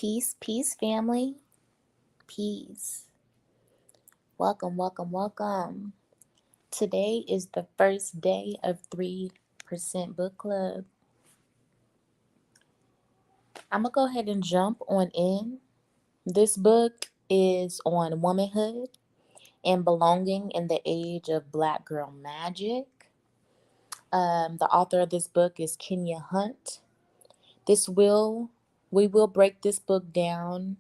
Peace, peace, family. Peace. Welcome, welcome, welcome. Today is the first day of 3% Book Club. I'm going to go ahead and jump on in. This book is on womanhood and belonging in the age of Black girl magic. The author of this book is Kenya Hunt. We will break this book down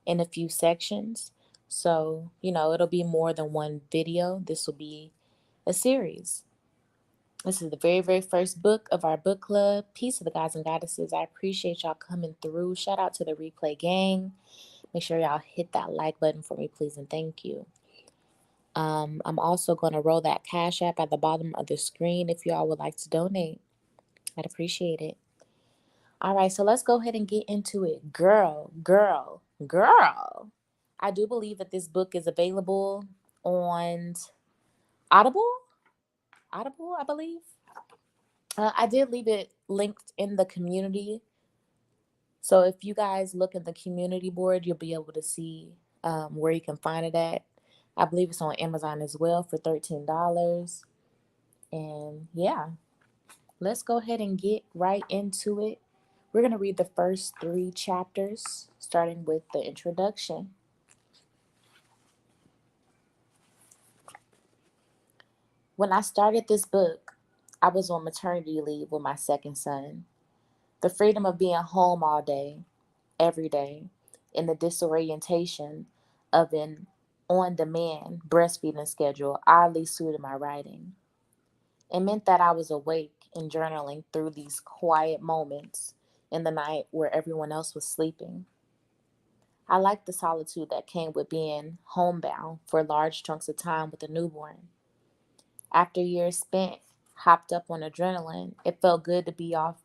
in a few sections. So, it'll be more than one video. This will be a series. This is the very, very first book of our book club. Peace to the guys and goddesses. I appreciate y'all coming through. Shout out to the replay gang. Make sure y'all hit that like button for me, please, and thank you. I'm also going to roll that Cash App at the bottom of the screen if y'all would like to donate. I'd appreciate it. All right, so let's go ahead and get into it. Girl. I do believe that this book is available on Audible, I believe. I did leave it linked in the community. So if you guys look at the community board, you'll be able to see where you can find it at. I believe it's on Amazon as well for $13. And yeah, let's go ahead and get right into it. We're going to read the first 3 chapters, starting with the introduction. When I started this book, I was on maternity leave with my second son. The freedom of being home all day, every day, and the disorientation of an on-demand breastfeeding schedule oddly suited my writing. It meant that I was awake and journaling through these quiet moments in the night where everyone else was sleeping. I liked the solitude that came with being homebound for large chunks of time with a newborn. After years spent hopped up on adrenaline, it felt good to be off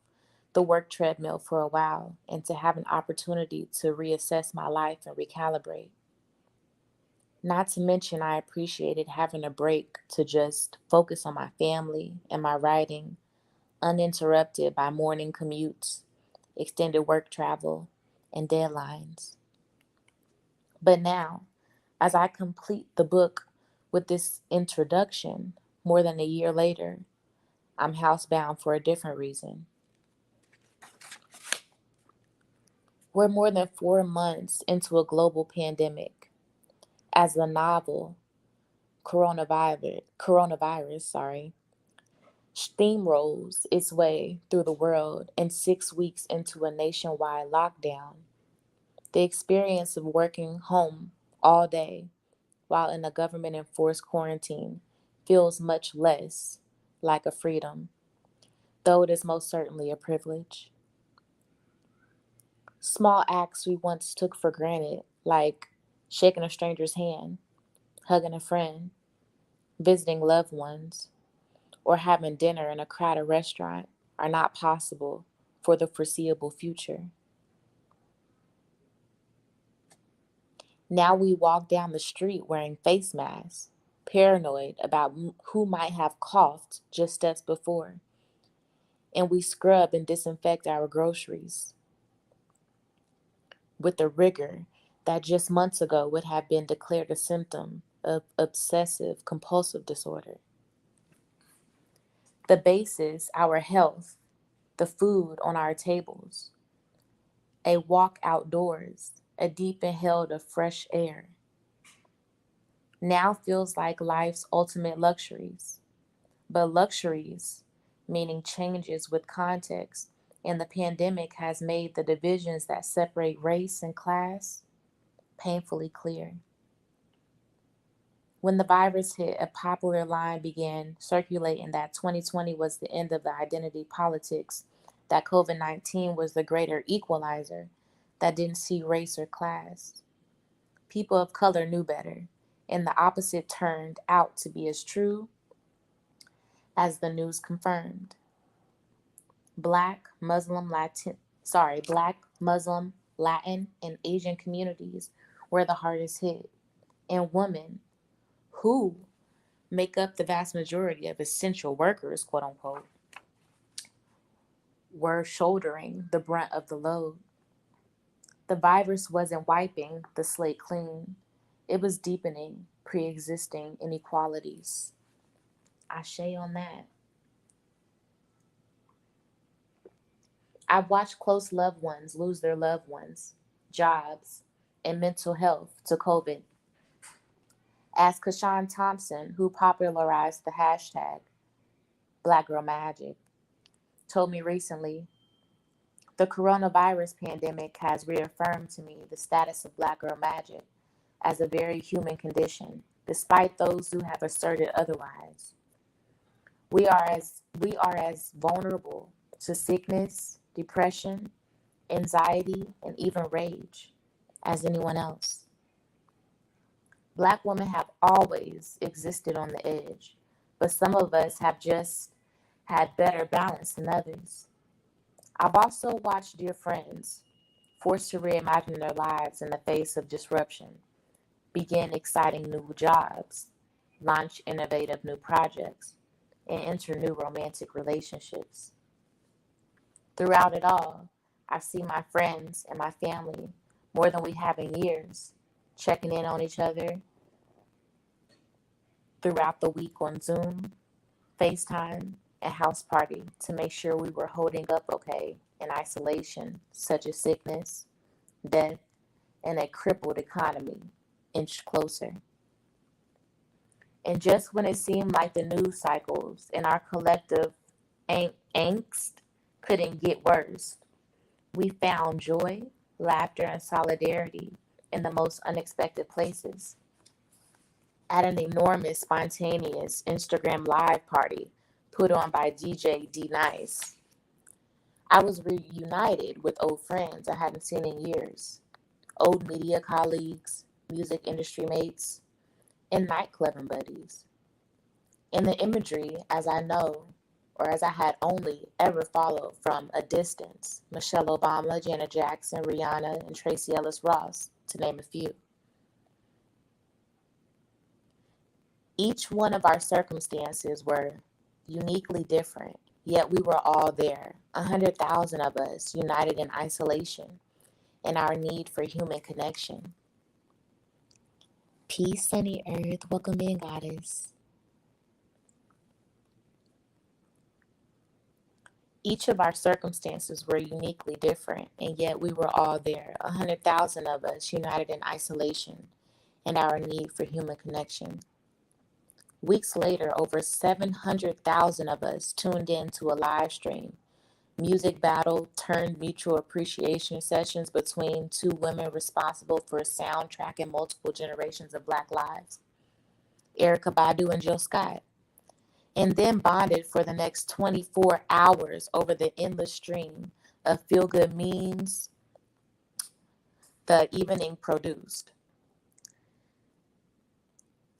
the work treadmill for a while and to have an opportunity to reassess my life and recalibrate. Not to mention, I appreciated having a break to just focus on my family and my writing, uninterrupted by morning commutes, extended work travel, and deadlines. But now, as I complete the book with this introduction, more than a year later, I'm housebound for a different reason. We're more than 4 months into a global pandemic. As the novel coronavirus, steamrolls its way through the world and 6 weeks into a nationwide lockdown, the experience of working home all day while in a government-enforced quarantine feels much less like a freedom, though it is most certainly a privilege. Small acts we once took for granted, like shaking a stranger's hand, hugging a friend, visiting loved ones, or having dinner in a crowded restaurant, are not possible for the foreseeable future. Now we walk down the street wearing face masks, paranoid about who might have coughed just steps before, and we scrub and disinfect our groceries with the rigor that just months ago would have been declared a symptom of obsessive compulsive disorder. The basis, our health, the food on our tables, a walk outdoors, a deep inhale of fresh air, now feels like life's ultimate luxuries. But luxuries, meaning changes with context, and the pandemic has made the divisions that separate race and class painfully clear. When the virus hit, a popular line began circulating that 2020 was the end of the identity politics, that COVID-19 was the greater equalizer that didn't see race or class. People of color knew better, and the opposite turned out to be as true as the news confirmed. Black, Muslim, Latin, and Asian communities were the hardest hit, and women, who make up the vast majority of essential workers, quote unquote, were shouldering the brunt of the load. The virus wasn't wiping the slate clean, it was deepening pre existing inequalities. Ashe on that. I've watched close loved ones lose their loved ones, jobs, and mental health to COVID. As Kashawn Thompson, who popularized the hashtag Black Girl Magic, told me recently, the coronavirus pandemic has reaffirmed to me the status of Black Girl Magic as a very human condition, despite those who have asserted otherwise. We are as vulnerable to sickness, depression, anxiety, and even rage as anyone else. Black women have always existed on the edge, but some of us have just had better balance than others. I've also watched dear friends forced to reimagine their lives in the face of disruption, begin exciting new jobs, launch innovative new projects, and enter new romantic relationships. Throughout it all, I've seen my friends and my family more than we have in years, checking in on each other throughout the week on Zoom, FaceTime, and house party to make sure we were holding up okay in isolation, such as sickness, death, and a crippled economy inch closer. And just when it seemed like the news cycles and our collective angst couldn't get worse, we found joy, laughter, and solidarity in the most unexpected places. At an enormous, spontaneous Instagram live party put on by DJ D Nice, I was reunited with old friends I hadn't seen in years, old media colleagues, music industry mates, and nightclubbing buddies. In the imagery, as I know, or as I had only ever followed from a distance, Michelle Obama, Janet Jackson, Rihanna, and Tracee Ellis Ross, to name a few. Each one of our circumstances were uniquely different, yet we were all there, 100,000 of us united in isolation and our need for human connection. Peace, sunny earth, welcome in, goddess. Each of our circumstances were uniquely different, and yet we were all there, 100,000 of us united in isolation and our need for human connection. Weeks later, over 700,000 of us tuned in to a live stream, music battle turned mutual appreciation sessions between two women responsible for soundtracking multiple generations of Black lives, Erykah Badu and Jill Scott, and then bonded for the next 24 hours over the endless stream of feel-good memes the evening produced.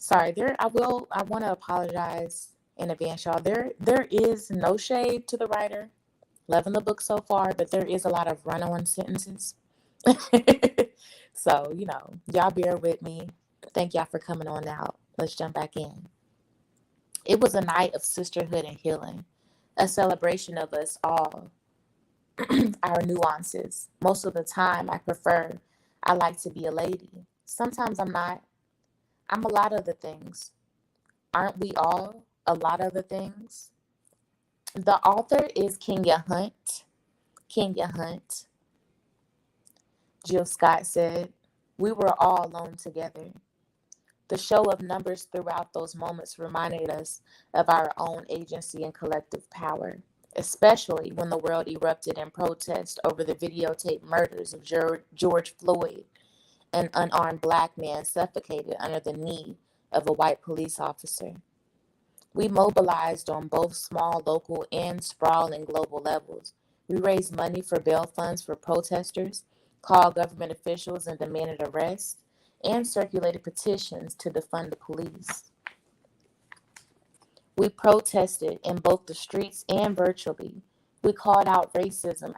Sorry, I want to apologize in advance, y'all. There is no shade to the writer. Loving the book so far, but there is a lot of run-on sentences. So, y'all bear with me. Thank y'all for coming on out. Let's jump back in. It was a night of sisterhood and healing, a celebration of us all, our nuances. Most of the time, I like to be a lady. Sometimes I'm not. I'm a lot of the things. Aren't we all a lot of the things? The author is Kenya Hunt. Kenya Hunt. Jill Scott said, "We were all alone together." The show of numbers throughout those moments reminded us of our own agency and collective power, especially when the world erupted in protest over the videotaped murders of George Floyd, an unarmed Black man suffocated under the knee of a white police officer. We mobilized on both small, local, and sprawling global levels. We raised money for bail funds for protesters, called government officials and demanded arrests, and circulated petitions to defund the police. We protested in both the streets and virtually. We called out racism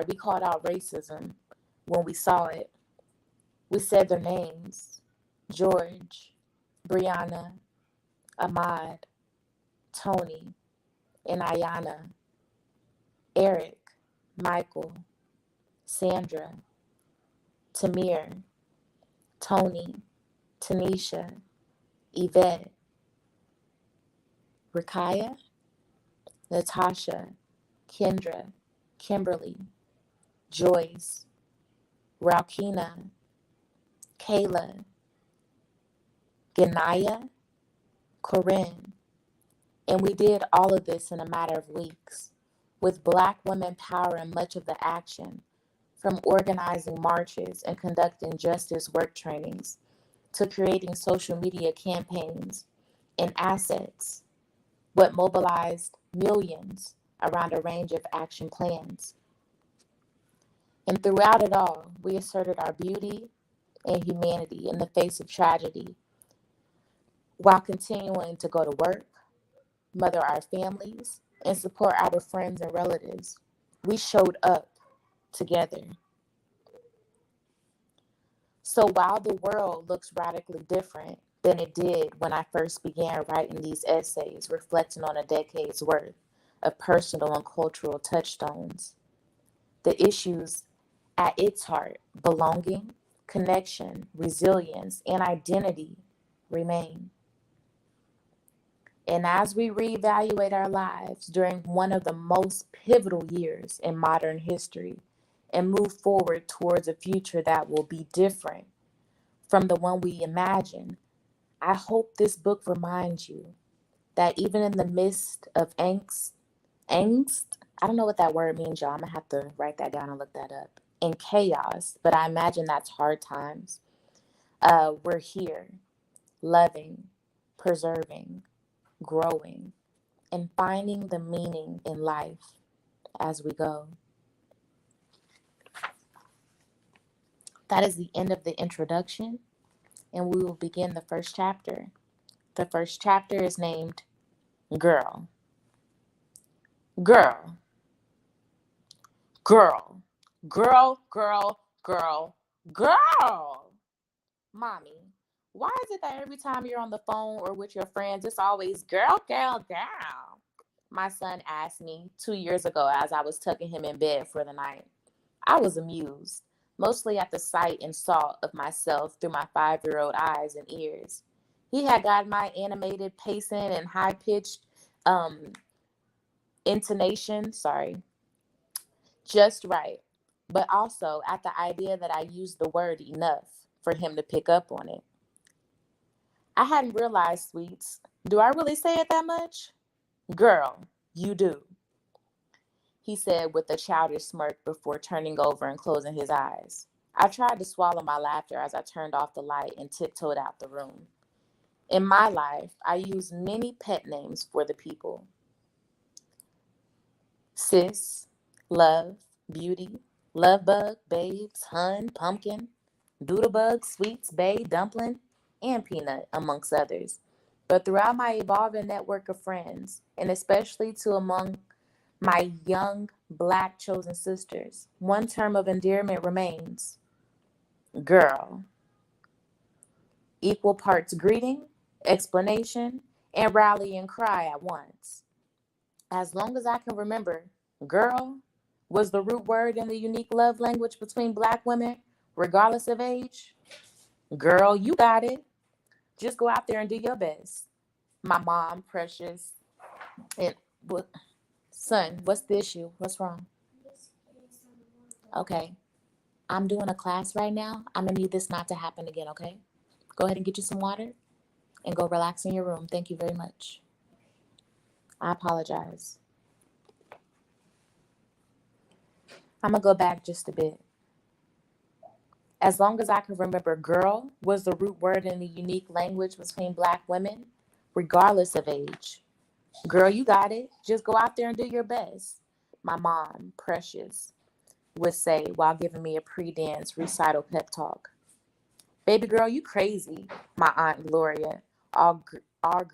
we called out racism when we saw it. We said their names: George, Brianna, Ahmad, Tony, and Ayanna, Eric, Michael, Sandra, Tamir, Tony, Tanisha, Yvette, Rakaya, Natasha, Kendra, Kimberly, Joyce, Raukina, Kayla, Ganaya, Corinne. And we did all of this in a matter of weeks, with Black women powering much of the action, from organizing marches and conducting justice work trainings to creating social media campaigns and assets, what mobilized millions around a range of action plans. And throughout it all, we asserted our beauty and humanity in the face of tragedy while continuing to go to work, mother our families, and support our friends and relatives. We showed up together. So while the world looks radically different than it did when I first began writing these essays reflecting on a decade's worth of personal and cultural touchstones, the issues at its heart, belonging, connection, resilience, and identity, remain. And as we reevaluate our lives during one of the most pivotal years in modern history and move forward towards a future that will be different from the one we imagine, I hope this book reminds you that even in the midst of angst, I don't know what that word means, y'all. I'm gonna have to write that down and look that up. And chaos, but I imagine that's hard times. We're here, loving, preserving, growing, and finding the meaning in life as we go. That is the end of the introduction, and we will begin the first chapter. The first chapter is named Gurl. Girl, girl, girl, girl. Mommy, why is it that every time you're on the phone or with your friends, it's always girl, girl, girl? My son asked me 2 years ago as I was tucking him in bed for the night. I was amused, mostly at the sight and thought of myself through my 5-year-old eyes and ears. He had got my animated pacing and high-pitched um, intonation, just right, but also at the idea that I used the word enough for him to pick up on it. I hadn't realized, sweets. Do I really say it that much? Girl, you do, he said with a childish smirk before turning over and closing his eyes. I tried to swallow my laughter as I turned off the light and tiptoed out the room. In my life, I used many pet names for the people. Sis, love, beauty, love bug, babes, hun, pumpkin, doodlebug, sweets, babe, dumpling, and peanut, amongst others. But throughout my evolving network of friends, and especially to among my young Black chosen sisters, one term of endearment remains: girl. Equal parts greeting, explanation, and rallying cry at once. As long as I can remember, girl was the root word in the unique love language between Black women, regardless of age. Girl, you got it. Just go out there and do your best. My mom, Precious, and son, what's the issue? What's wrong? Okay, I'm doing a class right now. I'm gonna need this not to happen again, okay? Go ahead and get you some water and go relax in your room. Thank you very much. I apologize. I'm gonna go back just a bit. As long as I can remember, girl was the root word in the unique language between Black women, regardless of age. Girl, you got it. Just go out there and do your best. My mom, Precious, would say while giving me a pre-dance recital pep talk. Baby girl, you crazy, my Aunt Gloria, all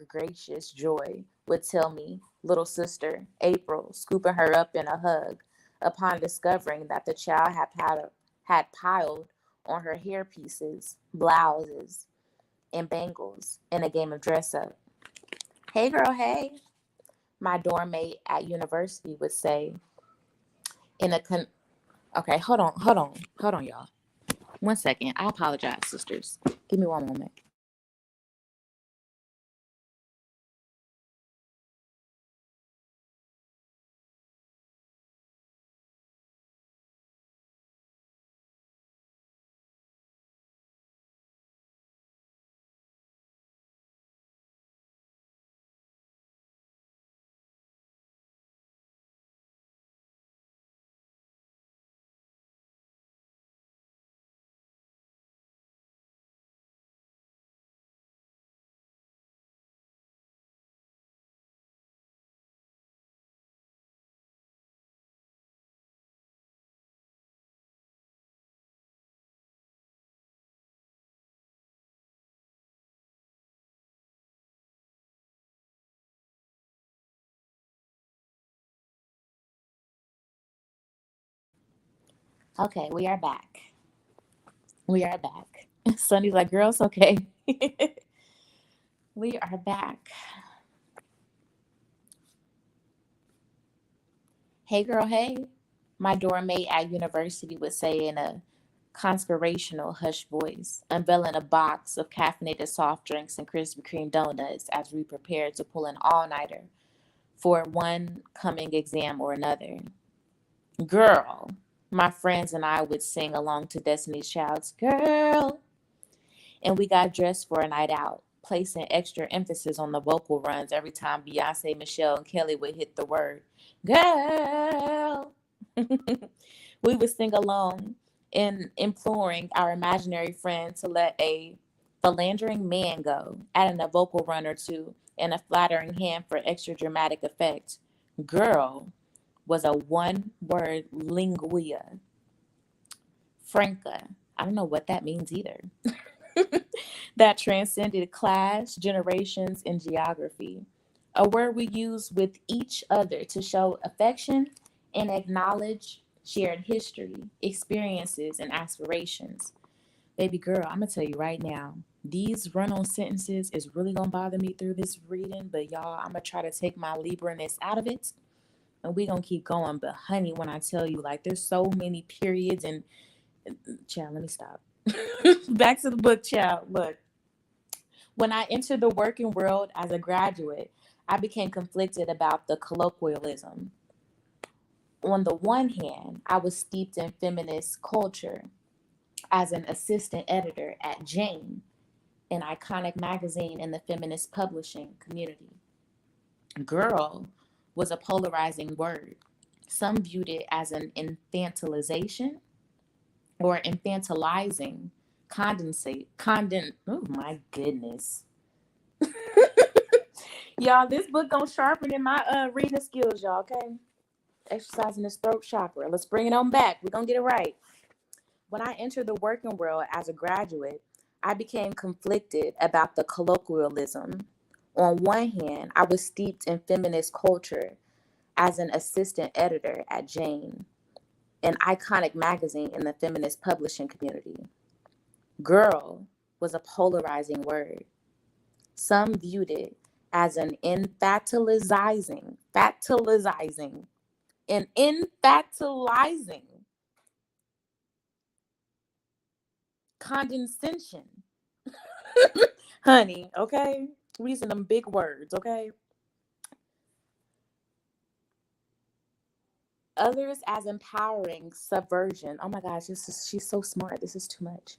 gracious joy, would tell me, little sister, April, scooping her up in a hug upon discovering that the child had piled on her hair pieces, blouses, and bangles in a game of dress up. Hey girl, hey, my dorm mate at university would say in a Okay, hold on, y'all. 1 second. I apologize, sisters. Give me one moment. Okay, we are back. We are back. Sunny's like, girls, okay. We are back. Hey, girl, hey. My dorm mate at university would say in a conspirational hushed voice, unveiling a box of caffeinated soft drinks and Krispy Kreme donuts as we prepared to pull an all nighter for one coming exam or another. Girl, my friends and I would sing along to Destiny's Child's Girl, and we got dressed for a night out, placing extra emphasis on the vocal runs every time Beyonce, Michelle, and Kelly would hit the word girl. We would sing along in imploring our imaginary friend to let a philandering man go, adding a vocal run or two and a flattering hand for extra dramatic effect. Girl was a one word lingua franca. I don't know what that means either. That transcended class, generations, and geography. A word we use with each other to show affection and acknowledge shared history, experiences, and aspirations. Baby girl, I'm going to tell you right now, these run on sentences is really going to bother me through this reading, but y'all, I'm going to try to take my Libra-ness out of it and we going to keep going. But honey, when I tell you, like, there's so many periods and, child, let me stop. Back to the book, child. Look. When I entered the working world as a graduate, I became conflicted about the colloquialism. On the one hand, I was steeped in feminist culture as an assistant editor at Jane, an iconic magazine in the feminist publishing community. Girl was a polarizing word. Some viewed it as an infantilization or infantilizing, oh my goodness. Y'all, this book gonna sharpen in my reading skills, y'all, okay? Exercising this throat chakra. Let's bring it on back. We're gonna get it right. When I entered the working world as a graduate, I became conflicted about the colloquialism. On one hand, I was steeped in feminist culture as an assistant editor at Jane, an iconic magazine in the feminist publishing community. Girl was a polarizing word. Some viewed it as an infantilizing, condescension. Honey, okay? We using them big words, okay? Others as empowering subversion. Oh my gosh, she's so smart. This is too much.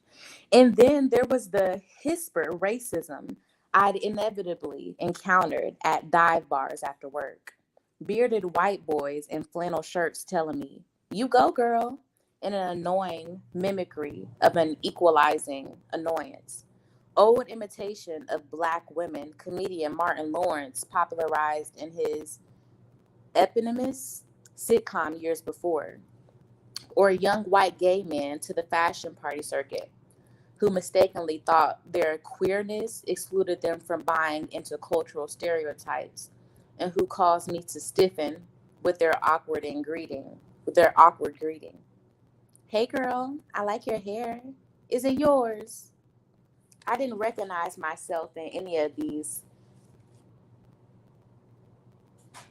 And then there was the hisper racism I'd inevitably encountered at dive bars after work. Bearded white boys in flannel shirts telling me, "You go, girl," in an annoying mimicry of an equalizing annoyance. Old imitation of black women comedian Martin Lawrence popularized in his eponymous sitcom years before, or a young white gay man to the fashion party circuit who mistakenly thought their queerness excluded them from buying into cultural stereotypes, and who caused me to stiffen with their awkward greeting. "Hey girl, I like your hair. Is it yours?" I didn't recognize myself in any of these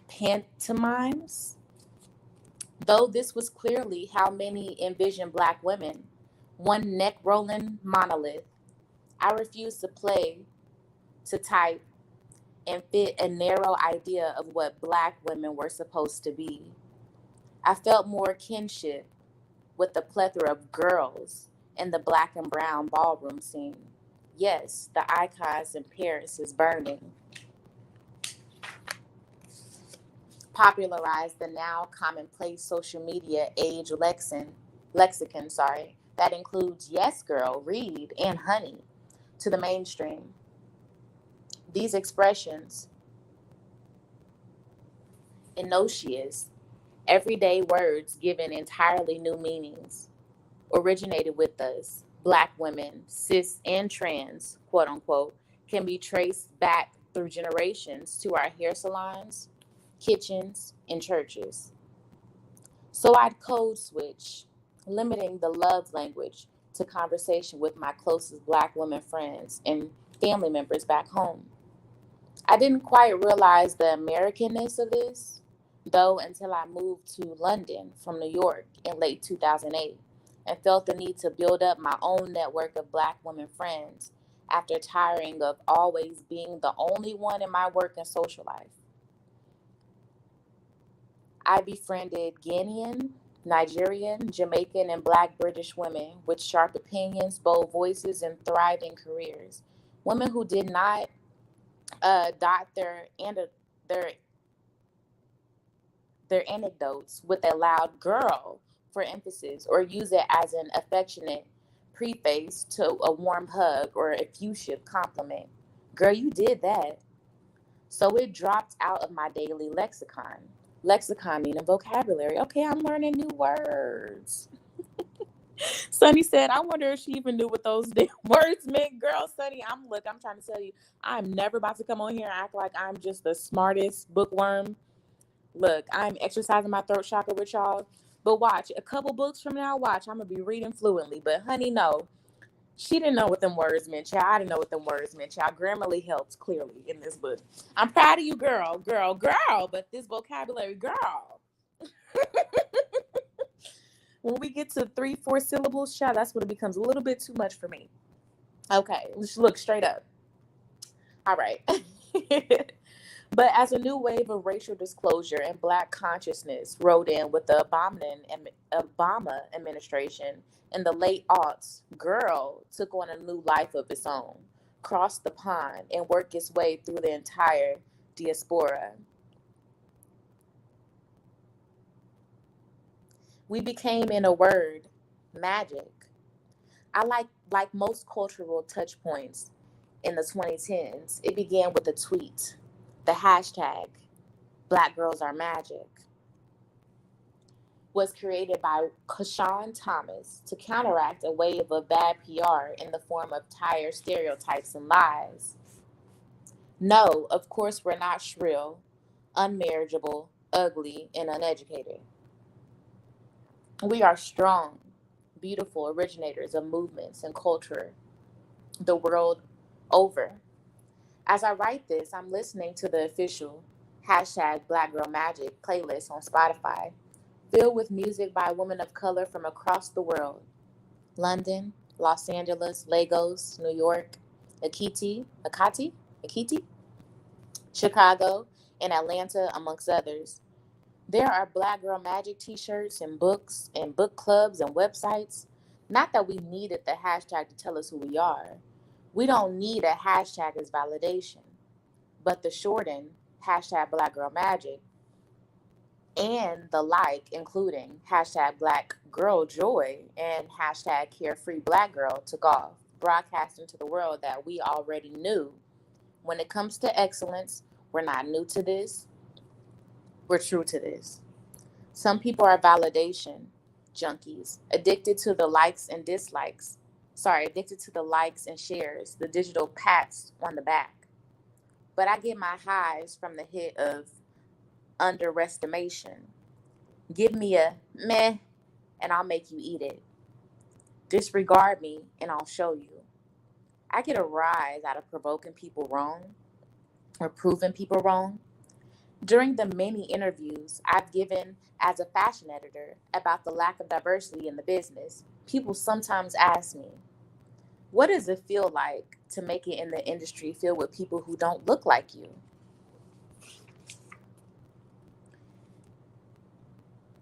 pantomimes. Though this was clearly how many envisioned Black women, one neck-rolling monolith, I refused to play, to type, and fit a narrow idea of what Black women were supposed to be. I felt more kinship with the plethora of girls in the black and brown ballroom scene. Yes, the icons in Paris is burning. Popularized the now commonplace social media age lexicon, that includes yes girl, read, and honey to the mainstream. These expressions, innocuous, everyday words given entirely new meanings, originated with us, Black women, cis and trans, quote unquote, can be traced back through generations to our hair salons, kitchens, and churches. So I'd code switch, limiting the love language to conversation with my closest Black women friends and family members back home. I didn't quite realize the Americanness of this, though, until I moved to London from New York in late 2008 and felt the need to build up my own network of Black women friends after tiring of always being the only one in my work and social life. I befriended Guinean, Nigerian, Jamaican, and Black British women with sharp opinions, bold voices, and thriving careers. Women who did not dot their their anecdotes with a loud girl for emphasis or use it as an affectionate preface to a warm hug or effusive compliment. Girl, you did that. So it dropped out of my daily lexicon. Lexicon meaning vocabulary. Okay, I'm learning new words. Sunny said, I wonder if she even knew what those damn words meant. Girl, Sunny, I'm trying to tell you, I'm never about to come on here and act like I'm just the smartest bookworm. Look, I'm exercising my throat chakra with y'all. But watch, a couple books from now, watch, I'm going to be reading fluently. But honey, no. She didn't know what them words meant, child. I didn't know what them words meant, child. Grammarly helped clearly in this book. I'm proud of you, girl, girl, girl. But this vocabulary, girl. When we get to 3, 4 syllables, child, that's when it becomes a little bit too much for me. Okay, let's look straight up. All right. But as a new wave of racial disclosure and Black consciousness rode in with the Obama administration in the late aughts, Gurl took on a new life of its own, crossed the pond, and worked its way through the entire diaspora. We became, in a word, magic. I like most cultural touch points in the 2010s, it began with a tweet, the hashtag Black Girls Are Magic was created by Kashawn Thomas to counteract a wave of bad PR in the form of tired stereotypes and lies. No, of course, we're not shrill, unmarriageable, ugly, and uneducated. We are strong, beautiful originators of movements and culture the world over. As I write this, I'm listening to the official hashtag Black Girl Magic playlist on Spotify, filled with music by women of color from across the world. London, Los Angeles, Lagos, New York, Akiti, Chicago, and Atlanta, amongst others. There are Black Girl Magic t-shirts and books and book clubs and websites. Not that we needed the hashtag to tell us who we are. We don't need a hashtag as validation. But the shortened hashtag Black Girl Magic and the like, including hashtag Black Girl Joy and hashtag Carefree Black Girl, took off, broadcasting to the world that we already knew. When it comes to excellence, we're not new to this, we're true to this. Some people are validation junkies, addicted to the likes and dislikes. Addicted to the likes and shares, the digital pats on the back. But I get my highs from the hit of underestimation. Give me a meh and I'll make you eat it. Disregard me and I'll show you. I get a rise out of provoking people wrong or proving people wrong. During the many interviews I've given as a fashion editor about the lack of diversity in the business, people sometimes ask me, what does it feel like to make it in the industry filled with people who don't look like you?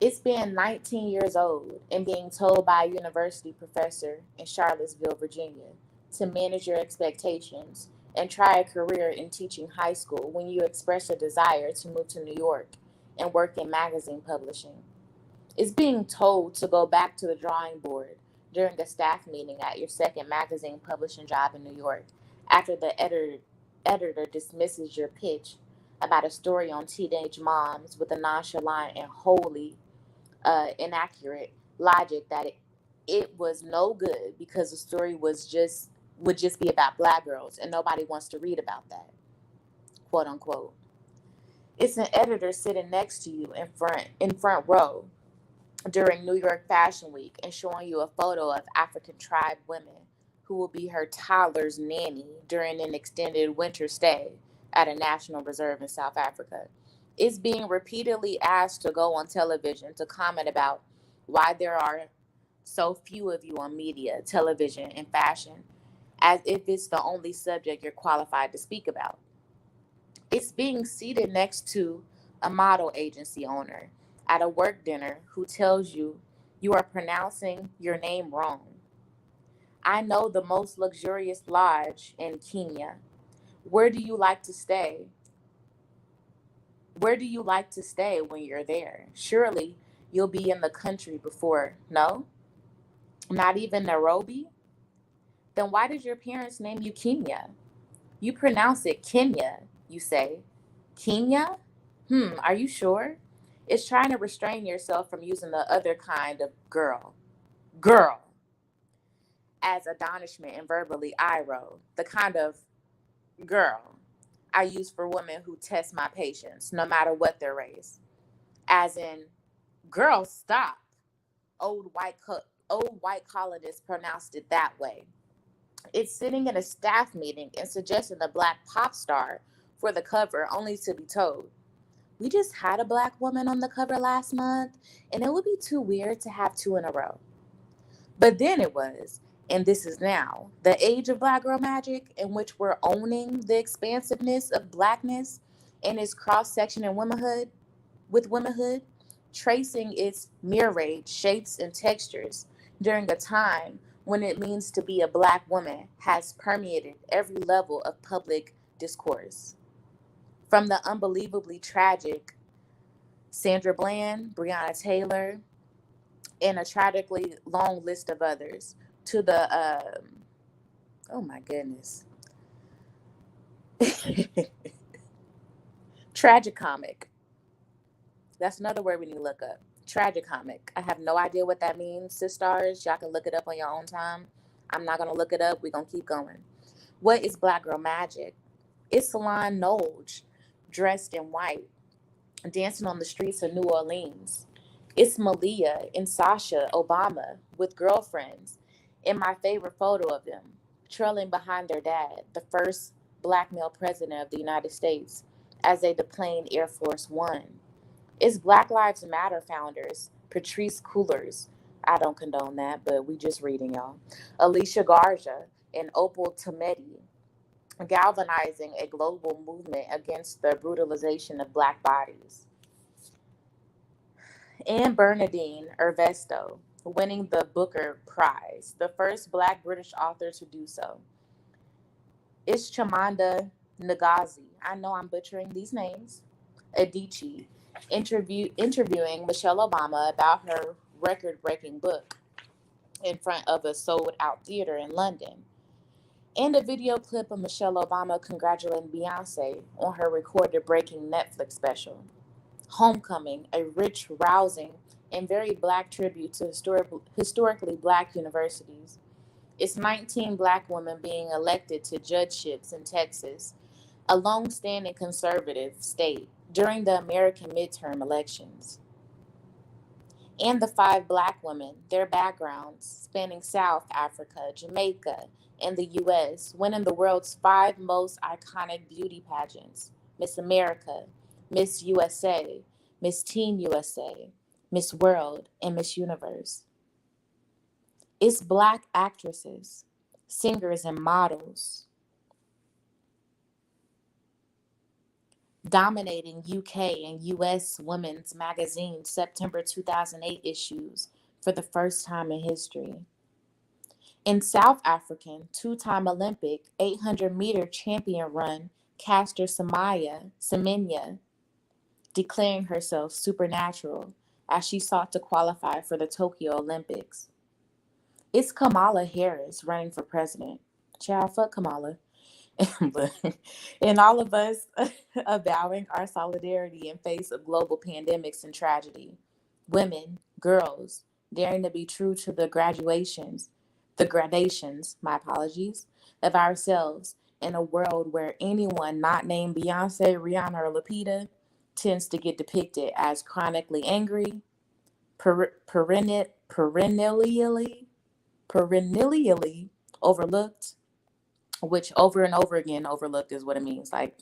It's being 19 years old and being told by a university professor in Charlottesville, Virginia, to manage your expectations and try a career in teaching high school when you express a desire to move to New York and work in magazine publishing. It's being told to go back to the drawing board during a staff meeting at your second magazine publishing job in New York after the editor dismisses your pitch about a story on teenage moms with a nonchalant and wholly inaccurate logic that it was no good because the story would just be about black girls and nobody wants to read about that, quote unquote. It's an editor sitting next to you in front row during New York Fashion Week and showing you a photo of African tribe women who will be her toddler's nanny during an extended winter stay at a national reserve in South Africa. Is being repeatedly asked to go on television to comment about why there are so few of you on media, television, and fashion, as if it's the only subject you're qualified to speak about. It's being seated next to a model agency owner at a work dinner who tells you you are pronouncing your name wrong. I know the most luxurious lodge in Kenya. Where do you like to stay? Where do you like to stay when you're there? Surely you'll be in the country before. No? Not even Nairobi? Then why did your parents name you Kenya? You pronounce it Kenya, you say. Kenya? Are you sure? It's trying to restrain yourself from using the other kind of girl. Girl, as admonishment and verbally eye roll. The kind of girl I use for women who test my patience, no matter what their race. As in, girl, stop. Old white colonists pronounced it that way. It's sitting in a staff meeting and suggesting a black pop star for the cover, only to be told, we just had a black woman on the cover last month, and it would be too weird to have two in a row. But then it was, and this is now, the age of Black Girl Magic, in which we're owning the expansiveness of blackness and its cross section in womanhood, tracing its myriad shapes and textures during a time when it means to be a black woman has permeated every level of public discourse. From the unbelievably tragic Sandra Bland, Breonna Taylor, and a tragically long list of others, to the, oh my goodness, tragicomic. That's another word we need to look up. Tragicomic. I have no idea what that means, sisters. Y'all can look it up on your own time. I'm not going to look it up. We're going to keep going. What is Black Girl Magic? It's Salon Nolge, dressed in white, dancing on the streets of New Orleans. It's Malia and Sasha Obama with girlfriends, and my favorite photo of them, trailing behind their dad, the first black male president of the United States, as they deplane Air Force One. It's Black Lives Matter founders, Patrice Coolers. I don't condone that, but we just reading, y'all. Alicia Garza and Opal Tometi, galvanizing a global movement against the brutalization of black bodies. And Bernardine Ervesto, winning the Booker Prize, the first black British author to do so. It's Chimamanda Ngozi, I know I'm butchering these names, Adichie, interviewing Michelle Obama about her record-breaking book in front of a sold-out theater in London. And a video clip of Michelle Obama congratulating Beyonce on her recorded-breaking Netflix special. Homecoming, a rich, rousing, and very black tribute to historically black universities. It's 19 black women being elected to judgeships in Texas, a long-standing conservative state, during the American midterm elections. And the 5 black women, their backgrounds spanning South Africa, Jamaica, and the US, winning the world's 5 most iconic beauty pageants: Miss America, Miss USA, Miss Teen USA, Miss World, and Miss Universe. It's Black actresses, singers, and models dominating UK and US women's magazine September 2008 issues for the first time in history. In South African two-time Olympic 800-meter champion run, Caster Semenya declaring herself supernatural as she sought to qualify for the Tokyo Olympics. It's Kamala Harris running for president. Child, fuck Kamala. And all of us avowing our solidarity in face of global pandemics and tragedy. Women, girls, daring to be true to the gradations, my apologies, of ourselves in a world where anyone not named Beyonce, Rihanna, or Lupita tends to get depicted as chronically angry, perennially overlooked, which over and over again, overlooked is what it means, like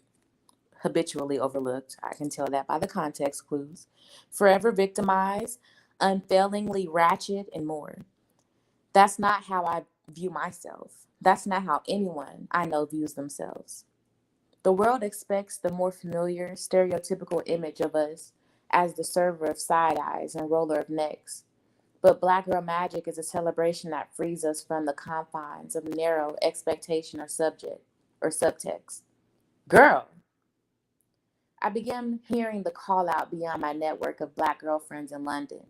habitually overlooked. I can tell that by the context clues. Forever victimized, unfailingly ratchet, and more. That's not how I view myself. That's not how anyone I know views themselves. The world expects the more familiar, stereotypical image of us as the server of side eyes and roller of necks. But Black Girl Magic is a celebration that frees us from the confines of narrow expectation or subtext. Girl, I began hearing the call out beyond my network of Black girlfriends in London.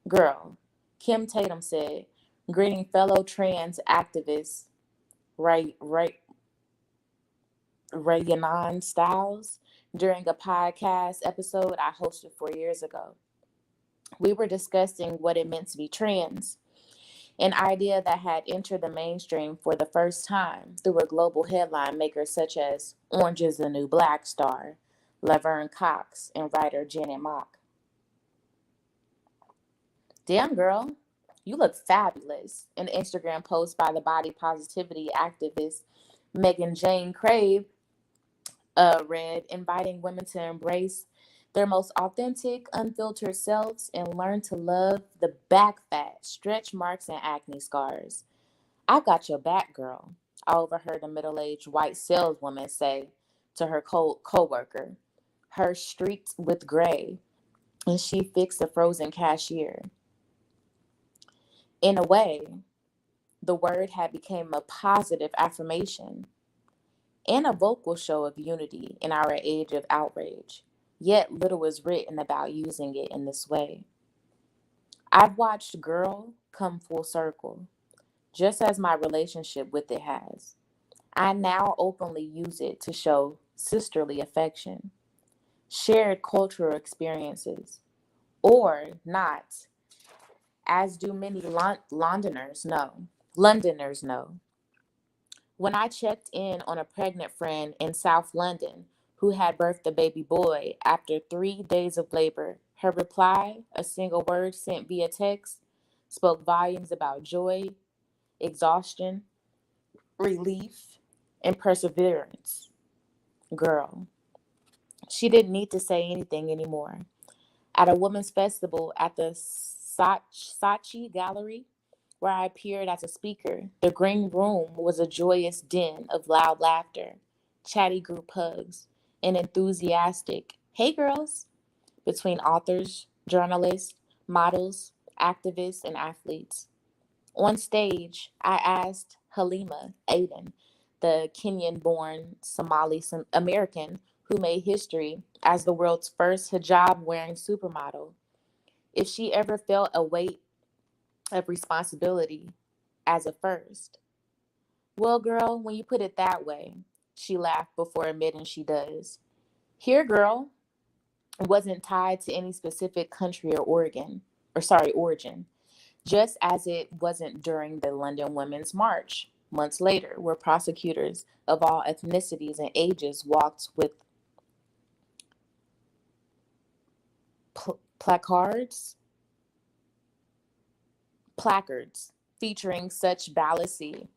Girl, Kim Tatum said, greeting fellow trans activists, Rayanon Styles, during a podcast episode I hosted 4 years ago. We were discussing what it meant to be trans, an idea that had entered the mainstream for the first time through a global headline maker such as Orange is the New Black star, Laverne Cox, and writer Janet Mock. Damn, girl, you look fabulous. An Instagram post by the body positivity activist Megan Jane Crave read, inviting women to embrace their most authentic, unfiltered selves and learn to love the back fat, stretch marks, and acne scars. I got your back, girl, I overheard a middle-aged white saleswoman say to her co-worker, her streaked with gray, and she fixed a frozen cashier. In a way, the word had become a positive affirmation and a vocal show of unity in our age of outrage, yet little was written about using it in this way. I've watched Gurl come full circle, just as my relationship with it has. I now openly use it to show sisterly affection, shared cultural experiences, or not, as do many Londoners know. When I checked in on a pregnant friend in South London who had birthed a baby boy after 3 days of labor, her reply, a single word sent via text, spoke volumes about joy, exhaustion, relief, and perseverance. Girl, she didn't need to say anything anymore. At a women's festival at the Saatchi Gallery, where I appeared as a speaker, the green room was a joyous din of loud laughter, chatty group hugs, and enthusiastic, hey girls, between authors, journalists, models, activists, and athletes. On stage, I asked Halima Aden, the Kenyan born Somali American who made history as the world's first hijab wearing supermodel, if she ever felt a weight of responsibility as a first. Well, girl, when you put it that way, she laughed before admitting she does. Here, girl, wasn't tied to any specific country origin, just as it wasn't during the London Women's March months later, where prosecutors of all ethnicities and ages walked with placards featuring such fallacy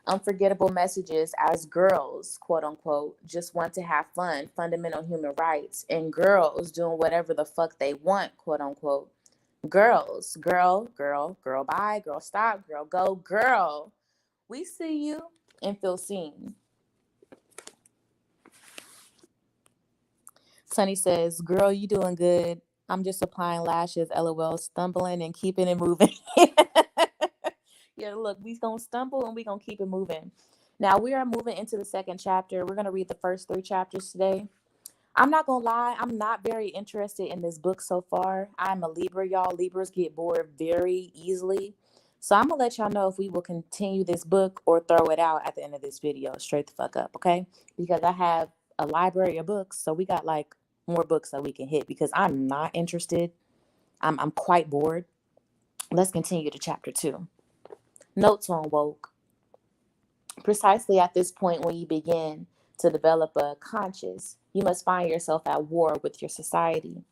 Unforgettable messages as girls, quote unquote, just want to have fun, fundamental human rights, and girls doing whatever the fuck they want, quote unquote. Girls, girl, bye, girl, stop, girl, go, girl. We see you and feel seen. Sunny says, girl, you doing good. I'm just applying lashes, lol, stumbling and keeping it moving. Yeah, look, we gonna stumble and we gonna keep it moving. Now we are moving into the second chapter. We're gonna read the first 3 chapters today. I'm not gonna lie, I'm not very interested in this book so far. I'm a Libra, y'all. Libras get bored very easily. So I'm gonna let y'all know if we will continue this book or throw it out at the end of this video. Straight the fuck up, okay? Because I have a library of books, so we got like more books that we can hit because I'm not interested. I'm quite bored. Let's continue to chapter 2. Notes on woke. Precisely at this point when you begin to develop a conscience, you must find yourself at war with your society.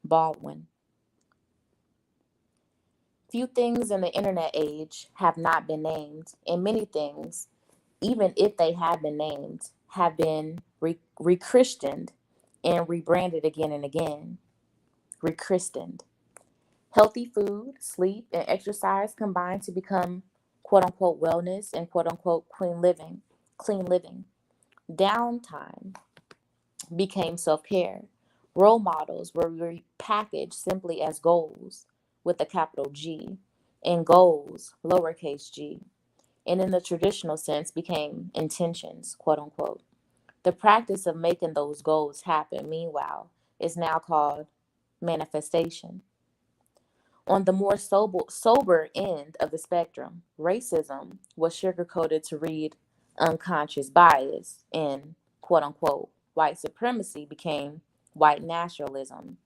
Baldwin. Few things in the internet age have not been named, and many things, even if they have been named, have been rechristened and rebranded again and again. Rechristened. Healthy food, sleep, and exercise combine to become quote unquote wellness and quote unquote clean living. Clean living. Downtime became self-care. Role models were repackaged simply as goals with a capital G and goals, lowercase g, and in the traditional sense became intentions, quote unquote. The practice of making those goals happen, meanwhile, is now called manifestation. On the more sober end of the spectrum, racism was sugarcoated to read unconscious bias, and quote unquote white supremacy became white nationalism.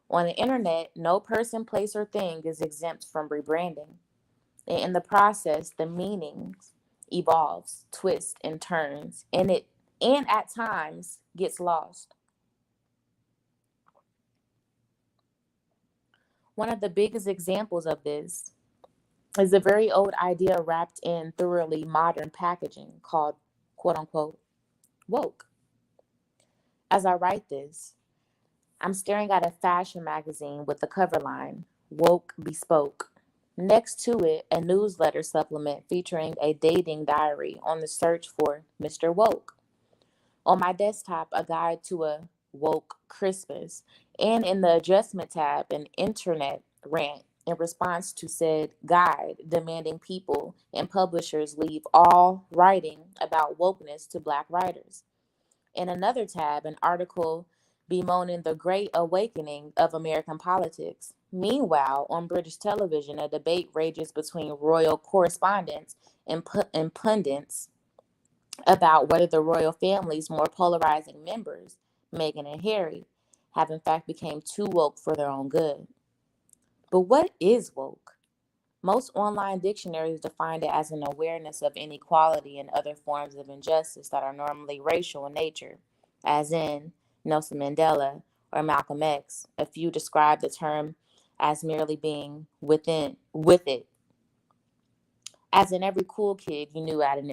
On the internet, no person, place, or thing is exempt from rebranding. And in the process, the meanings evolves, twists, and turns, and at times gets lost. One of the biggest examples of this is a very old idea wrapped in thoroughly modern packaging called quote unquote woke. As I write this, I'm staring at a fashion magazine with the cover line, Woke Bespoke. Next to it, a newsletter supplement featuring a dating diary on the search for Mr. Woke. On my desktop, a guide to a woke Christmas, and in the adjustment tab, an internet rant in response to said guide demanding people and publishers leave all writing about wokeness to Black writers. In another tab, an article bemoaning the great awakening of American politics. Meanwhile, on British television, a debate rages between royal correspondents and pundits about whether the royal family's more polarizing members, Meghan and Harry, have in fact become too woke for their own good. But what is woke? Most online dictionaries define it as an awareness of inequality and other forms of injustice that are normally racial in nature, as in Nelson Mandela or Malcolm X. A few describe the term as merely being with it, as in every cool kid you knew at an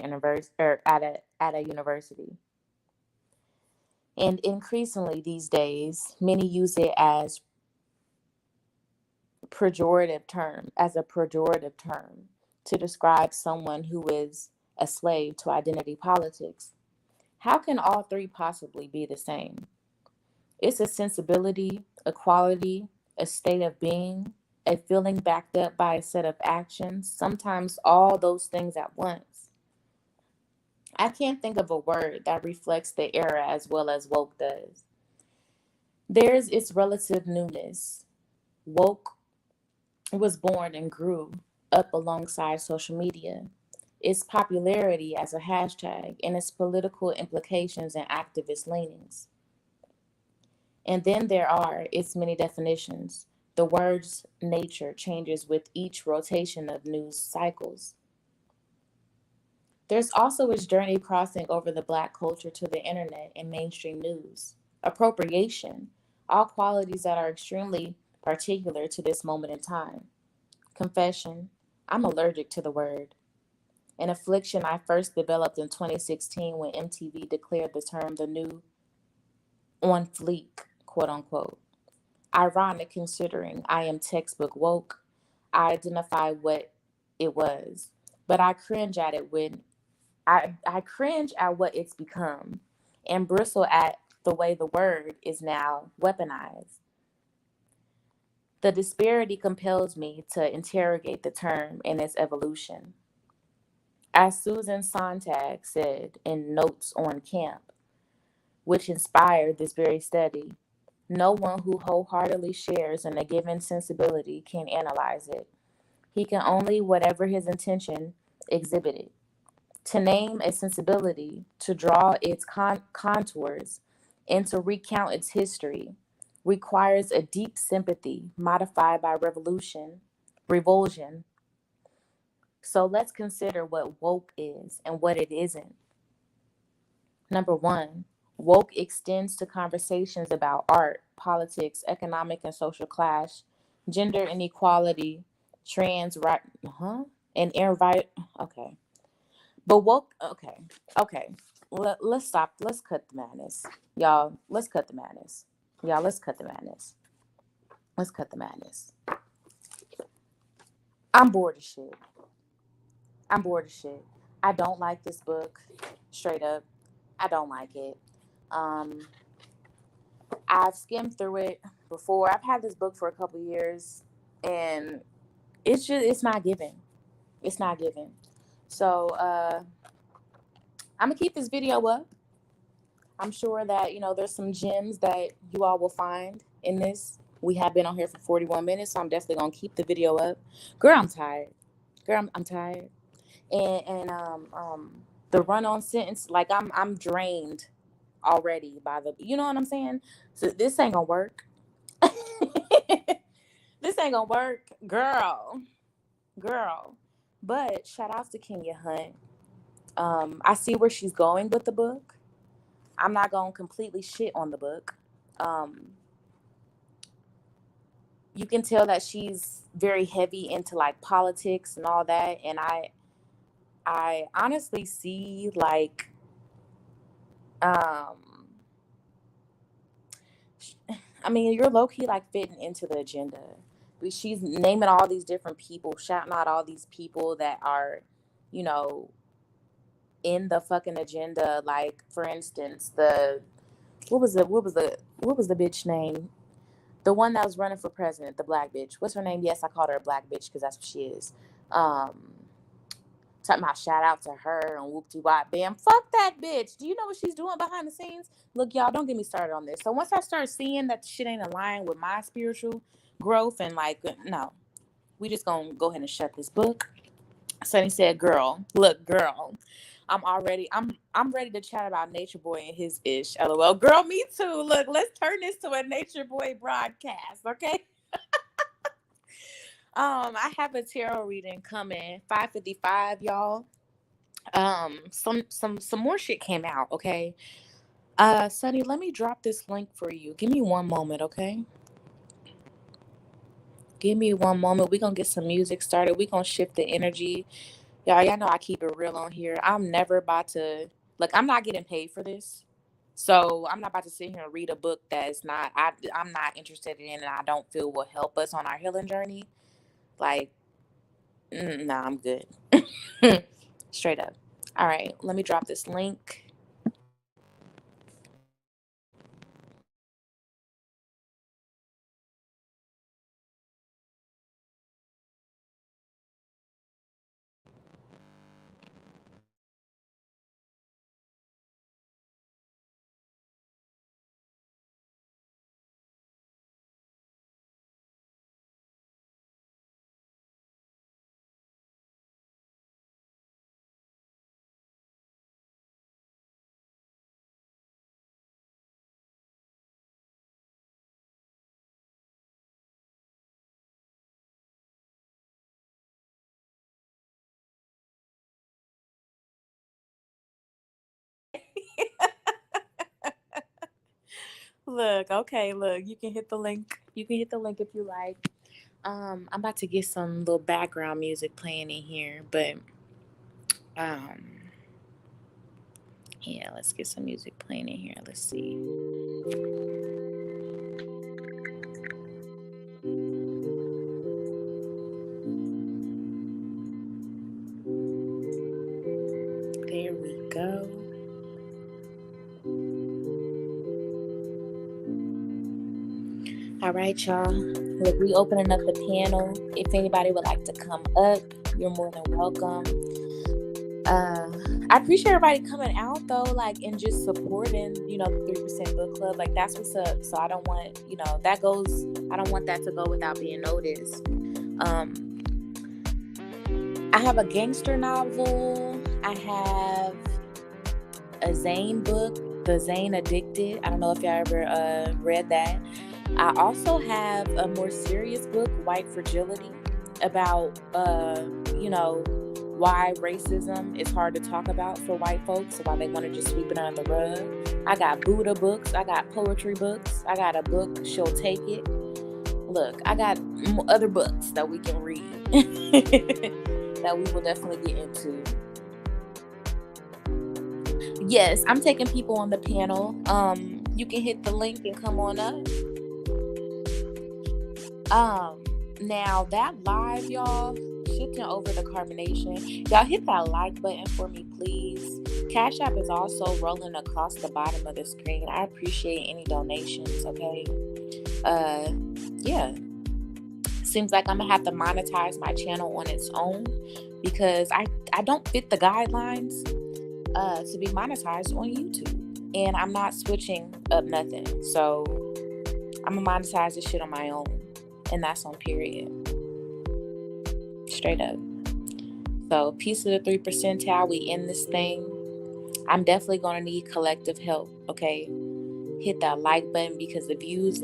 at a university. And increasingly these days, many use it as a pejorative term to describe someone who is a slave to identity politics. How can all three possibly be the same? It's a sensibility, a quality, a state of being, a feeling backed up by a set of actions, sometimes all those things at once. I can't think of a word that reflects the era as well as woke does. There's its relative newness. Woke was born and grew up alongside social media, its popularity as a hashtag, and its political implications and activist leanings. And then there are its many definitions. The word's nature changes with each rotation of news cycles. There's also its journey crossing over the Black culture to the internet and mainstream news. Appropriation, all qualities that are extremely particular to this moment in time. Confession, I'm allergic to the word. an affliction I first developed in 2016 when MTV declared the term the new on fleek, quote unquote. Ironic considering I am textbook woke. I identify what it was, but I cringe at it when I cringe at what it's become and bristle at the way the word is now weaponized. The disparity compels me to interrogate the term and its evolution. As Susan Sontag said in Notes on Camp, which inspired this very study, no one who wholeheartedly shares in a given sensibility can analyze it. He can only whatever his intention exhibited. To name a sensibility, to draw its contours, and to recount its history requires a deep sympathy modified by revulsion. So let's consider what woke is and what it isn't. Number one, woke extends to conversations about art, politics, economic and social class, gender inequality, trans right, and okay. But woke, okay. Let's stop. Let's cut the madness, y'all. Let's cut the madness, y'all. Let's cut the madness. Let's cut the madness. I'm bored of shit. I'm bored of shit. I don't like this book. Straight up, I don't like it. Um, I've skimmed through it before. I've had this book for a couple years, and it's not giving. It's not giving. So I'm gonna keep this video up. I'm sure that there's some gems that you all will find in this. We have been on here for 41 minutes, so I'm definitely gonna keep the video up. Girl, I'm tired. Girl, I'm tired. And the run on sentence, like I'm drained already by the, you know what I'm saying? So this ain't gonna work. This ain't gonna work, girl. But shout out to Kenya Hunt. I see where she's going with the book. I'm not gonna completely shit on the book. Um, you can tell that she's very heavy into like politics and all that, and I honestly see like um I mean, you're low key like fitting into the agenda. But she's naming all these different people, shouting out all these people that are, you know, in the fucking agenda. Like, for instance, the what was the bitch name? The one that was running for president, the black bitch. What's her name? Yes, I called her a black bitch because that's what she is. Um, Talking about shout out to her and whoop de wop bam. Fuck that bitch. Do you know what she's doing behind the scenes? Look, y'all, don't get me started on this. So once I start seeing that the shit ain't aligned with my spiritual growth and like, no, we just gonna go ahead and shut this book. Sonny said, "Girl, look, girl, I'm ready to chat about Nature Boy and his ish. LOL, girl, me too. Look, let's turn this to a Nature Boy broadcast, okay?" I have a tarot reading coming 5:55, y'all. Some more shit came out, okay? Sonny, let me drop this link for you. Give me one moment, okay? Give me one moment. We're gonna get some music started. We're gonna shift the energy. Y'all know I keep it real on here. I'm never about to, like, I'm not getting paid for this. So I'm not about to sit here and read a book that's not I'm not interested in and I don't feel will help us on our healing journey. Like, nah, I'm good. Straight up. All right, let me drop this link. Look, okay, look, you can hit the link. You can hit the link if you like. I'm about to get some little background music playing in here, but Um, yeah, let's get some music playing in here. Let's see. There we go. All right, y'all. Look, we opening up the panel. If anybody would like to come up, you're more than welcome. I appreciate everybody coming out though, like, and just supporting, the 3% book club. Like, that's what's up. So I don't want, I don't want that to go without being noticed. I have a gangster novel. I have a Zane book, The Zane Addicted. I don't know if y'all ever read that. I also have a more serious book, White Fragility, about, why racism is hard to talk about for white folks, why they want to just sweep it under the rug. I got Buddha books. I got poetry books. I got a book, She'll Take It. Look, I got other books that we can read that we will definitely get into. Yes, I'm taking people on the panel. You can hit the link and come on up. Now that live, y'all, shifting over to carbonation, y'all hit that like button for me, please. Cash App is also rolling across the bottom of the screen. I appreciate any donations. Okay. Yeah. Seems like I'm gonna have to monetize my channel on its own because I don't fit the guidelines to be monetized on YouTube, and I'm not switching up nothing. So I'm gonna monetize this shit on my own. And that's on period. Straight up. So, piece of the 3%, we in this thing. I'm definitely going to need collective help, okay? Hit that like button because the views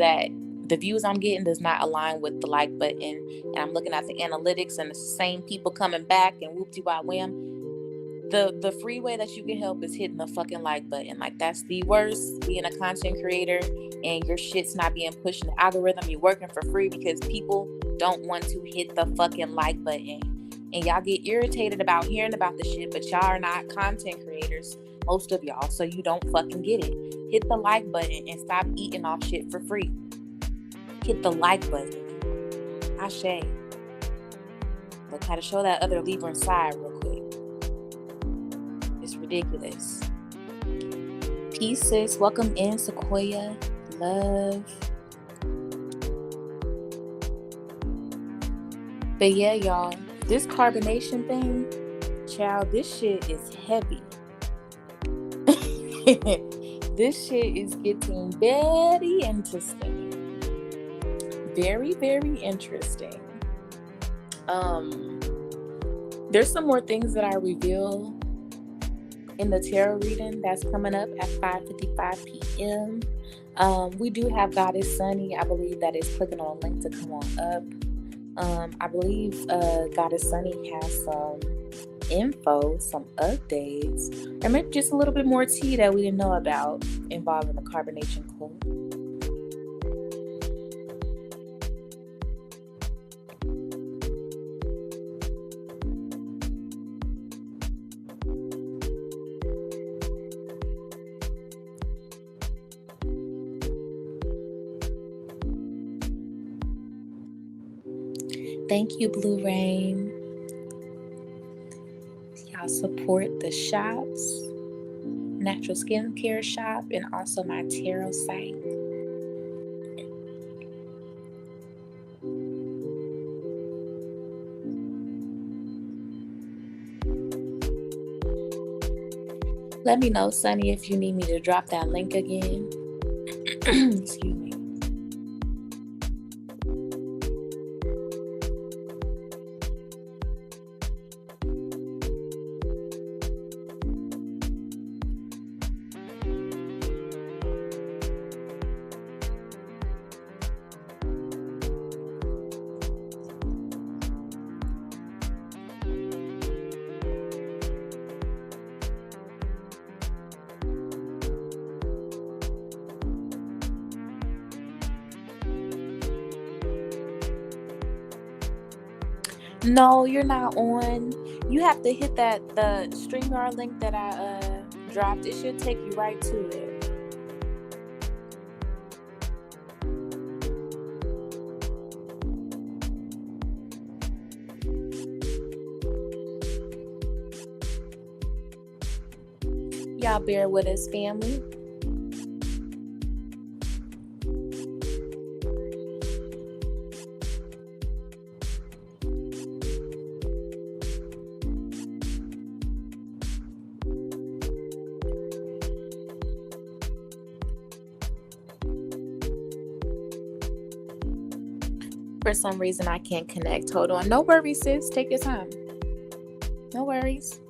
I'm getting does not align with the like button. And I'm looking at the analytics and the same people coming back and whoop-de-wah-wham. The free way that you can help is hitting the fucking like button. Like, that's the worst, being a content creator and your shit's not being pushed in the algorithm. You're working for free because people don't want to hit the fucking like button. And y'all get irritated about hearing about the shit, but y'all are not content creators, most of y'all, so you don't fucking get it. Hit the like button and stop eating off shit for free. Hit the like button. Ashe. Look, how to show that other Libra side real quick. It's ridiculous. Peace, sis. Welcome in, Sequoia. Love. But yeah, y'all, this carbonation thing, child, this shit is heavy. This shit is getting very interesting. Very, very interesting. There's some more things that I reveal in the tarot reading that's coming up at 5:55 p.m. We do have Goddess Sunny. I believe that is clicking on a link to come on up. I believe Goddess Sunny has some info, some updates, or maybe just a little bit more tea that we didn't know about involving the carbonation cool. Thank you, Blue Rain. Y'all support the shops, Natural Skincare Shop, and also my tarot site. Let me know, Sunny, if you need me to drop that link again. Excuse me. No, you're not on. You have to hit the StreamYard link that I dropped. It should take you right to it. Y'all bear with us, family. For some reason, I can't connect. Hold on. No worries, sis. Take your time. No worries.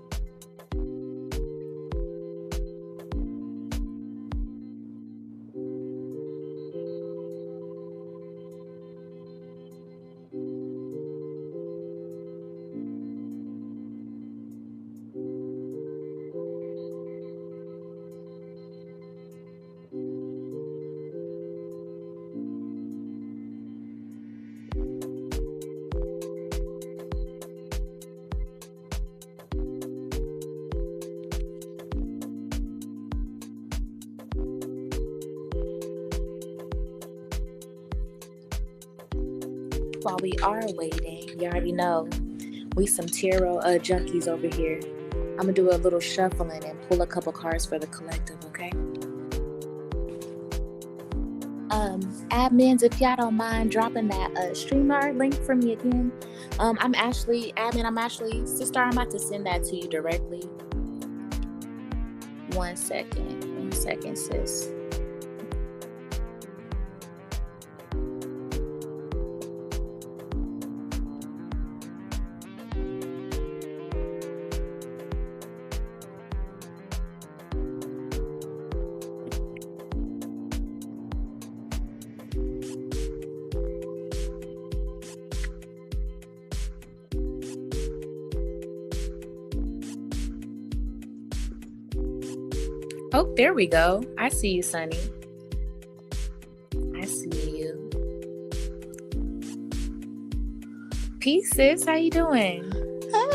While we are waiting, you already know we some tarot junkies over here. I'm gonna do a little shuffling and pull a couple cards for the collective, okay? Admins, if y'all don't mind dropping that StreamYard link for me again. I'm actually, sister, I'm about to send that to you directly. One second, sis. Oh, there we go. I see you, Sunny. I see you. Peace, sis. How you doing?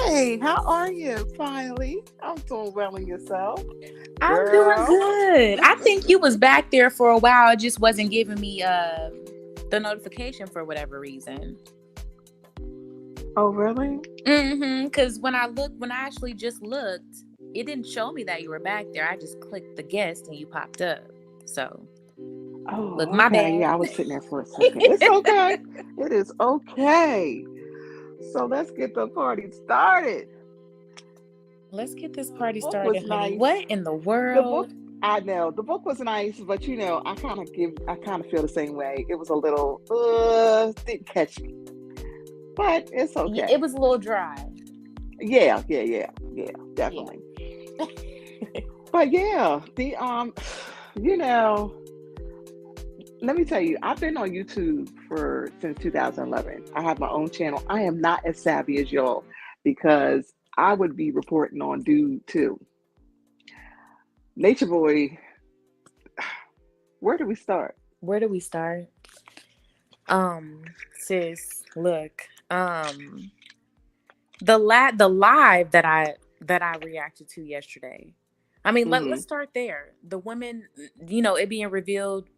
Hey, how are you? Finally, I'm doing well in yourself. I'm doing good. I think you was back there for a while. It just wasn't giving me the notification for whatever reason. Oh, really? Because when I actually just looked, it didn't show me that you were back there. I just clicked the guest and you popped up. So, look, my bad. Yeah, I was sitting there for a second. It's okay. It is okay. So let's get the party started. Let's get this party The book started, was honey. nice. What in the The world? book, I know the book was nice, but I kind of feel the same way. It was a little, didn't catch me, but it's okay. It was a little dry. Yeah, definitely. Yeah. But yeah, let me tell you, I've been on YouTube since 2011. I have my own channel. I am not as savvy as y'all because I would be reporting on dude too. Nature Boy, where do we start? Sis, look, the live that I reacted to yesterday. I mean, let's start there. The women, it being revealed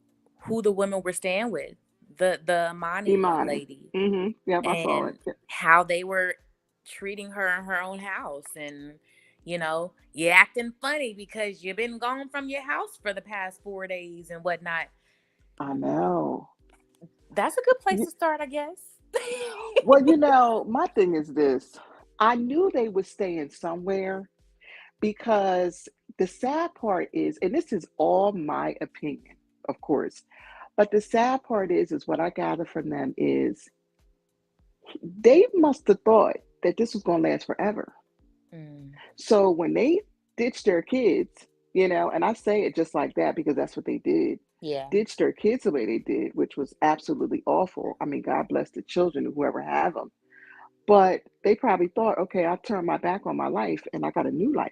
who the women were staying with, the Imani lady, Yep, I saw it. Yep. How they were treating her in her own house, and you acting funny because you've been gone from your house for the past 4 days and whatnot. I know. That's a good place to start, I guess. Well, my thing is this. I knew they were staying somewhere because the sad part is, and this is all my opinion, of course, but the sad part is what I gather from them is they must have thought that this was going to last forever. So when they ditched their kids, and I say it just like that because that's what they did. Yeah. Ditched their kids the way they did, which was absolutely awful. I mean, God bless the children, whoever have them. But they probably thought, okay, I turned my back on my life and I got a new life,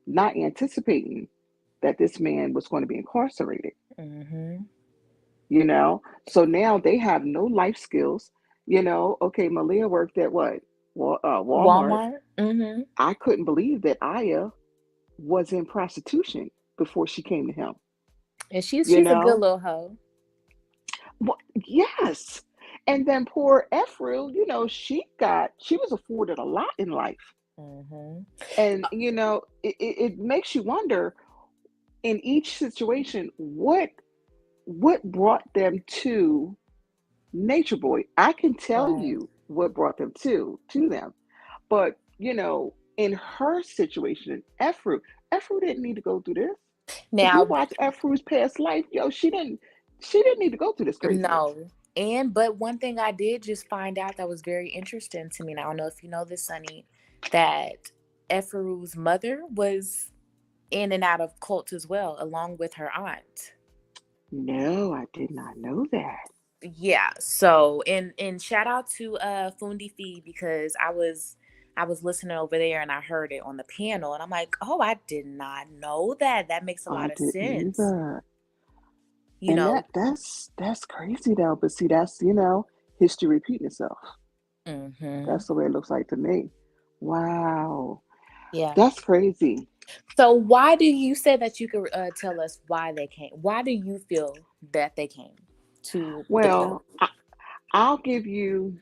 not anticipating that this man was going to be incarcerated. So now they have no life skills. Okay, Malia worked at what? Walmart. Walmart. Mm-hmm. I couldn't believe that Aya was in prostitution before she came to him. And she's You she's a good know, little hoe. well, yes. And then poor Ephraim, she was afforded a lot in life. Mm-hmm. And it makes you wonder in each situation what brought them to Nature Boy. I can tell Right. you what brought them to them. But in her situation, Ephraim didn't need to go through this. If you Now, watch Ephraim's past life, she didn't need to go through this craziness. no. But one thing I did just find out that was very interesting to me, and I don't know if you know this, Sonny, that Ephru's mother was in and out of cults as well, along with her aunt. No, I did not know that. Yeah. So and shout out to Fundi Fee, because I was listening over there and I heard it on the panel and I'm like, oh, I did not know that. That makes a I lot of didn't sense. either. You And know. that's crazy though. But see, that's history repeating itself. Mm-hmm. That's the way it looks like to me. Wow, Yeah. that's crazy. So why do you say that you could tell us why they came? Why do you feel that they came to the pimp? Well, I'll give you.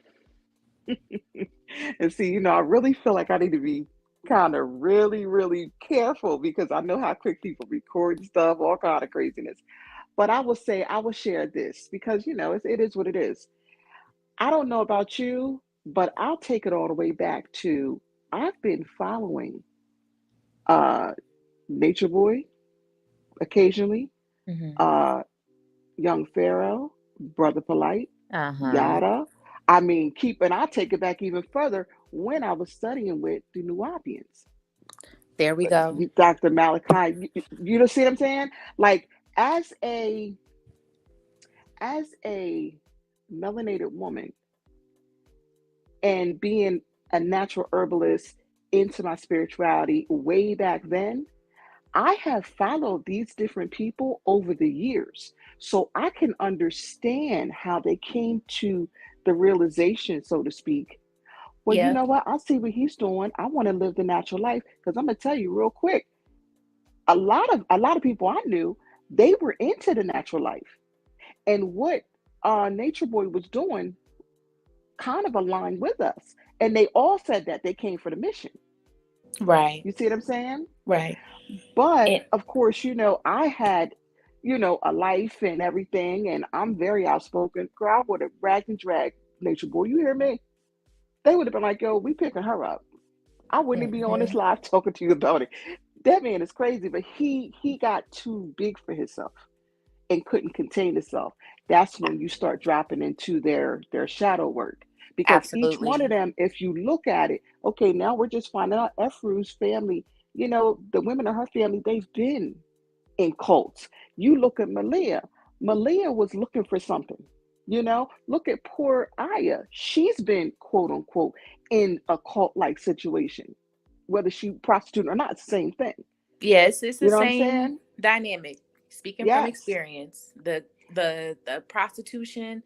And see, I really feel like I need to be kind of really, really careful because I know how quick people record and stuff, all kind of craziness. But I will share this because it is what it is. I don't know about you, but I'll take it all the way back to I've been following uh Nature Boy occasionally, Mm-hmm. uh Young Pharaoh, Brother Polite, Uh-huh. Yada. I mean, I'll take it back even further when I was studying with the Nubians. There we go. Dr. Malachi, you know, see what I'm saying? Like as a as a melanated woman and being a natural herbalist into my spirituality way back then, I have followed these different people over the years. So I can understand how they came to the realization, so to speak. Well, you Yeah. know what? I see what he's doing. I want to live the natural life because I'm gonna tell you real quick. A lot of people I knew, they were into the natural life, and what Nature Boy was doing kind of aligned with us. And they all said that they came for the mission. Right. You see what I'm saying? Right. But And of course, I had, a life and everything, and I'm very outspoken. Girl, I would have ragged and dragged Nature Boy. You hear me? They would have been like, yo, we picking her up. I wouldn't even be on this mhm. live talking to you about it. That man is crazy, but he got too big for himself and couldn't contain himself. That's when you start dropping into their shadow work. Because each one of Absolutely. them, if you look at it, okay, now we're just finding out Ephru's family, the women of her family, they've been in cults. You look at Malia. Malia was looking for something. Look at poor Aya. She's been quote unquote in a cult like situation, whether she prostitute or not, it's the same thing. Yes, it's the You know what I'm same saying? dynamic. Speaking from Yes. experience, the prostitution,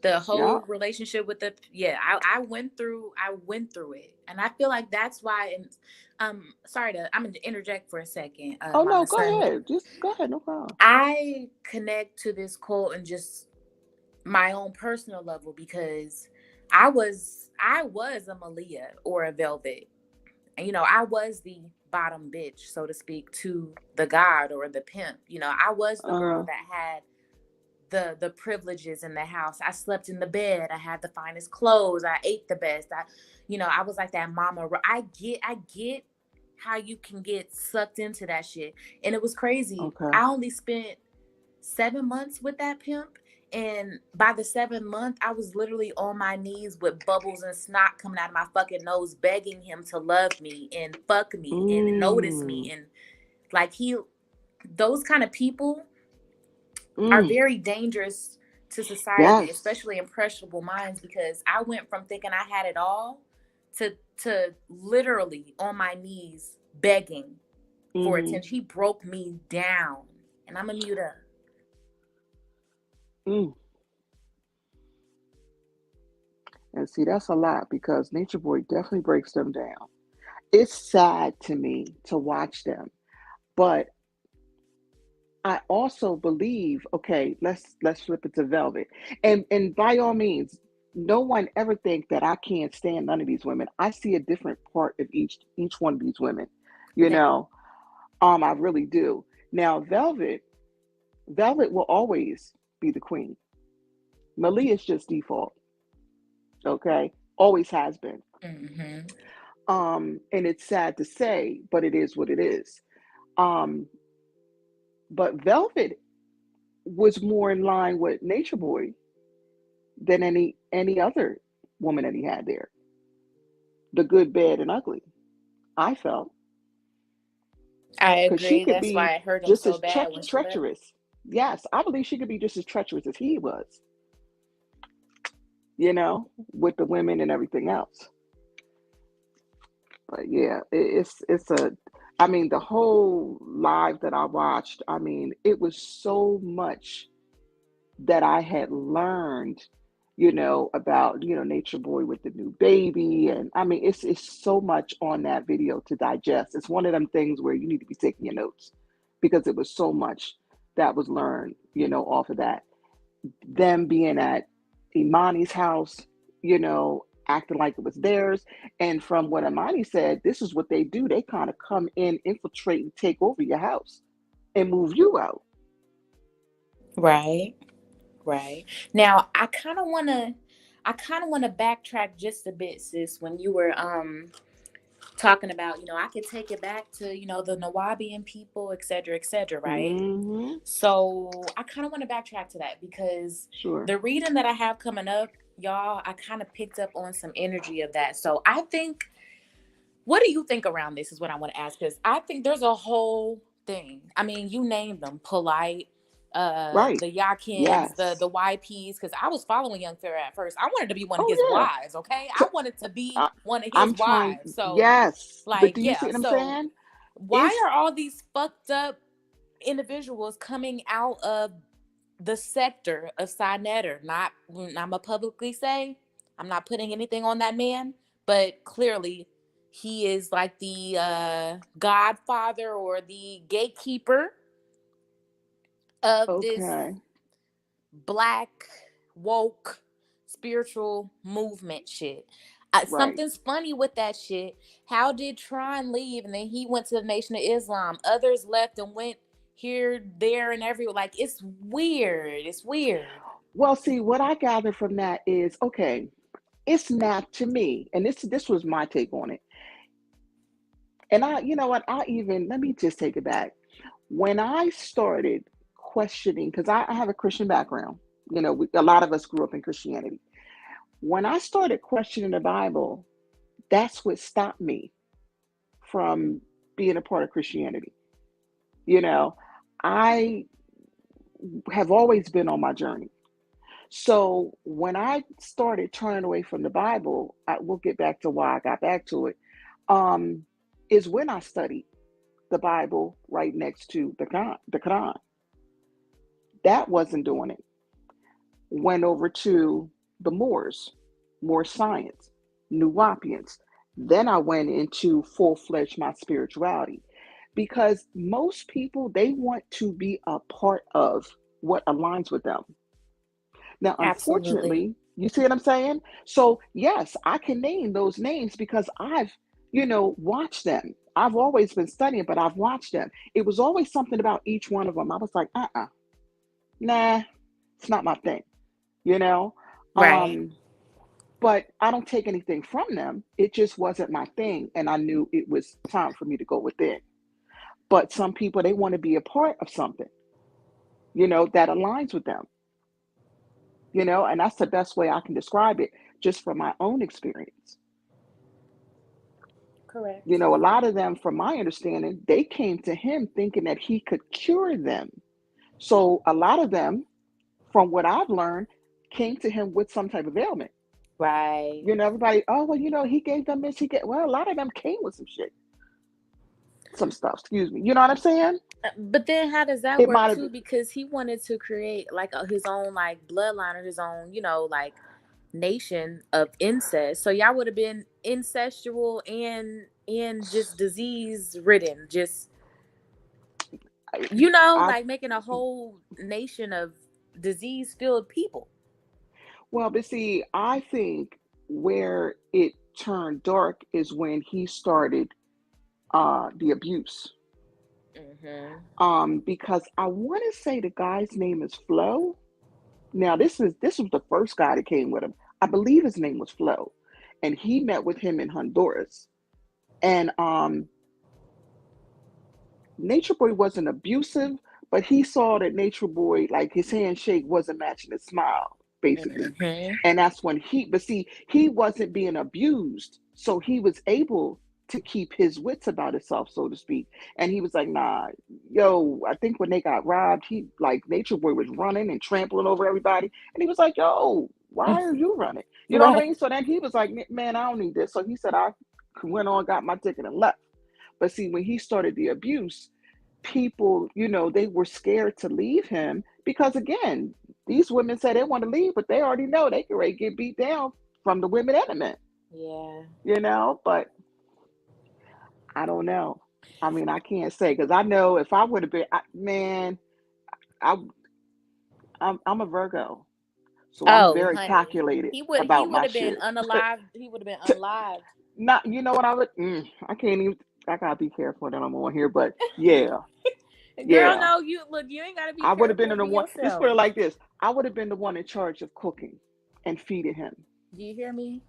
the Yeah. whole relationship with the, yeah, I went through it, and I feel like that's why. And sorry to I'm gonna interject for a second, Oh no, Mama go Sunny. ahead. Just go ahead, no problem. I connect to this cult and just my own personal level because I was a Malia or a Velvet. And, I was the bottom bitch, so to speak, to the god or the pimp. I was the girl Uh, that had the privileges in the house. I slept in the bed. I had the finest clothes. I ate the best. I was like that mama. I get how you can get sucked into that shit. And it was crazy. okay. I only spent 7 months with that pimp. And by the 7th month, I was literally on my knees with bubbles and snot coming out of my fucking nose, begging him to love me and fuck me and notice me. Mm, And like those kind of people are mm, very dangerous to society, yes. especially impressionable minds, because I went from thinking I had it all to literally on my knees begging for Mm-hmm. attention. He broke me down. And I'm a mute up. Mm. And see, that's a lot because Nature Boy definitely breaks them down. It's sad to me to watch them, but I also believe, okay, let's flip it to Velvet. And by all means, no one ever think that I can't stand none of these women. I see a different part of each one of these women. You Now, know, I really do. Now, Velvet will always be the queen. Malia is just default, okay? Always has been. hmm And it's sad to say, but it is what it is. Um, but Velvet was more in line with Nature Boy than any other woman that he had there. The good, bad, and ugly. I felt I because she agree. could That's be why I hurt him just so as bad when she left. treacherous. Yes, I believe she could be just as treacherous as he was. You know, with the women and everything else. But yeah, it's a. I mean, the whole live that I watched. I mean, it was so much that I had learned, about, Nature Boy with the new baby. And I mean, it's so much on that video to digest. It's one of them things where you need to be taking your notes because it was so much that was learned, off of that. Them being at Imani's house, acting like it was theirs. And from what Imani said, this is what they do. They kind of come in, infiltrate, and take over your house and move you out. Right. Right. Now, I kind of want to backtrack just a bit, sis, when you were talking about, I could take it back to, the Nawabian people, et cetera, right? Mm-hmm. So I kind of want to backtrack to that because Sure. the reading that I have coming up, y'all, I kind of picked up on some energy of that. So I think, what do you think around this is what I want to ask, because I think there's a whole thing. I mean, you named them: polite, Right. the Yakins, the Yes. YPs. Because I was following Young Pharaoh at first. I wanted to be one of his Oh yeah. wives. Okay, I So wanted to be I, one of his I'm trying. wives. So, Yes, but like, do you see yeah. what I'm So, saying? why It's are all these fucked up individuals coming out of the sector of Sinetter? Not, I'm gonna publicly say, I'm not putting anything on that man, but clearly he is like the godfather or the gatekeeper of this okay. black woke spiritual movement shit. Right. Something's funny with that shit. How did Tron leave and then he went to the Nation of Islam? Others left and went here, there, and everywhere. Like, it's weird. It's weird. Well, see, what I gather from that is okay. It's not to me, and this was my take on it. And you know what? I even let me just take it back. When I started questioning, because I have a Christian background, a lot of us grew up in Christianity. When I started questioning the Bible, that's what stopped me from being a part of Christianity. You know, I have always been on my journey. So when I started turning away from the Bible, we'll get back to why I got back to it. Um, is when I studied the Bible right next to the Quran. The Quran that wasn't doing it. Went over to the Moors, more science, Nuwapians. Then I went into full fledged my spirituality because most people they want to be a part of what aligns with them. Now, Absolutely. unfortunately, you see what I'm saying? So, yes, I can name those names because I've, watched them. I've always been studying, but I've watched them. It was always something about each one of them. I was like, nah, it's not my thing, you know? Right. Um, but I don't take anything from them. It just wasn't my thing. And I knew it was time for me to go within. But some people, they want to be a part of something, that aligns with them, and that's the best way I can describe it just from my own experience. Correct. A lot of them, from my understanding, they came to him thinking that he could cure them. So a lot of them, from what I've learned, came to him with some type of ailment. Right. Everybody, oh, well, he gave them this, well, a lot of them came with some shit, some stuff, excuse me. You know what I'm saying? But then how does that It work might have, too? Because he wanted to create like his own like bloodline or his own, like nation of incest. So y'all would have been incestual and just disease ridden. Just I, I like making a whole nation of disease filled people. well, but see, I think where it turned dark is when he started the abuse. Mhm. Because I want to say the guy's name is Flo. Now this was the first guy that came with him. I believe his name was Flo, and he met with him in Honduras. And Nature Boy wasn't abusive, but he saw that Nature Boy, like his handshake wasn't matching his smile, basically. Mhm. And that's when but see, he wasn't being abused. So he was able to keep his wits about himself, so to speak. And he was like, nah, yo, I think when they got robbed, he like Nature Boy was running and trampling over everybody. And he was like, yo, why are you running? You know what I Right. mean? So then he was like, man, I don't need this. So he said, I went on, got my ticket and left. But see, when he started the abuse, people, they were scared to leave him because, again, these women say they want to leave, but they already know they can ready to get beat down from the women and the men, Yeah. But I don't know. I mean, I can't say because I know if I would have been, man, I, I'm a Virgo, so I'm Oh, very honey. calculated He about would my have been shit. unalived. He would have been unalived. Not, you know what I would, I can't even, I gotta be careful that I'm on here, but yeah, Girl, yeah. no, you ain't gotta be I would have been careful. in the Be one. Just put yourself. it like this: I would have been the one in charge of cooking and feeding him. Do you hear me?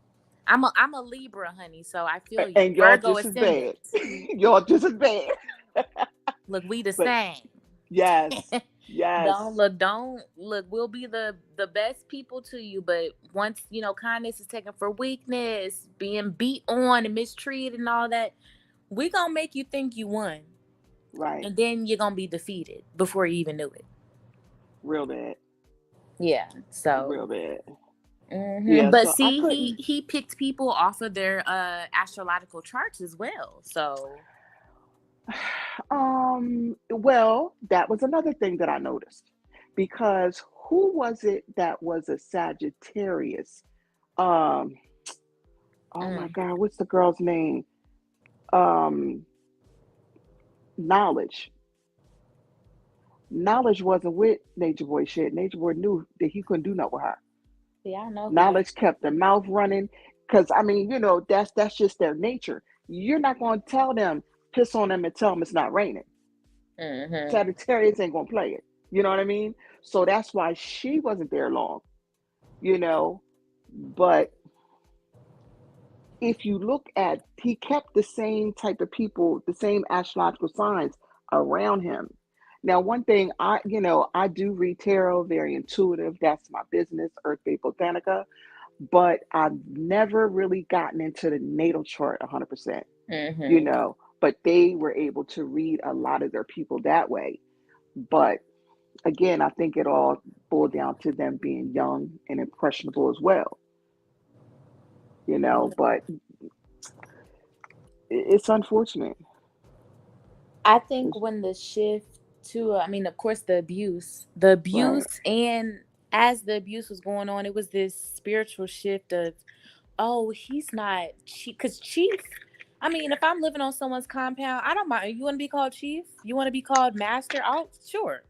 I'm a Libra, honey, so I feel you. And y'all Virgo just as bad. ascendant. Y'all just as bad. Look, we the But same. yes, yes, Don't look, we'll be the best people to you, but once, kindness is taken for weakness, being beat on and mistreated and all that, we gonna make you think you won. right, And then you're gonna be defeated before you even knew it. real bad, Yeah. So real bad. Yeah, but so I see, he couldn't. he picked people off of their astrological charts as well. So Well, that was another thing that I noticed because who was it that was a Sagittarius? Um, oh my mm, God, what's the girl's name? Um, Knowledge. Knowledge wasn't with Nature Boy shit. Nature Boy knew that he couldn't do nothing with her. see, I know who that. Knowledge kept their mouth running because I mean, that's just their nature. You're not going to tell them piss on them and tell them it's not raining. Mm-hmm. Sagittarius ain't going to play it. You know what I mean? So that's why she wasn't there long. You know, but if you look at, he kept the same type of people, the same astrological signs around him. Now, one thing I do read tarot, very intuitive. That's my business, Earth Day Botanica. But I've never really gotten into the natal chart 100%, Mm-hmm. but they were able to read a lot of their people that way. But again, I think it all boiled down to them being young and impressionable as well, but it's unfortunate. I think It's, when the shift to, I mean, of course, the abuse, right. and as the abuse was going on, it was this spiritual shift of, oh, he's not chief, because chief. I mean, if I'm living on someone's compound, I don't mind. You want to be called chief? You want to be called master? Oh, sure.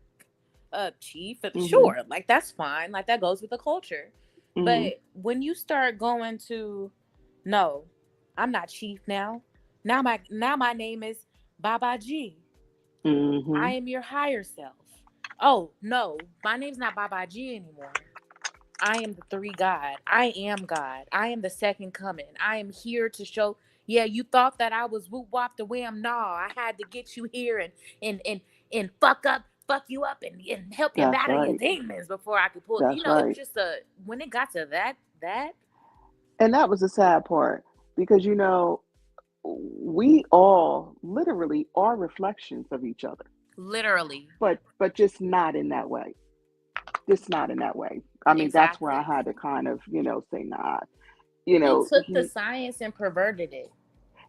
Chief, Mm-hmm. sure. Like that's fine. Like that goes with the culture. Mm-hmm. But when you start going to, no, I'm not chief now. Now my name is Baba G. Mm-hmm. I am your higher self. Oh, no, my name's not Baba G anymore. I am the three God. I am God. I am the second coming. I am here to show. Yeah, you thought that I was whoop wop the wham. Nah, I had to get you here and fuck you up and help you That's battle your right. demons before I could pull. That's It was right. just when it got to that And that was the sad part because we all literally are reflections of each other, literally but just not in that way. Just not in that way. I mean, that's where I exactly. had to kind of, say, nah. He took the He science and perverted it.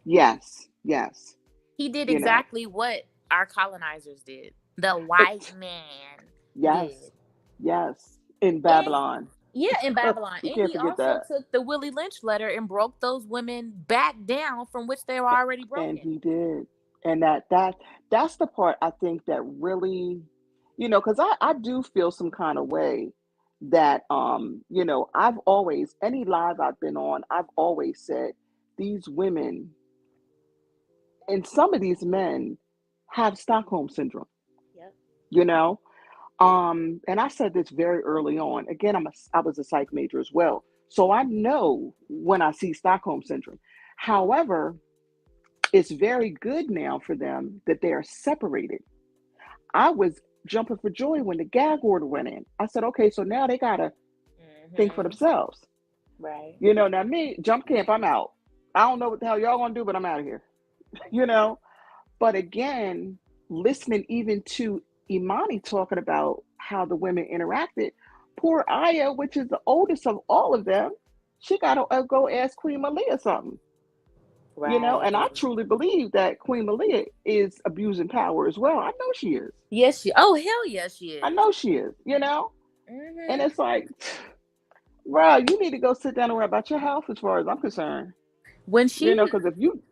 Yes, yes, He did you know, exactly what our colonizers did. The it, white man yes, did. yes, in And Babylon. Yeah, in Babylon. We And can't he forget also that. took the Willie Lynch letter and broke those women back down from which they were already And broken. he did. And that's the part I think that really, because I do feel some kind of way that I've always, any live I've been on, I've always said these women and some of these men have Stockholm syndrome, Yep. you know? And I said this very early on. Again, I was a psych major as well. So I know when I see Stockholm syndrome. However, it's very good now for them that they are separated. I was jumping for joy when the gag order went in. I said, okay, so now they gotta think for Mm-hmm. themselves. Right. Now me, jump camp, I'm out. I don't know what the hell y'all gonna do, but I'm out of here. you know. But again, listening even to Imani talking about how the women interacted, poor Aya, which is the oldest of all of them, she gotta go ask Queen Malia something. And I Right. truly believe that Queen Malia is abusing power as well. I know she is. Yes, she. Oh, hell yes, she I is. know she is. And Mm-hmm. it's like, bro, you need to go sit down and worry about your health as far as I'm concerned. When she, Because if you,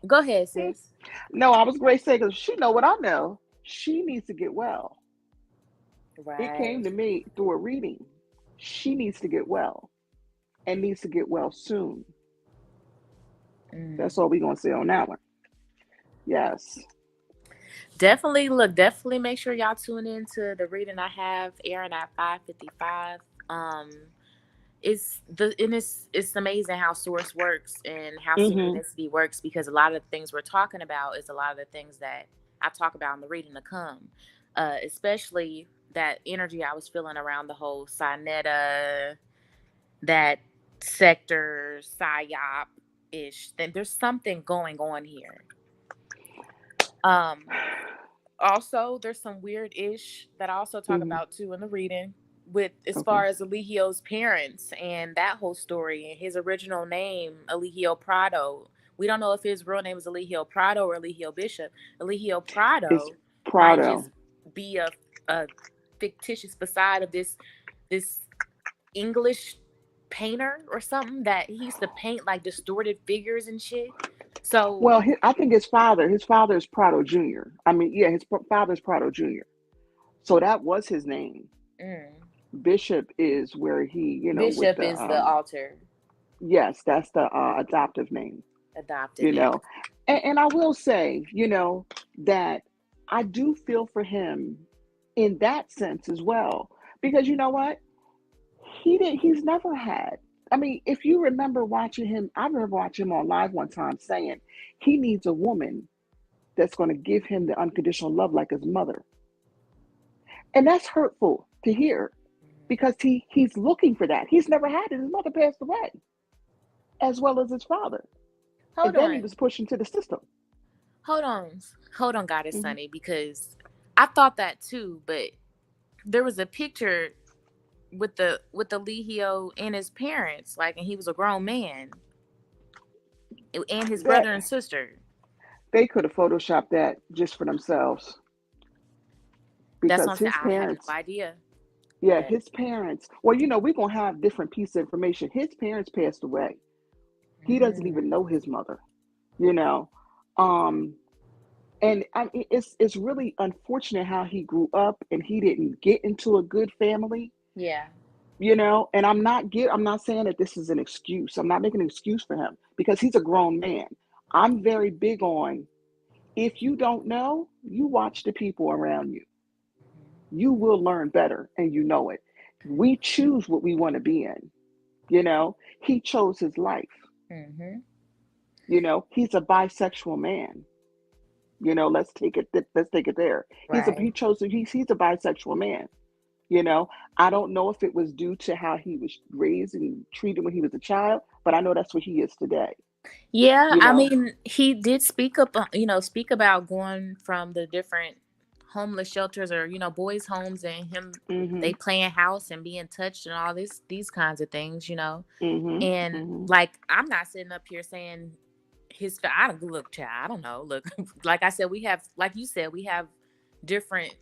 go ahead, hmm, sis. no, I was great saying, because she know what I know. She needs to get well. It Right. came to me through a reading. She needs to get well and needs to get well soon. Mm. That's all we're going to say on that one. Yes. Definitely look. Definitely make sure y'all tune in to the reading I have airing at 5:55. It's amazing how source works and how Mm-hmm. synchronicity works, because a lot of the things we're talking about is a lot of the things that I talk about in the reading to come, especially that energy I was feeling around the whole Sinetta, that sector psyop ish. Then there's something going on here. Um, Also, there's some weird ish that I also talk Mm-hmm. about too in the reading, with as Okay. far as Eligio's parents and that whole story and his original name, Eligio Prado. We don't know if his real name is Eligio Prado or Eligio Bishop. Eligio It's Prado might Prado. just be a fictitious facade of this English painter or something that he used to paint like distorted figures and shit. So, Well, I think his father is Prado Jr. I mean, yeah, his father's Prado Jr. So that was his name. mm, Bishop is where he, with Bishop the, is the altar yes, that's the adoptive name, adopted you name. know. And I will say, that I do feel for him in that sense as well. Because you know what? He's never had. I mean, if you remember watching him, I remember watching him on live one time saying he needs a woman that's going to give him the unconditional love like his mother. And that's hurtful to hear because he's looking for that. He's never had it. His mother passed away, as well as his father. And Hold then he on. was pushed into the system. Hold on. Hold on, Goddess Hmm. Sunny, because I thought that too, but there was a picture with the Lehio and his parents, like, and he was a grown man, and his That brother and sister. they could have photoshopped that just for themselves That's what because I'm saying. his I had no parents, idea. yeah, But his parents. Well, we're gonna have different pieces of information. His parents passed away. He doesn't even know mm, his mother. You know, um, and I mean, it's really unfortunate how he grew up and he didn't get into a good family. yeah. And I'm not saying that this is an excuse. I'm not making an excuse for him because he's a grown man. I'm very big on, if you don't know, you watch the people around you. You will learn better and you know it. We choose what we want to be in. He chose his life. Mm-hmm. He's a bisexual man. Let's take it there. Right. He's a bisexual man. You know, I don't know if it was due to how he was raised and treated when he was a child, but I know that's what he is today. Yeah, You I know. mean, he did speak up, speak about going from the different homeless shelters or boys' homes, and him they Mhm. playing house and being touched and all these kinds of things. Mhm. And Mhm. like, I'm not sitting up here saying I don't look, child. I don't know. Look, like I said, we have, like you said, we have different,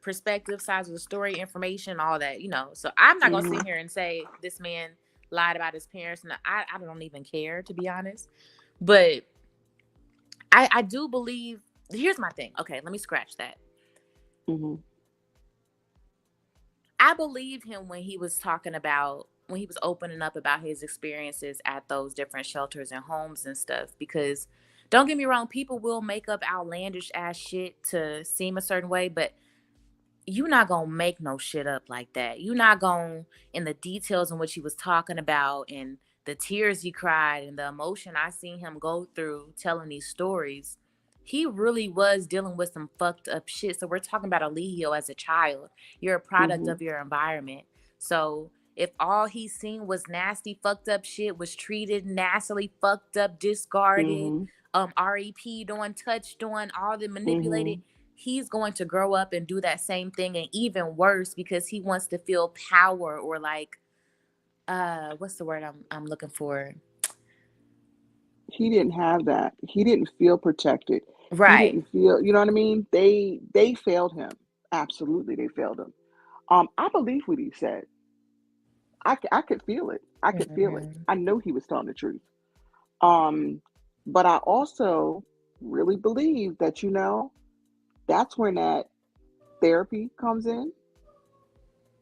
perspective, sides of the story, information, all that, So I'm not gonna sit Mhm. here and say this man lied about his parents, and I don't even care, to be honest. But I do believe. Here's my thing. Okay, let me scratch that. Mhm. I believe him when he was opening up about his experiences at those different shelters and homes and stuff. Because don't get me wrong, people will make up outlandish ass shit to seem a certain way, but you not gonna make no shit up like that. You not gonna, in the details in which he was talking about and the tears he cried and the emotion I seen him go through telling these stories. He really was dealing with some fucked up shit. So we're talking about Eligio as a child. You're a product Mhm. of your environment. So if all he seen was nasty, fucked up shit, was treated nastily, fucked up, discarded, Mhm. REP'd on, touched on, all the manipulated, Mhm. he's going to grow up and do that same thing, and even worse, because he wants to feel power, or like, what's the word I'm looking for? He didn't have that. He didn't feel protected. He Right. didn't feel, you know what I mean? They failed him. Absolutely, they failed him. I believe what he said. I could feel it. I could feel it. Hmm. I know he was telling the truth. Um, but I also really believe that, that's when that therapy comes in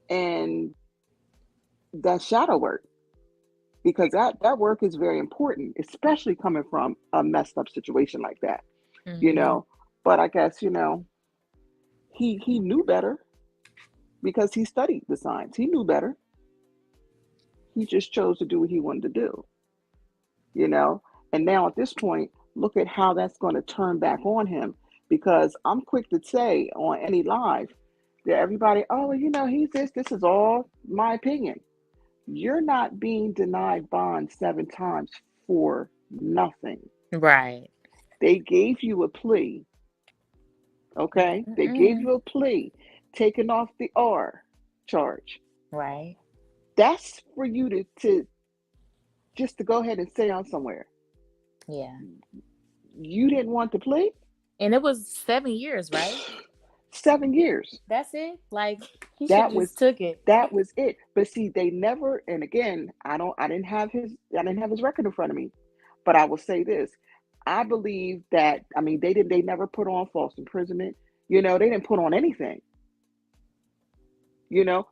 and that shadow work, because that work is very important, especially coming from a messed up situation like that, you Hmm. know. But I guess, he knew better because he studied the science. He knew better. He just chose to do what he wanted to do, you know. And now at this point, look at how that's going to turn back on him. Because I'm quick to say on any live that everybody, oh, he's this. This is all my opinion. You're not being denied bond 7 times for nothing. Right. They gave you a plea, okay? They gave Mm-mm. you a plea, taking off the R charge. Right. That's for you to just to go ahead and stay on somewhere. Yeah. You didn't want to plea? And it was 7 years, right? 7 years. That's it. Like, he should have That just was took it. that was it. But see, they never, and again, I didn't have his record in front of me. But I will say this. I believe that, I mean, they never put on false imprisonment. They didn't put on anything,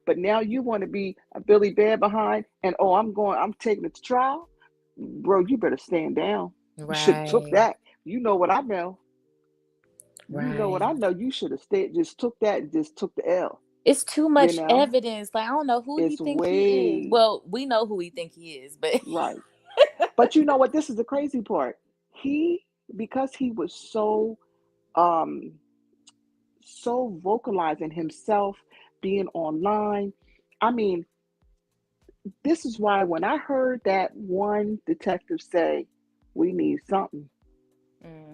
but now you want to be a Billy Bear behind and, oh, I'm taking it to trial. Bro, you better stand down. You should have took Right. that. You know what I know. You know what I Right. know. You should have stayed, just took that and just took the L. It's too You much know, evidence. Like, I don't know who he it's think he is. way Well, we know who he think he is, but right. But you know what? This is the crazy part. He, because he was um so vocalizing himself, being online. I mean, this is why when I heard that one detective say, "We need something,"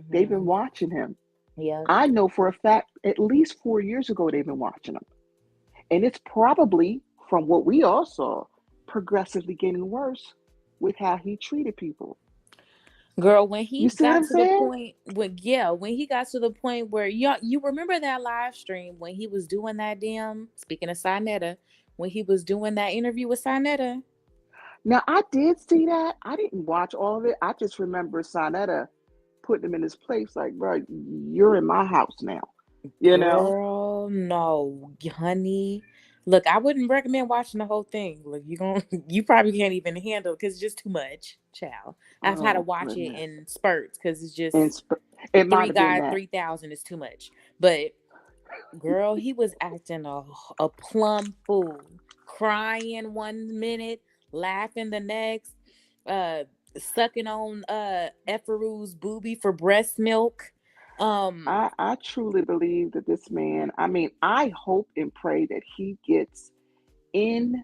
they've been hmm, watching him. yep. I know for a fact, at least 4 years ago, they've been watching him. And it's probably, from what we all saw, progressively getting worse with how he treated people. Girl, when You he see what got I'm to the saying? point when he got to the point where you remember that live stream when he was doing that damn, speaking of Sinetta, when he was doing that interview with Sinetta. Now, I did see that. I didn't watch all of it. I just remember Sonetta putting him in his place, like, bro, you're in my house now, you know? Girl, no, honey. Look, I wouldn't recommend watching the whole thing. Look, you probably can't even handle because it's just too much, child. I've had to Oh, watch it goodness. in spurts because it's And just it might three have been guy that. 3,000 is too much. But girl, he was acting a plumb fool, crying 1 minute, laughing the next, uh, sucking on Efferu's boobie for breast milk. Um, I truly believe that this man, I mean, I hope and pray that he gets in,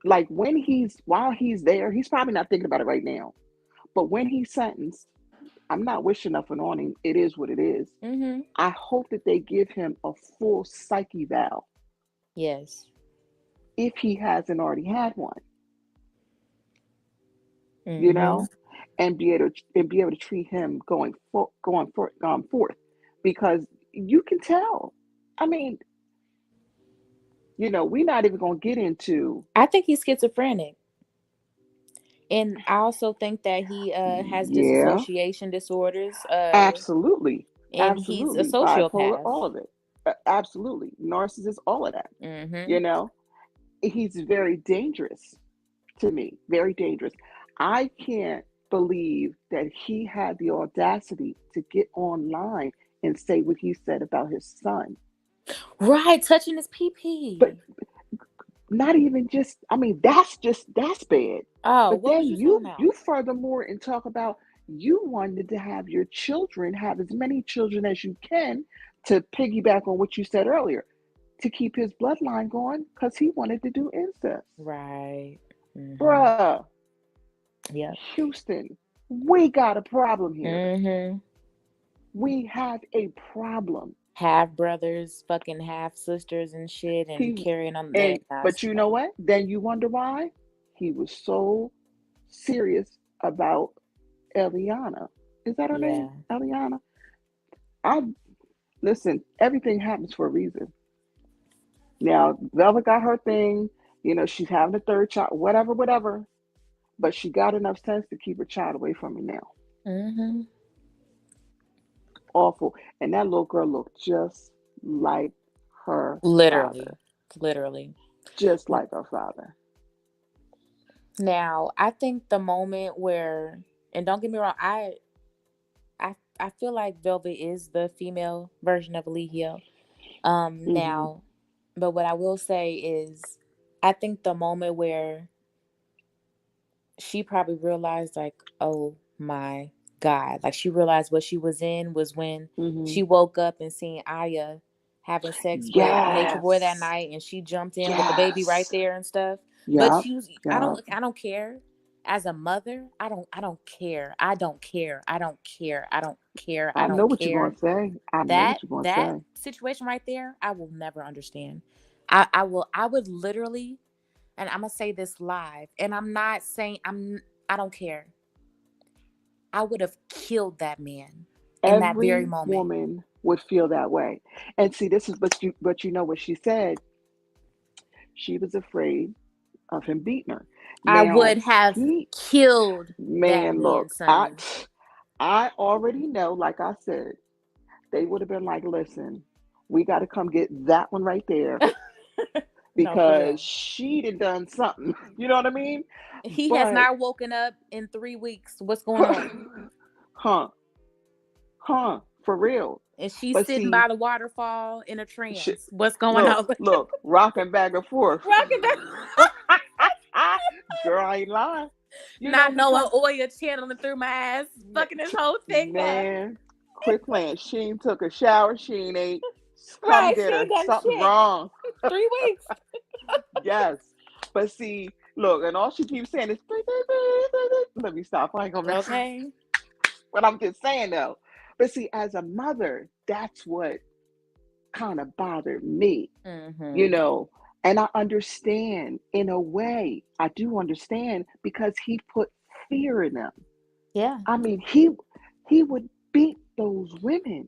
like while he's there, he's probably not thinking about it right now. But when he's sentenced, I'm not wishing nothing on him. It is what it is. mm-hmm. I hope that they give him a full psyche valve Yes. if he hasn't already had one, you Mm-hmm. know, and be able to treat him going forth, because You can tell. I mean, we're not even going to get into, I think he's schizophrenic. And I also think that he has yeah, dissociation disorders. absolutely. And he's a Absolutely. Bipolar, sociopath. all of it. Absolutely. Narcissist, all of that. Mm-hmm. You know, he's very dangerous to me, very dangerous. I can't believe that he had the audacity to get online and say what he said about his son. Right, touching his But pee. not even just, I mean, that's bad. Oh, But what was then you talking you about? furthermore and talk about you wanted to have your children have as many children as you can, to piggyback on what you said earlier, to keep his bloodline going because he wanted to do incest. Right. Mm-hmm. Bruh, Yep. Houston, we got a problem here. Mm-hmm. We have a problem. Half brothers, fucking half sisters and shit, and He carrying on that. and That's but you know what? Then you wonder why he was so serious about Eliana. Is that her name? yeah. Eliana? I listen, everything happens for a reason. Now, Velvet got her thing, she's having a third child, whatever, whatever. But she got enough sense to keep her child away from me now. Mm-hmm. Awful. And that little girl looked just like her Literally. father. Literally. Just like her father. Now, I think the moment where, and don't get me wrong, I feel like Velvet is the female version of Alihio. Hmm. Now, but what I will say is, I think the moment where she probably realized, like, oh my God, like she realized what she was in was when Hmm. she woke up and seen Aya having sex with Nature Boy that Yes. night, and she jumped in with the baby right Yes. there and stuff. But Yup. she was, Yup. I don't care. As a mother, I don't care. I don't care. I don't care. I don't care. I I know don't what you're care. gonna say. I know what you're gonna That say. situation right there, I will never understand. I would literally, and I'm gonna say this live, and I'm not saying I don't care. I would have killed that man in that very Every moment. woman would feel that way. And see, this is but you know what she said? She was afraid of him beating her. I would Now have killed that man, man, look, I Sonny. I already know, like I said, they would have been like, listen, we got to come get that one right there No, for because real. she done something. You know what I mean? He has But, not woken up in 3 weeks. What's going on? huh, for real. And she's But sitting see, by the waterfall in a sh- trance. What's going look, on? look, rocking back and forth. Rocking down. Girl, I ain't lying. Not knowing Because oil channeling through my ass, fucking this whole thing up. man, quit playing. She ain't took a shower. She ain't ate. Come Right, she get ain't her. done Something shit. wrong. 3 weeks. Yes. But see, look, and all she keeps saying is, let me stop. I ain't gonna mess up. Okay. But I'm just saying though. But see, as a mother, that's what kind of bothered me, you Mm-hmm. know. And I understand in a way, I do understand because he put fear in them. Yeah. I mean, he would beat those women,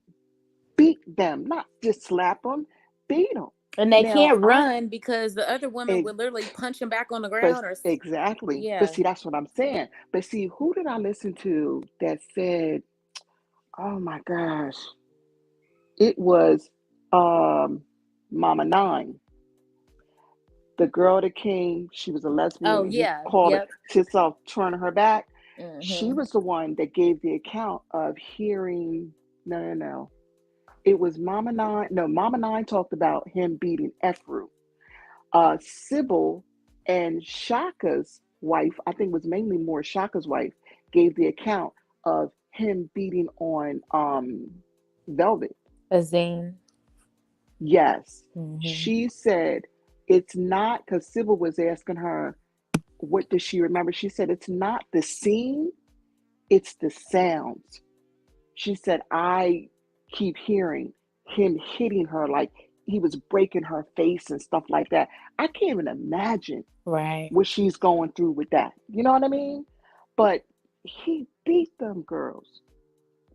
beat them, not just slap them, beat them. And they Now can't run because the other women I would literally punch him back on the But ground or exactly. But yeah. see, that's what I'm saying. But see, who did I listen to that said, "Oh my gosh, it was um Mama Nine, the girl that came. She was a lesbian, Oh and he yeah. called it Yep. himself turning her back. She Mm-hmm. was the one that gave the account of hearing. No, no, no. It was Mama Nine. No, Mama Nine talked about him beating Ephru. Sybil and Shaka's wife, I think it was mainly more Shaka's wife, gave the account of him beating on Velvet. Azine. Yes. Mm-hmm. She said it's not because Sybil was asking her, what does she remember? She said it's not the scene, it's the sounds. She said, I keep hearing him hitting her like he was breaking her face and stuff like that. I can't even imagine Right. what she's going through with that. You know what I mean? But he beat them girls.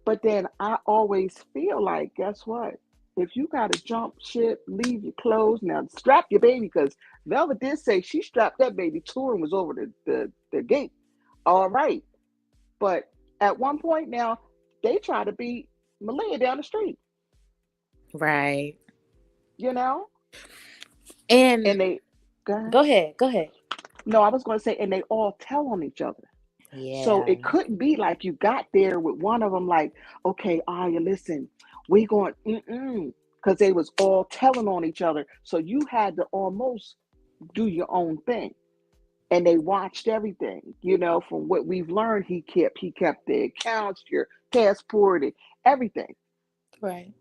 But then I always feel like, guess what? if you got to jump ship, leave your clothes. Now strap your baby, because Velvet did say she strapped that baby to her and was over the gate. All right. But at one point now, they try to beat Malia down the street, Right. you know? And And they, go ahead. go ahead. Go ahead. No, I was going to say, and they all tell on each other. So Yeah. it couldn't be like you got there with one of them, like, okay, Aya, listen, we going, because they was all telling on each other. So you had to almost do your own thing. And they watched everything, from what we've learned. He kept the accounts, your passport, and everything, Right.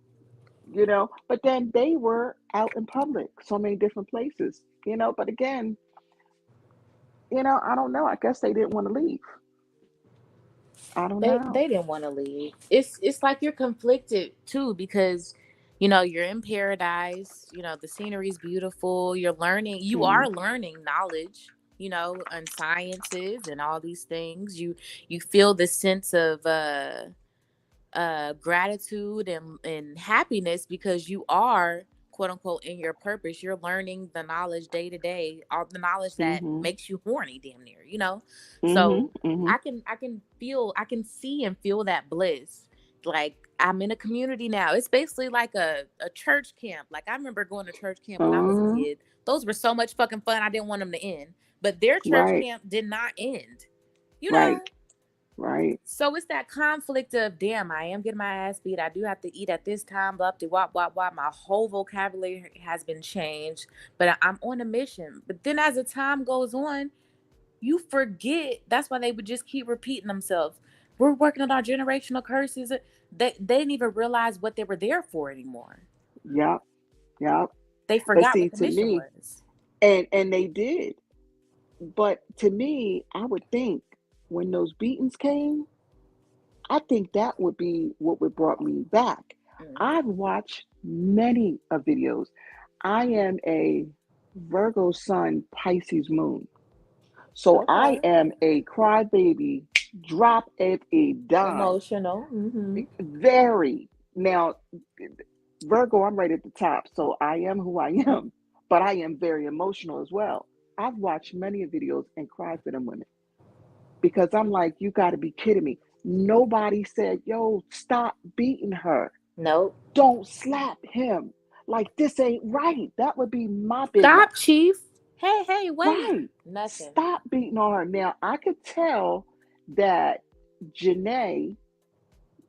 But then they were out in public, so many different places, But again, I don't know. I guess they didn't want to leave. I don't know. They didn't want to leave. It's like you're conflicted too because you're in paradise, the scenery's beautiful, you Mm, are learning knowledge, and sciences and all these things. You feel the sense of gratitude and happiness because you are quote unquote in your purpose. You're learning the knowledge day to day, all the knowledge that mhm, makes you horny damn near. mhm, So mhm, I can see and feel that bliss. Like I'm in a community now. It's basically like a church camp. Like I remember going to church camp when I was a mhm. kid. Those were so much fucking fun. I didn't want them to end. But their church Right, camp did not end. You right, know? right. So it's that conflict of, damn, I am getting my ass beat. I do have to eat at this time, blah, blah, blah, blah, blah. My whole vocabulary has been changed, but I'm on a mission. But then as the time goes on, you forget. That's why they would just keep repeating themselves. We're working on our generational curses. They didn't even realize what they were there for anymore. Yep, yep. They But forgot see, what the to mission me, was. and they did. But to me, I would think when those beatings came, I think that would be what would brought me back. Mm. I've watched many of videos. I am a Virgo Sun Pisces Moon. So I Okay. am a crybaby, drop at a dime. Emotional. Mm-hmm. Very. Now, Virgo, I'm right at the top. So I am who I am, but I am very emotional as well. I've watched many videos and cried for them women because I'm like, you got to be kidding me. Nobody said, yo, stop beating her. Nope. Don't slap him. Like, this ain't right. That would be my big mouth. Stop, Chief. Hey, hey, wait. Right. Nothing. Stop beating on her. Now, I could tell that Janae,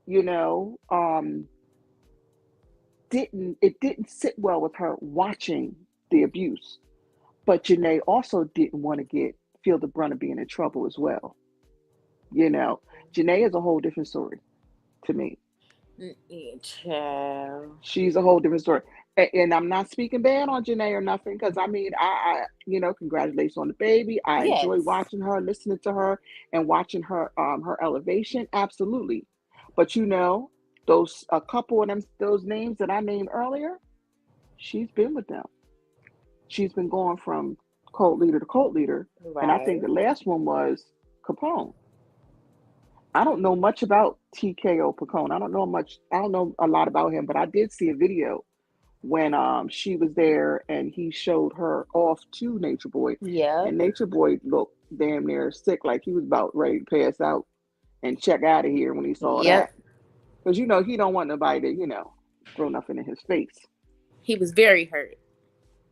you know, um, it didn't sit well with her watching the abuse. But Janae also didn't want to feel the brunt of being in trouble as well. You know, Janae is a whole different story to me. Child. She's a whole different story. And I'm not speaking bad on Janae or nothing, because I mean, congratulations on the baby. I enjoy Yes. watching her, listening to her, and watching her elevation. Absolutely. But those a couple of those names that I named earlier, she's been with them. She's been going from cult leader to cult leader. And I think Right. the last one was Capone. I don't know much about TKO Pacone. I don't know a lot about him, but I did see a video when she was there and he showed her off to Nature Boy. Yep. And Nature Boy looked damn near sick, like he was about ready to pass out and check out of here when he saw that. Yep. Because he don't want nobody to, throw nothing in his face. He was very hurt.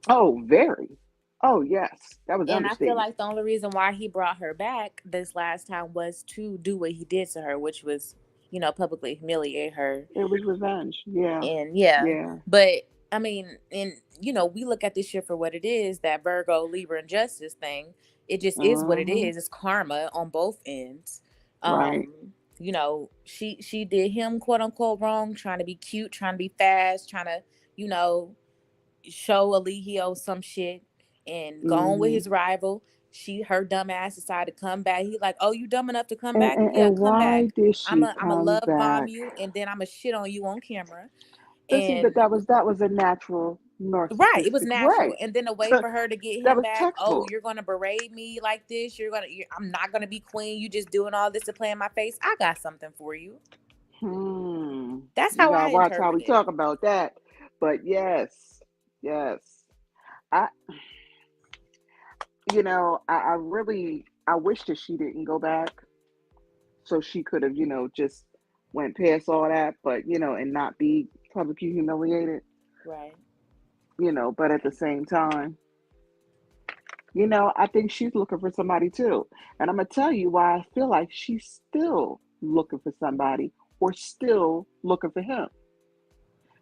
Oh, very. Oh, yes. That was an And I feel understatement. like the only reason why he brought her back this last time was to do what he did to her, which was, publicly humiliate her. It was revenge. Yeah. And yeah, Yeah. but I mean, and we look at this shit for what it is, that Virgo, Libra, and Justice thing. It just is what it Hmm. is. It's karma on both ends. Right. She did him quote unquote wrong, trying to be cute, trying to be fast, trying to, you know, show Eligio some shit and gone with Hmm. his rival. Her dumb ass decided to come back. He like, oh, you dumb enough to come And, back? and, Yeah, and come why back. did I'm she a I'm a come love bomb back? you, and then I'm a shit on you on camera. But see, but And that was a natural right, it was narcissistic natural. way. And then a way That for her to get him was back. Oh, textbook. you're gonna berate me like this. I'm not gonna be queen. You just doing all this to play in my face. I got something for you. Hmm. That's We how gotta I watch how interpret we it. talk about that. But yes, yes. I, I really, I wish that she didn't go back so she could have, just went past all that, but, and not be publicly humiliated, Right. but at the same time, I think she's looking for somebody too. And I'm going to tell you why I feel like she's still looking for somebody or still looking for him.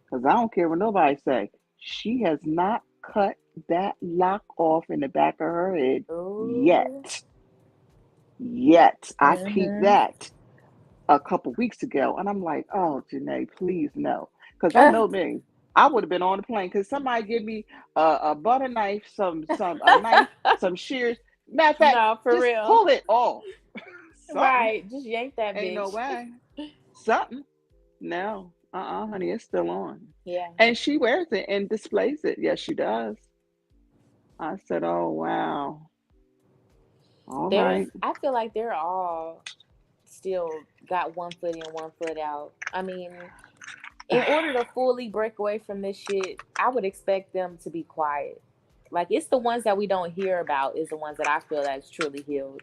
Because I don't care what nobody say. She has not cut that lock off in the back of her head Ooh. yet. Yet. I peeped Mm-hmm. that a couple weeks ago, and I'm like, oh, Janae, please no. Because I know me. I would have been on the plane because somebody give me a butter knife, some a knife, some shears. Matter of fact, No, for just real. pull it off. Something. Right. Just yank that Ain't no bitch. way. Something. No. Honey, it's still on. Yeah. And she wears it and displays it. Yes, she does. I said, oh, wow. All right. I feel like they're all still got one foot in, one foot out. I mean, in order to fully break away from this shit, I would expect them to be quiet. Like it's the ones that we don't hear about is the ones that I feel that's truly healed.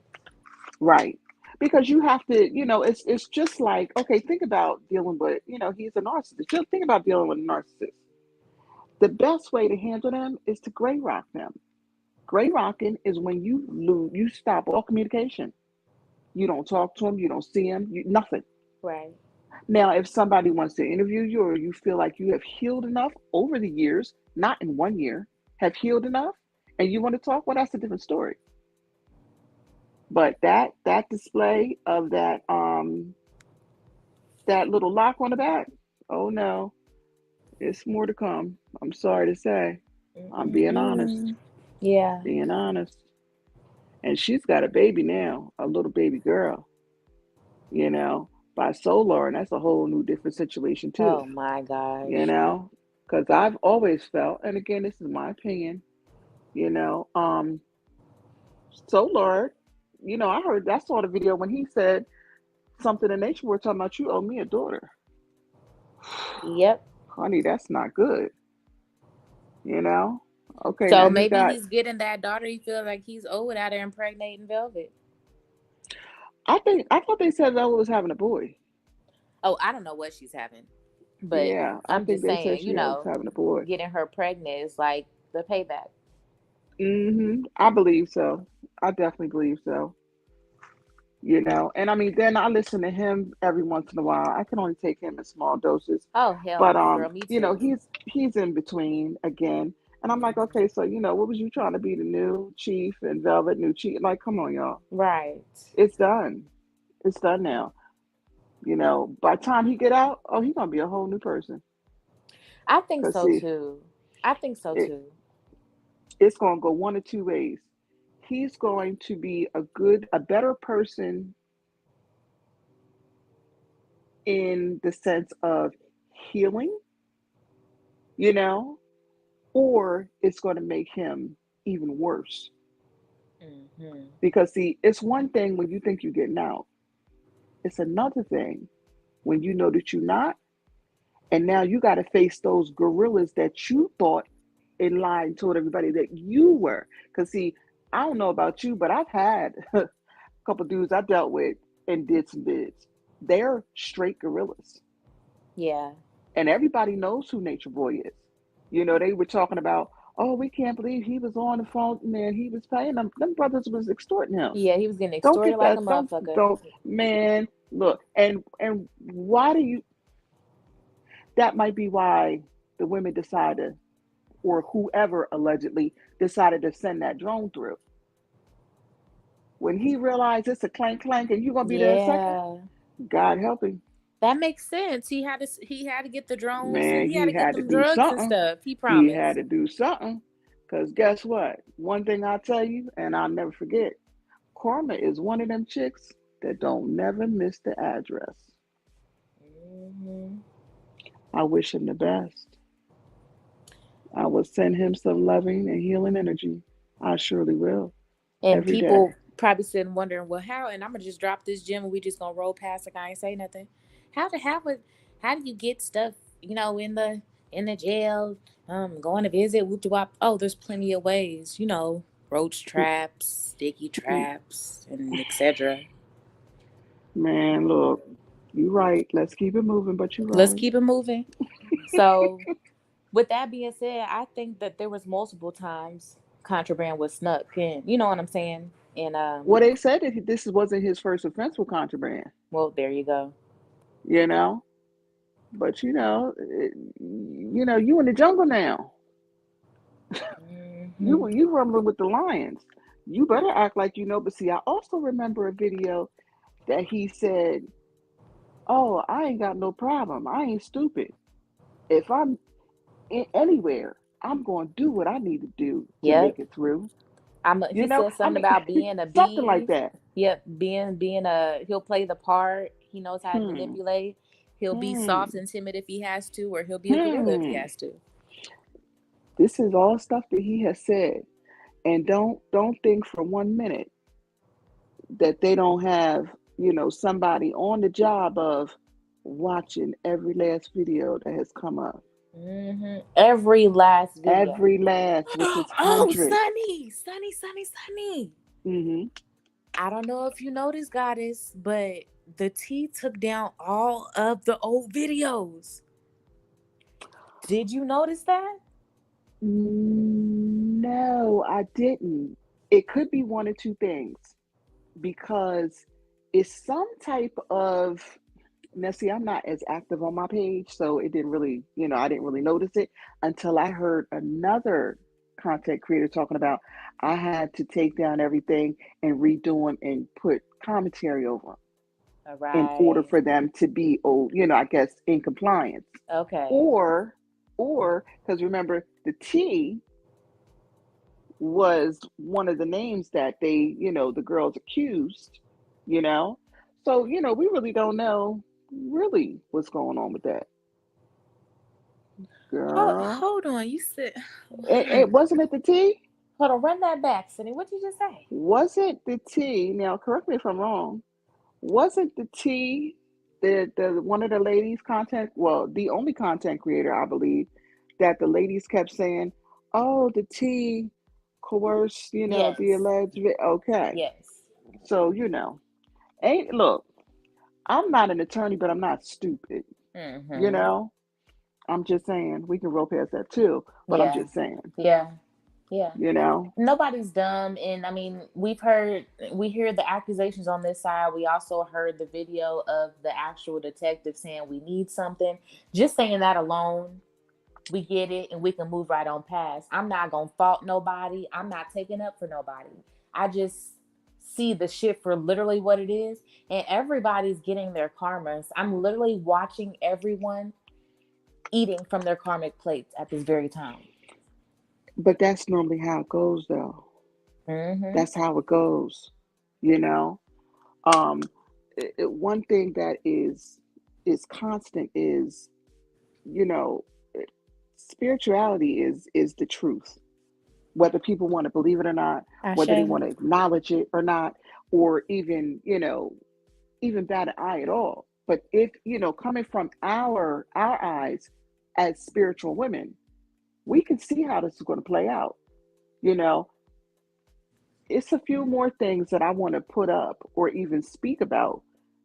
Right. Because you have to, it's just like, okay, think about dealing with, he's a narcissist. Just think about dealing with a narcissist. The best way to handle them is to gray rock them. Gray rocking is when you stop all communication. You don't talk to them, you don't see them, nothing. Right. Now, if somebody wants to interview you or you feel like you have healed enough over the years, not in 1 year, have healed enough, and you want to talk, well, that's a different story. But that display of that little lock on the back, oh no, it's more to come. I'm sorry to say. I'm being honest. Mm-mm. Yeah. Being honest. And she's got a baby now, a little baby girl, you know, by Solar, and that's a whole new different situation too, Oh my you gosh. know, because I've always felt, and again, this is my opinion, you know, Solar, I saw the video when he said something in nature, we're talking about you owe me a daughter. Yep. Honey, that's not good, you know. Okay, now So you maybe got, he's getting that daughter he feels like he's owed out of impregnating Velvet. I thought they said Bella was having a boy. Oh, I don't know what she's having. But Yeah, I I'm think just they said saying, she was having a boy. getting her pregnant is like the payback. I believe so. I definitely believe so. And I mean, then I listen to him every once in a while. I can only take him in small doses, Oh hell but no, girl, me too. he's in between again. And I'm like, okay, so what was you trying to be the new chief and Velvet new chief? Like, come on, y'all, Right. it's done. It's done now. By the time he get out, oh, he's gonna be a whole new person. I think Cause so see, too. I think so it, too. it's gonna go one of two ways. He's going to be a better person in the sense of healing, you know, or it's going to make him even worse. Hmm. Because, see, it's one thing when you think you're getting out, it's another thing when you know that you're not. And now you got to face those gorillas that you thought in line told everybody that you were. Because, see, I don't know about you, but I've had a couple dudes I dealt with and did some bids. They're straight gorillas. Yeah. And everybody knows who Nature Boy is. They were talking about, oh, we can't believe he was on the phone, man. He was paying them. Them brothers was extorting him. Yeah, he was getting Don't extorted get like a that. motherfucker. Don't, man. Look, and why do you? That might be why the women decided, or whoever allegedly decided to send that drone through. When he realized it's a clank clank and you're gonna be there a second, Yeah. God help him, That makes sense. He had to get the drones and man. he had He to get had to them do drugs and something. stuff. He He had promised. to do something. Because guess what? One thing I'll tell you, and I'll never forget, Karma is one of them chicks that don't never miss the address. Hmm. I wish him the best. I will send him some loving and healing energy. I surely will. And Every day. people probably sitting wondering, well, how? And I'm gonna just drop this gem and we just gonna roll past like I ain't say nothing. How to have a? How do you get stuff? In the in the jail, going to visit, whoop de wop. Oh, there's plenty of ways, roach traps, sticky traps, and etc. Man, look, you right. Let's keep it moving, but you're Let's right. keep it moving. So, with that being said, I think that there was multiple times contraband was snuck in. You know what I'm saying? And Well, they said that this wasn't his first offense with contraband, well, there you go. you know. But you in the jungle now. Hmm. You rumbling with the lions. You better act like you know. But see, I also remember a video that he said, "Oh, I ain't got no problem. I ain't stupid. If I'm anywhere, I'm going to do what I need to do to Yep. make it through." He said I something mean, about being a something like bee. that. Yep, being a he'll play the part. He knows how to Hmm. manipulate. He'll be Hmm. soft and timid if he has to, or he'll be a gorilla if he Hmm. has to. This is all stuff that he has said, and don't think for 1 minute that they don't have somebody on the job of watching every last video that has come up, Every last video. every last, which is Oh, hundreds. Sunny. Hmm. I don't know if you noticed, Goddess, but the T took down all of the old videos. Did you notice that? No, I didn't. It could be one or two things because it's some type of. Now, see, I'm not as active on my page, so it didn't really, I didn't really notice it until I heard another content creator talking about I had to take down everything and redo them and put commentary over them All in order right. for them to be, I guess, in compliance. Okay. Or, because remember, the T was one of the names that the girls accused, you know. So, we really don't know really what's going on with that. Girl. Hold on. You said, It wasn't it the T? hold on, run that back, Cindy. What did you just say? Wasn't the T, now correct me if I'm wrong, wasn't the T the one of the ladies content, well, the only content creator, I believe, that the ladies kept saying, oh, the T coerced, the Yes. alleged, okay. Yes. So, ain't look, I'm not an attorney, but I'm not stupid. You Mm-hmm. know, I'm just saying we can roll past that too, but I'm Yeah. just saying, Yeah. Yeah. you know. Nobody's dumb, and I mean, we hear the accusations on this side. We also heard the video of the actual detective saying we need something. Just saying that alone, we get it, and we can move right on past. I'm not gonna fault nobody. I'm not taking up for nobody. I just see the shit for literally what it is, and everybody's getting their karmas. I'm literally watching everyone eating from their karmic plates at this very time. But that's normally how it goes, though. Mm-hmm. That's how it goes, you know. Um, one thing that is constant is, you know, spirituality is the truth. Whether people want to believe it or not, whether they Ashe. want to acknowledge it or not, or even even bat an eye at all. But if coming from our eyes as spiritual women, we can see how this is going to play out. You know, it's a few more things that I want to put up or even speak about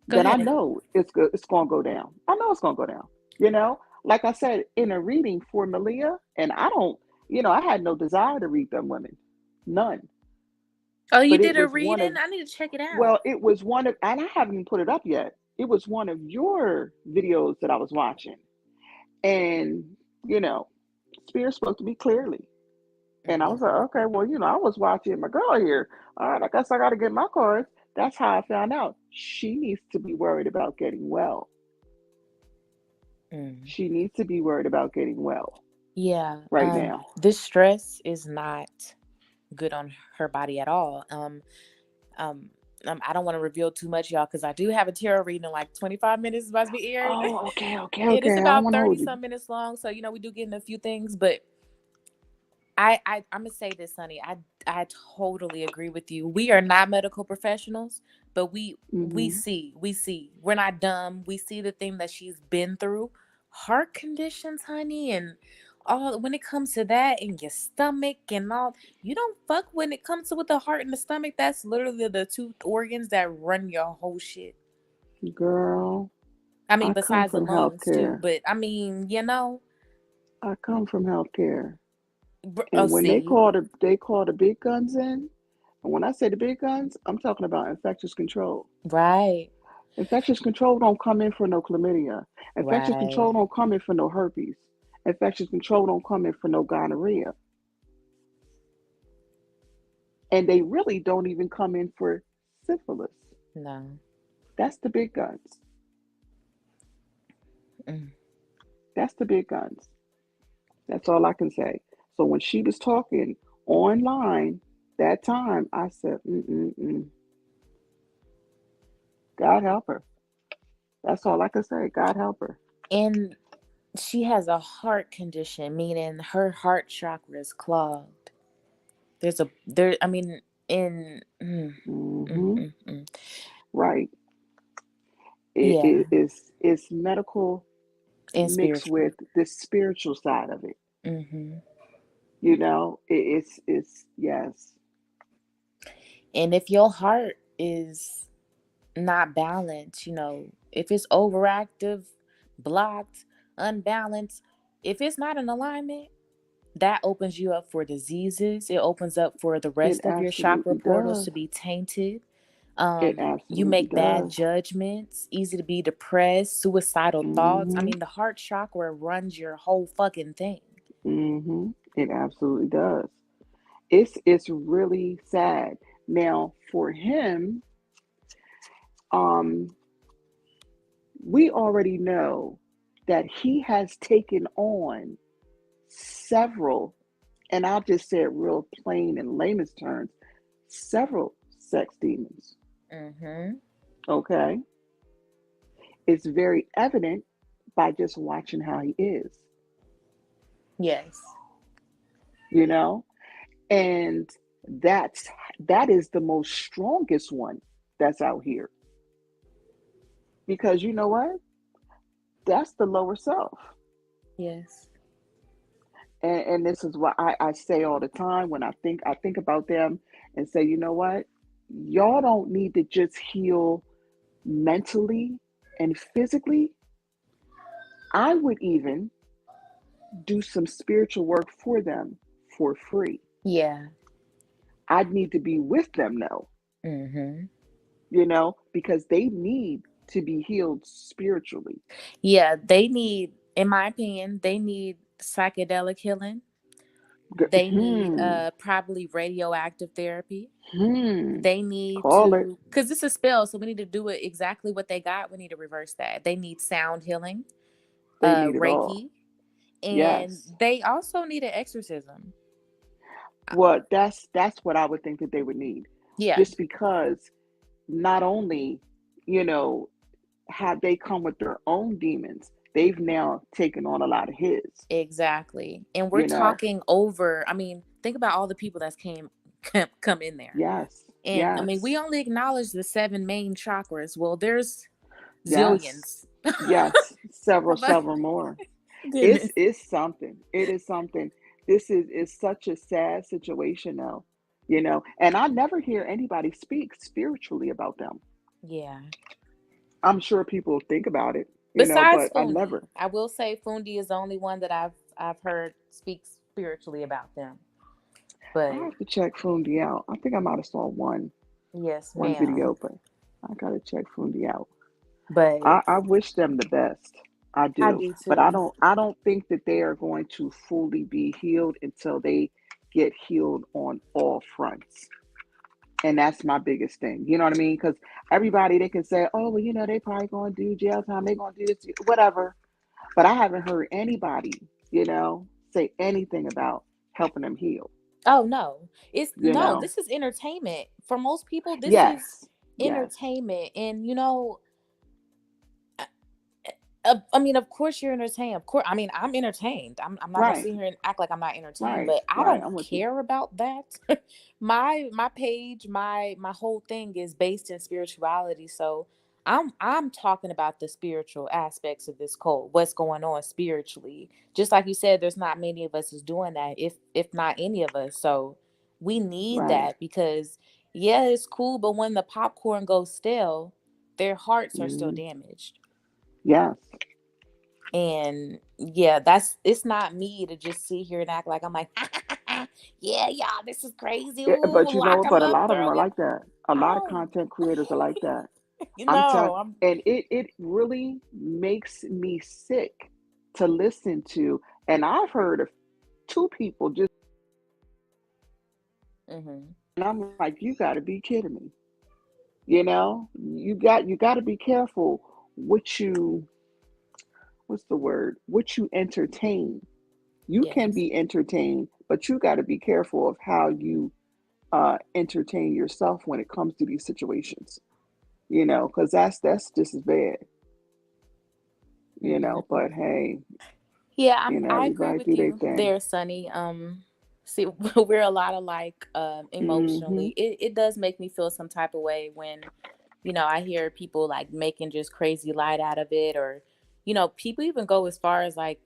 Go that I ahead. know it's good. It's going to go down. I know it's going to go down. Like I said in a reading for Malia, and I don't. I had no desire to read them women, none. Oh, you But it did a was one reading? of I need to check it out. well, it was one of, and I haven't even put it up yet. It was one of your videos that I was watching, and you know, Spirit spoke to me clearly. And I was like, Mm-hmm. okay, well, I was watching my girl here. All right, I guess I got to get my cards. That's how I found out she needs to be worried about getting well. Mm. She needs to be worried about getting well Yeah. right now. This stress is not good on her body at all. Um, I don't want to reveal too much, y'all, because I do have a tarot reading in like 25 minutes. It's about to be aired. Oh, okay, okay, It is okay. I don't about want to 30 hold you. some minutes long, so we do get in a few things, but I'm gonna say this, Sonny. I totally agree with you. We are not medical professionals, but we Hmm. see we're not dumb. We see the thing that she's been through. heart conditions, honey, and all when it comes to that and your stomach and all, you don't fuck when it comes to with the heart and the stomach. That's literally the two organs that run your whole shit. Girl, I mean, I come besides the from lungs too, healthcare. but I mean, I come from healthcare. oh, And when see, they call the big guns in, and when I say the big guns, I'm talking about infectious control. right, Infectious control don't come in for no chlamydia. Infectious right, control don't come in for no herpes. Infectious control don't come in for no gonorrhea. And they really don't even come in for syphilis. no, That's the big guns. mm. That's the big guns. That's all I can say. So when she was talking online that time, I said, mm-mm-mm. God help her. That's all I can say. God help her. And she has a heart condition, meaning her heart chakra is clogged. There's a there. I mean, in Hmm. mm. Right. Yeah, It's medical and mixed spiritual. with the spiritual side of it. Hmm. It's yes. And if your heart is not balanced, if it's overactive, blocked, unbalanced, if it's not in alignment, that opens you up for diseases. It opens up for the It rest of your chakra absolutely portals does. to be tainted. It You absolutely make bad does. judgments, easy to be depressed, suicidal thoughts. I Hmm. mean, the heart chakra runs your whole fucking thing. Hmm. It absolutely does. It's really sad. Now for him, um, we already know that he has taken on several, and I'll just say it real plain in layman's terms, several sex demons. Mm-hmm. Okay. It's very evident by just watching how he is, Yes. you know? And that's that is the most strongest one that's out here. Because you know what? That's the lower self. Yes. And this is what I say all the time when I think about them and say, you know what? Y'all don't need to just heal mentally and physically. I would even do some spiritual work for them for free. Yeah. I'd need to be with them though, Mm-hmm. because they need to be healed spiritually. Yeah, they need, in my opinion, they need psychedelic healing. They need Hmm, probably radioactive therapy. hmm, They need call it. to, because it's a spell, so we need to do it exactly what they got. We need to reverse that. They need sound healing, They need it all. Reiki, and Yes. they also need an exorcism. Well, that's what I would think that they would need. Yeah, Just because not only, you know, have they come with their own demons, they've now taken on a lot of his, exactly. And we're you know. talking over. I mean, think about all the people that's come in there. Yes, And I mean, yes, we only acknowledge the seven main chakras. Well, there's yes, zillions. yes. Several, My several more. It's goodness. it's something. It is something. This is such a sad situation though. And I never hear anybody speak spiritually about them. Yeah. I'm sure people think about it, Besides but I Fundi, never. I will say Fundi is the only one that I've heard speak spiritually about them. I But have to check Fundi out. I think I might have saw yes, one ma'am. video, but I gotta check Fundi out. But I wish them the best. I I do. do But too. I don't think that they are going to fully be healed until they get healed on all fronts. And that's my biggest thing. You know what I mean? Because everybody they can say, oh well, they probably gonna do jail time, they gonna do this, whatever. But I haven't heard anybody, say anything about helping them heal. Oh no. It's You no, know? this is entertainment. For most people, this is Yes. Yes. entertainment. And I mean, of course you're entertained. Of course, I mean, I'm entertained. I'm not gonna Right. sit here and act like I'm not entertained, Right. but I Right. don't I'm with you. care about that. My page, my whole thing is based in spirituality, so I'm talking about the spiritual aspects of this cult. What's going on spiritually? Just like you said, there's not many of us is doing that, if not any of us. So we need Right. that because yeah, it's cool, but when the popcorn goes stale, their hearts are still Mm, damaged. yes. And yeah, that's it's not me to just sit here and act like I'm like, yeah, y'all, this is crazy. Yeah, Ooh, but you lock know, them but a up, lot of them throw are him. like that. A I lot of don't, content creators are like that. you I'm telling, know, I'm. and it really makes me sick to listen to. And I've heard of two people just, Hmm. and I'm like, you got to be kidding me. You got to be careful what you, what's the word? What you entertain. You can Yes. be entertained, but you got to be careful of how you entertain yourself when it comes to these situations. Because that's just as bad. Hmm. But hey, Yeah, I agree everybody with do their you thing. there, Sonny. See, we're a lot alike Mm-hmm. emotionally. It does make me feel some type of way when, I hear people like making just crazy light out of it, or, people even go as far as like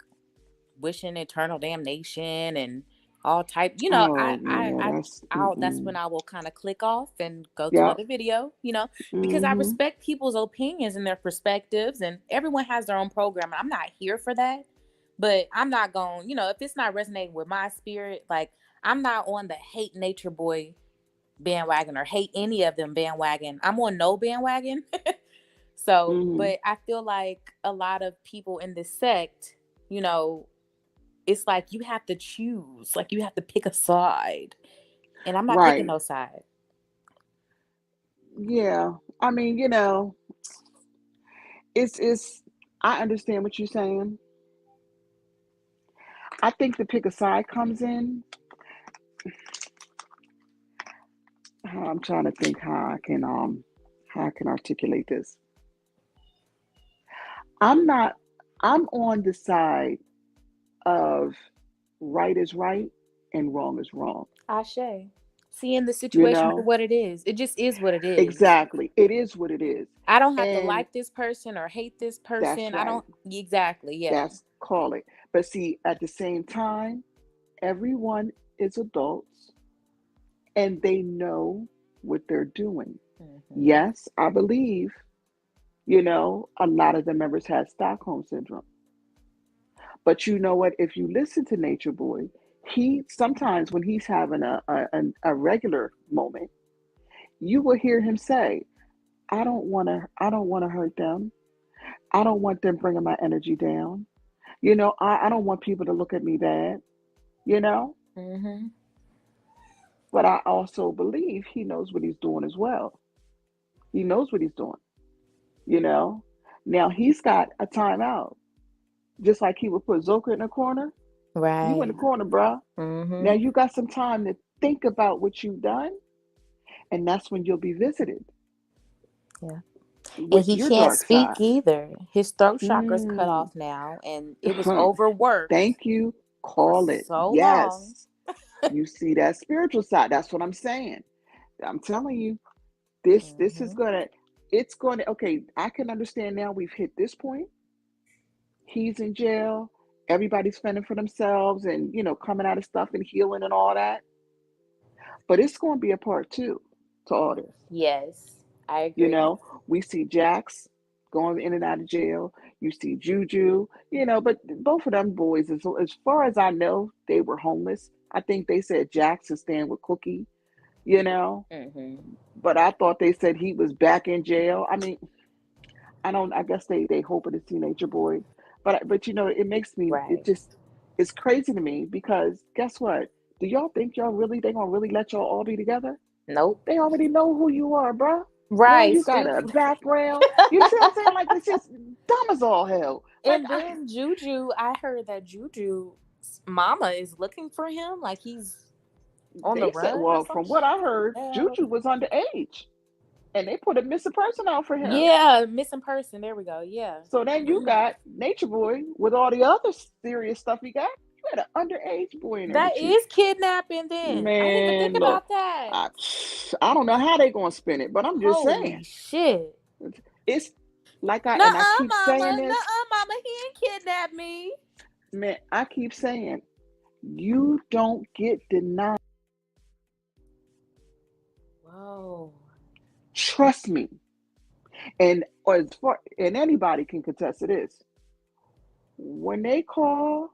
wishing eternal damnation and all type. Oh yeah, that's That's mm-mm. when I will kind of click off and go to Yep. another video. Because I Mm-hmm. respect people's opinions and their perspectives, and everyone has their own program. I'm not here for that, but I'm not going. If it's not resonating with my spirit, like I'm not on the hate Nature Boy bandwagon or hate any of them bandwagon. I'm on no bandwagon. So, Mm-hmm. but I feel like a lot of people in this sect, you know, it's like you have to choose, like you have to pick a side. And I'm not picking Right. no side. Yeah. I mean, it's I understand what you're saying. I think the pick a side comes in. I'm trying to think how I can articulate this. I'm not I'm on the side of right is right and wrong is wrong. Ashe. Seeing the You situation for know? what it is. It just is what it is. Exactly. It is what it is. I don't have to And like this person or hate this that's person. I right. don't exactly, yeah. That's call it. But see, at the same time, everyone is adults and they know what they're doing. Hmm. Yes, I believe, a lot of the members had Stockholm syndrome. But you know what? If you listen to Nature Boy, he sometimes when he's having a regular moment, you will hear him say, I don't want to hurt them. I don't want them bringing my energy down. I don't want people to look at me bad, you know? Hmm. But I also believe he knows what he's doing as well. He knows what he's doing, you know? Now he's got a timeout. Just like he would put Zoka in a corner. You in the Right. corner, bruh. Now Hmm. you got some time to think about what you've done, and that's when you'll be visited Yeah. And with he your can't dark speak side. either. His throat chakra's cut Mm. off now, and it was overworked Thank you. for Call it. so long. Yes. You see that spiritual side. That's what I'm saying. I'm telling you, this is Hmm. it's gonna okay, I can understand now we've hit this point. He's in jail. Everybody's fending for themselves and coming out of stuff and healing and all that. But it's gonna be a part two to all this. Yes, I You agree. know, we see Jax going in and out of jail. You see Juju, but both of them boys, as far as I know, they were homeless. I think they said Jax is staying with Cookie, you know, Hmm. but I thought they said he was back in jail. I mean, I guess they hoping to see Nature Boy, but it makes me, Right. it's crazy to me because guess what? Do y'all think they gonna really let y'all all be together? Nope. They already know who you are, bruh. Now Right. you got a Stupid. background. You see what I'm saying? Like it's just dumb as all hell. Like And then Juju, I heard that Juju's mama is looking for him, like he's on the they said, run or well, some from what I shit. heard, Hell. Juju was underage, and they put a missing person out for him. Yeah, missing person. There we go. Yeah. So then you got Nature Boy with all the other serious stuff he got. You had an underage boy in there That with you. is kidnapping then. I didn't even think Man, look, about that. I, I don't know how they gonna spin it, but I'm just saying. Holy shit. It's like I Nuh-uh, keep mama. saying this, Nuh-uh, mama. He ain't kidnapped me. man. I keep saying you don't get denied. Whoa. Trust me, and anybody can contest to this. When they call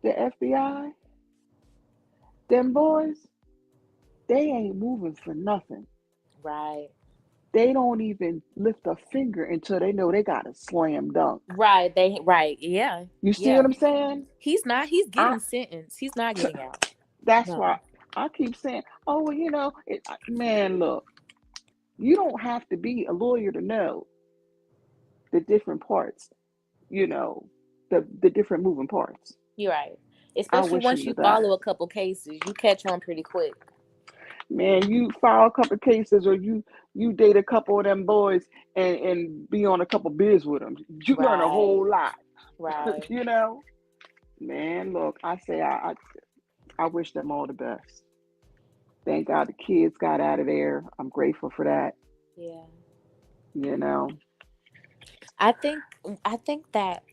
the FBI, them boys, they ain't moving for nothing. Right. They don't even lift a finger until they know they got a slam dunk. Right. Right. Yeah. You see Yeah. what I'm saying? He's I getting sentenced. He's not getting out. that's why No. I keep saying, oh well, man, look, you don't have to be a lawyer to know the different parts, you know, the different moving parts. You're right. I Especially wish once him you the follow a best. couple cases, you catch on pretty quick. Man, you file a couple cases or you date a couple of them boys and be on a couple beers with them. You learn a Right. whole lot, Right. you know. Man, look, I say I wish them all the best. Thank God the kids got out of there. I'm grateful for that. Yeah. You know. I think I think that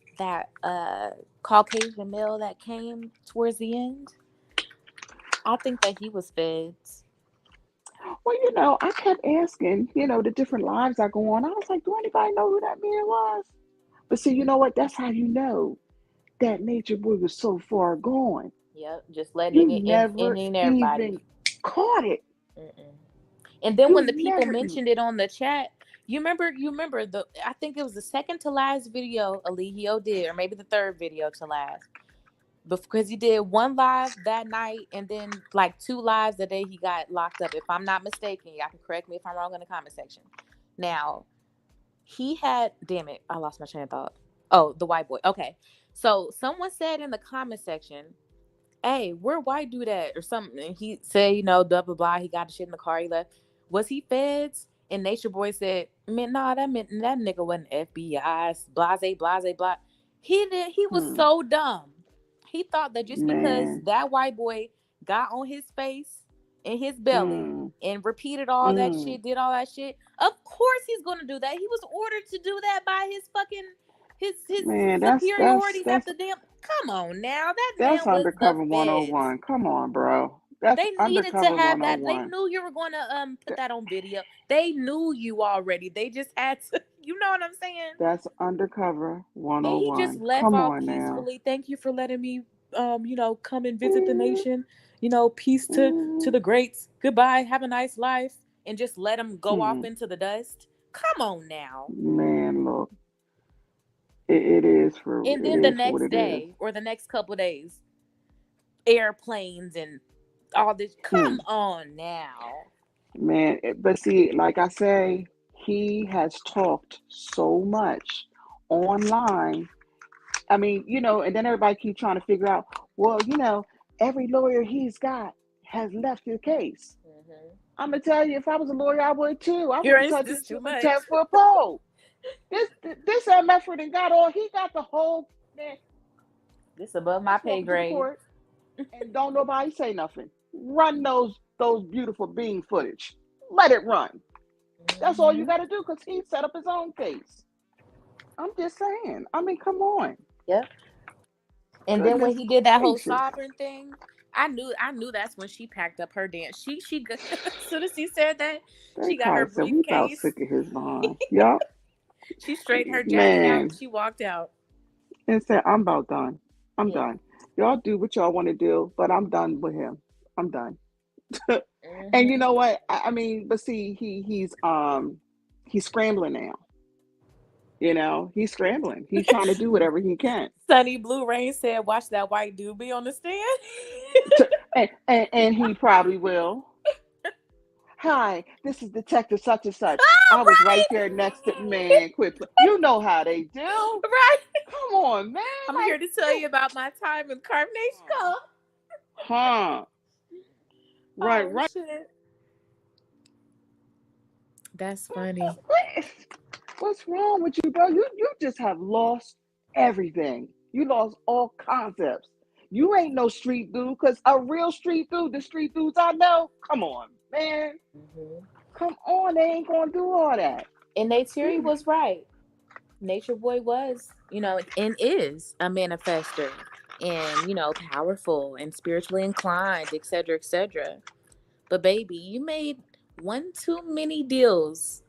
Caucasian male that came towards the end, I think that he was feds. Well, I kept asking, the different lives I go on. I was like, do anybody know who that man was? But see, you know what? That's how you know that nature boy was so far gone. Yep, just You letting it never in everybody. even caught it. Mm-mm. And then when You the people never even. mentioned it on the chat, you remember the I think it was the second to last video Eligio did, or maybe the third video to last. Because he did one live that night and then like two lives the day he got locked up. If I'm not mistaken, y'all can correct me if I'm wrong in the comment section. Now, he had damn it, I lost my train of thought. Oh, the white boy. Okay. So someone said in the comment section, hey, where white dude at or something? And he said, blah blah blah. He got the shit in the car. He left. Was he feds? And Nature Boy said, man, nah, that nigga wasn't FBI. Blase, blase, blah. He did. He was Hmm, so dumb. He thought that just because man. that white boy got on his face and his belly Hmm, and repeated all that hmm, shit, did all that shit. Of course he's gonna do that. He was ordered to do that by his fucking his man. superiorities at the damn. Come on now, that That's man was the undercover feds. 101. Come on, bro. That's They needed to undercover have that. They 101. knew you were going to put Th- that on video. They knew you already. They just had to. You know what I'm saying? That's undercover And he just 101. left Come all on now. peacefully. Thank you for letting me, come and visit the Mhm, nation. Peace to mhm, the greats. Goodbye. Have a nice life. And just let him go off hmm. into the dust. Come on now. Man, look, it is for And then the what next it is. day or the next couple days, airplanes and all this. Hmm. Come on now. Man, but see, like I say, he has talked so much online. I mean, and then everybody keep trying to figure out, well, every lawyer he's got has left the case. Hmm. I'm gonna tell you, if I was a lawyer, I would too. I Your wouldn't touch is this too shit with a much. 10-foot pole. This Medford and got all he got the whole man. This above my Let's pay walk into the grade. court and don't nobody say nothing. Run those beautiful bean footage. Let it run. That's all you Hmm. got to do because he set up his own case. I'm just saying. I mean, come on. Yep. And then when Goodness he did that whole gracious. sovereign thing, I knew that's when she packed up her dance. She as soon as he said that, They she got her probably said we about briefcase. sick of his behind. Yup. She straightened her jacket out and Man. she walked out. And said, I'm about done. I'm Yeah. done. Y'all do what y'all want to do, but I'm done with him. I'm done. And you Hmm. know what? I mean, but see, he's scrambling now. He's scrambling. He's trying to do whatever he can. Sunny Blue Rain said, "Watch that white dude be on the stand." And he probably will. Hi, this is Detective such and such. Oh, I was right there next to right. man. Quit. You know how they do. Right. Come on, man. I'm Like, here to tell you about my time in Carb Nation. huh? Right, Oh right. shit. That's funny. What's wrong with you, bro? You just have lost everything. You lost all concepts. You ain't no street dude, because a real street dude, the street dudes I know, come on, man. Hmm. Come on, they ain't gonna do all that. And Nate Terry Yeah. was right. Nature Boy was, and is a manifester and, powerful and spiritually inclined, etc., etc. But baby, you made one too many deals,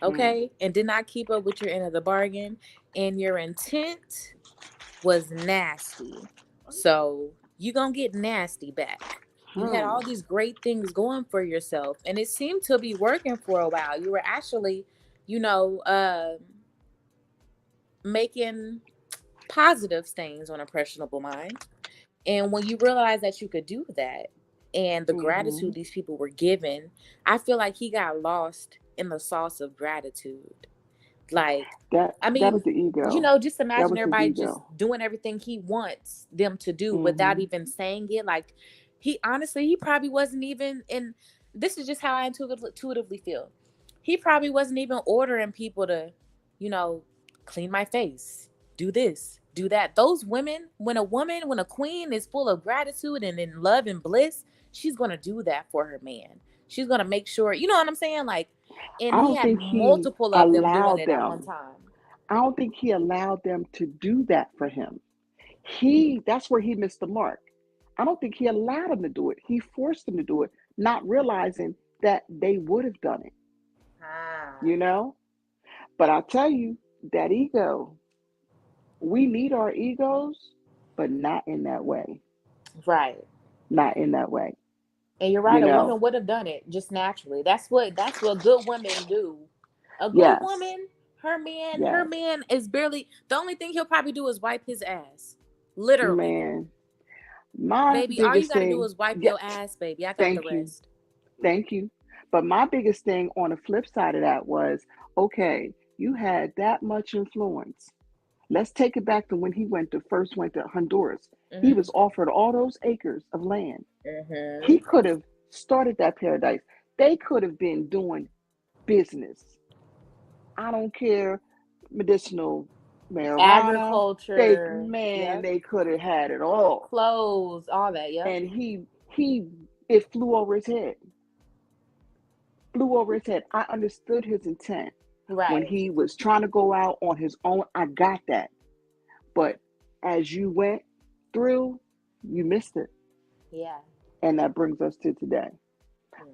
Hmm. okay? And did not keep up with your end of the bargain. And your intent was nasty. So you gonna get nasty back. You had Hmm. all these great things going for yourself, and it seemed to be working for a while. You were actually, you know, making positive stains on impressionable minds. And when you realize that you could do that and the Hmm. gratitude these people were given, I feel like he got lost in the sauce of gratitude. Like, I That was mean, the ego. just That imagine was his everybody just ego. doing everything he wants them to do without Hmm. even saying it. Like, he honestly, he probably wasn't even in. This is just how I intuitively feel. He probably wasn't even ordering people to, you know, clean my face, do this, do that. Those women, when a queen is full of gratitude and in love and bliss, she's gonna do that for her man. She's gonna make sure, you know what I'm saying? Like, and I he don't had think he multiple of them doing allowed it at one them. time. I don't think he allowed them to do that for him. That's where he missed the mark. I don't think he allowed them to do it. He forced them to do it, not realizing that they would have done it, Ah, you know? But I tell you, that ego, we need our egos, but not in that way. right. Not in that way, And you're right, you a know? woman would have done it just naturally. That's what good women do. A good Yes, woman, her yes. man is barely the only thing he'll probably do is wipe his ass. Literally. Man, my Baby, all you biggest gotta do thing, is wipe yeah, your ass, baby. I got the thank you. rest. Thank you. But my biggest thing on the flip side of that was okay, you had that much influence. Let's take it back to when he first went to Honduras. He Mm-hmm. was offered all those acres of land. He Mm-hmm. could have started that paradise. They could have been doing business. I don't care, medicinal marijuana. Agriculture. Man, Yep. they could have had it all. Clothes, all that. Yep. And he it flew over his head. Flew over his head. I understood his intent when Right. he was trying to go out on his own. I got that. But as you went through, you missed it. Yeah. And that brings us to today.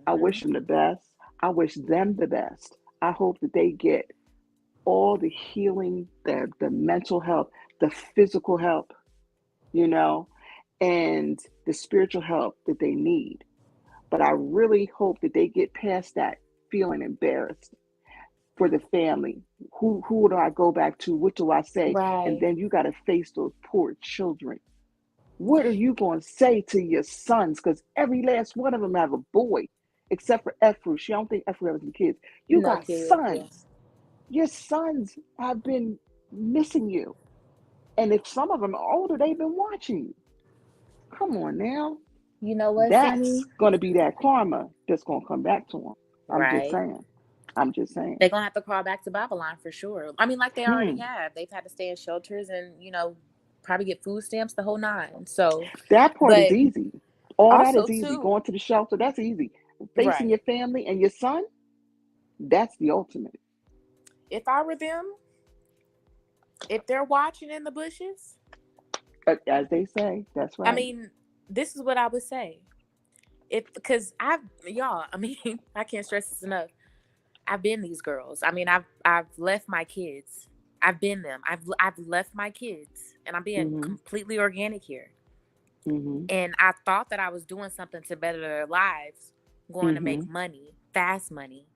I wish Mm-hmm. them the best. I wish them the best. I hope that they get all the healing, the mental health, the physical help, you know, and the spiritual help that they need. But I really hope that they get past that feeling embarrassed for the family. Who do I go back to? What do I say? And Right. then you got to face those poor children. What are you going to say to your sons? Because every last one of them have a boy, except for Efru. She don't think Efru has any kids. You No got kids. Yeah. sons. Your sons have been missing you. And if some of them are older, they've been watching you. Come on now. You know what, That's Sunny? going to be that karma that's going to come back to them. I'm just Right. saying. I'm just saying. They're gonna have to crawl back to Babylon for sure. I mean, like they already Hmm. have. They've had to stay in shelters and probably get food stamps the whole nine. So, That part is but easy. All that also is easy. too, Going to the shelter, that's easy. Facing right? your family and your son, that's the ultimate. If I were them, if they're watching in the bushes, As they say, that's I right. mean, this is what I would say. If because I mean, I can't stress this enough. I've been these girls. I mean, I've left my kids. I've been them. I've left my kids, and I'm being Mm-hmm. completely organic here. Mm-hmm. And I thought that I was doing something to better their lives, going to Mm-hmm. make money, fast money,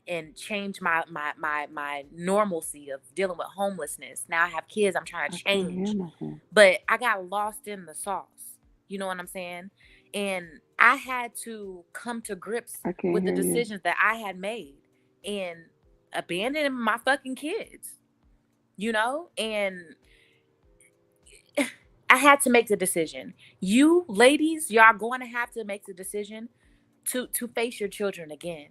and change my normalcy of dealing with homelessness. Now I have kids, I'm trying to I can't hear change. nothing. But I got lost in the sauce. You know what I'm saying? And I had to come to grips I can't with the hear you. decisions that I had made and abandoning my fucking kids, And I had to make the decision. You ladies, y'all going to have to make the decision to face your children again.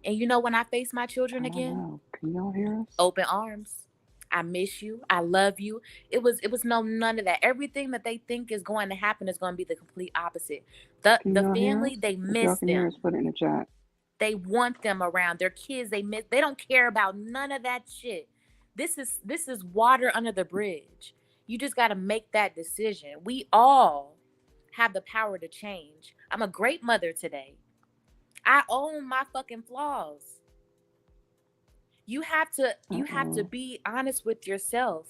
And when I face my I children don't again, know. Can y'all hear us? open arms. I miss you. I love you. It was no none of that. Everything that they think is going to happen is going to be the complete opposite. The Can the y'all hear family, us? they If y'all miss can hear us, them. put it in the chat. They want them around their kids. They don't care about none of that shit. This is water under the bridge. You just got to make that decision. We all have the power to change. I'm a great mother today. I own my fucking flaws. You have to Uh-oh. be honest with yourself,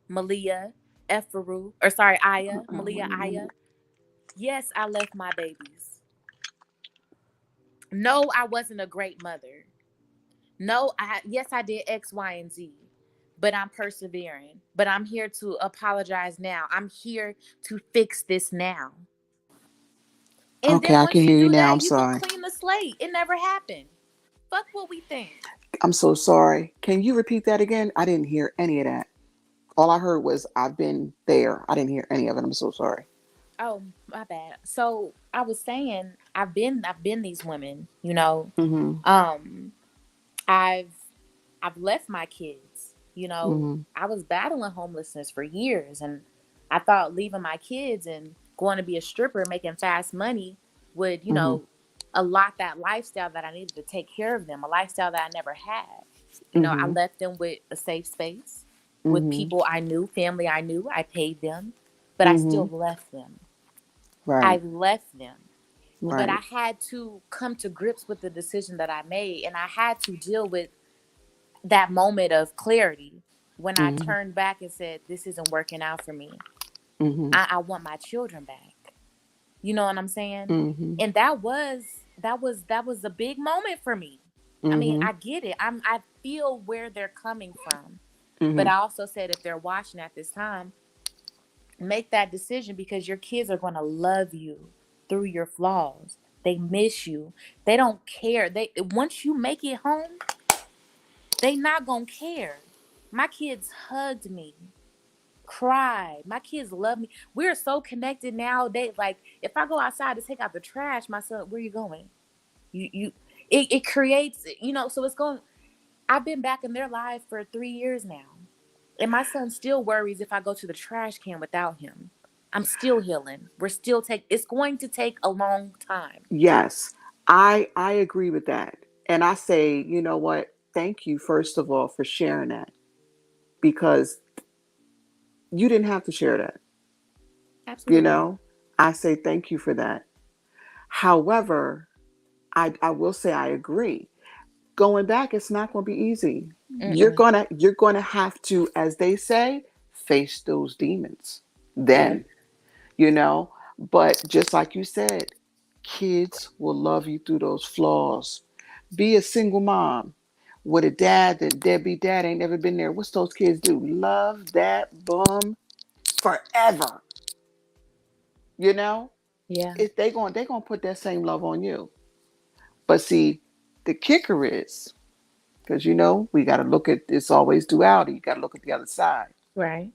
Malia, Efaru, or sorry, Aya, Uh-oh. Malia, Wait a Aya. minute. Yes, I left my babies. No, I wasn't a great mother. No, yes, I did X, Y, and Z. But I'm persevering. But I'm here to apologize now. I'm here to fix this now. And Okay, then I can once you hear you do now. that, I'm you can sorry. clean the slate. It never happened. Fuck what we think. I'm so sorry. Can you repeat that again? I didn't hear any of that. All I heard was I've been there. I didn't hear any of it. I'm so sorry. Oh, my bad. So I was saying I've been these women, you know. Mm-hmm. Um I've I've left my kids. You know, Mm-hmm. I was battling homelessness for years, and I thought leaving my kids and going to be a stripper making fast money would, Mm-hmm. allot that lifestyle that I needed to take care of them, a lifestyle that I never had. I Mm-hmm. left them with a safe space, with Mm-hmm. people I knew, family I knew. I paid them, but I still Mm-hmm. left them. I Right. left them. But I Right. had to come to grips with the decision that I made, and I had to deal with that moment of clarity when I Mm-hmm. turned back and said, "This isn't working out for me. Mm-hmm. I want my children back." You know what I'm saying? Mm-hmm. And that was a big moment for me. I mean, Mm-hmm. I get it. I feel where they're coming from. But Mm-hmm. I also said if they're watching at this time, make that decision because your kids are going to love you through your flaws. They miss you. They don't care. They once you make it home, they not going to care. My kids hugged me, cried. My kids love me. We're so connected now. They like if I go outside to take out the trash, my son, where you going? You it creates, so it's going. I've been back in their life for 3 years now. And my son still worries if I go to the trash can without him. I'm still healing. It's going to take a long time. Yes. I agree with that. And I say, you know what? Thank you first of all for sharing that because you didn't have to share that. You Absolutely. know, I say thank you for that. However, I will say I agree. Going back, it's not going to be easy. Mm-mm. You're gonna have to, as they say, face those demons. Yep. Then, you know. But just like you said, kids will love you through those flaws. Be a single mom with a dad that deadbeat dad ain't never been there. What's those kids do? Love that bum forever. You know, Yeah. if they gonna put that same love on you. But see, the kicker is because we got to look at it's always duality. You got to look at the other side. Right.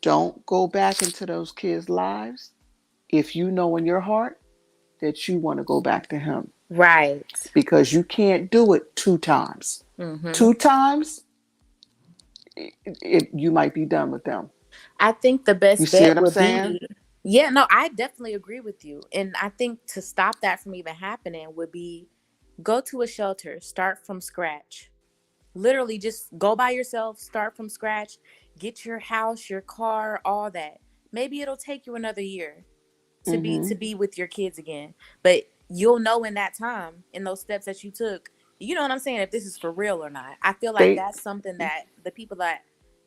Don't go back into those kids' lives if you know in your heart that you want to go back to him Right. because you can't do it two times. Mm-hmm. Two times, you might be done with them. I think the You best see bet what I'm would saying? be, yeah, no, I definitely agree with you. And I think to stop that from even happening would be go to a shelter, start from scratch. Literally just go by yourself, start from scratch, get your house, your car, all that. Maybe it'll take you another year to be Mm-hmm. to be with your kids again. But you'll know in that time, in those steps that you took, you know what I'm saying, if this is for real or not. I feel like They that's something that the people that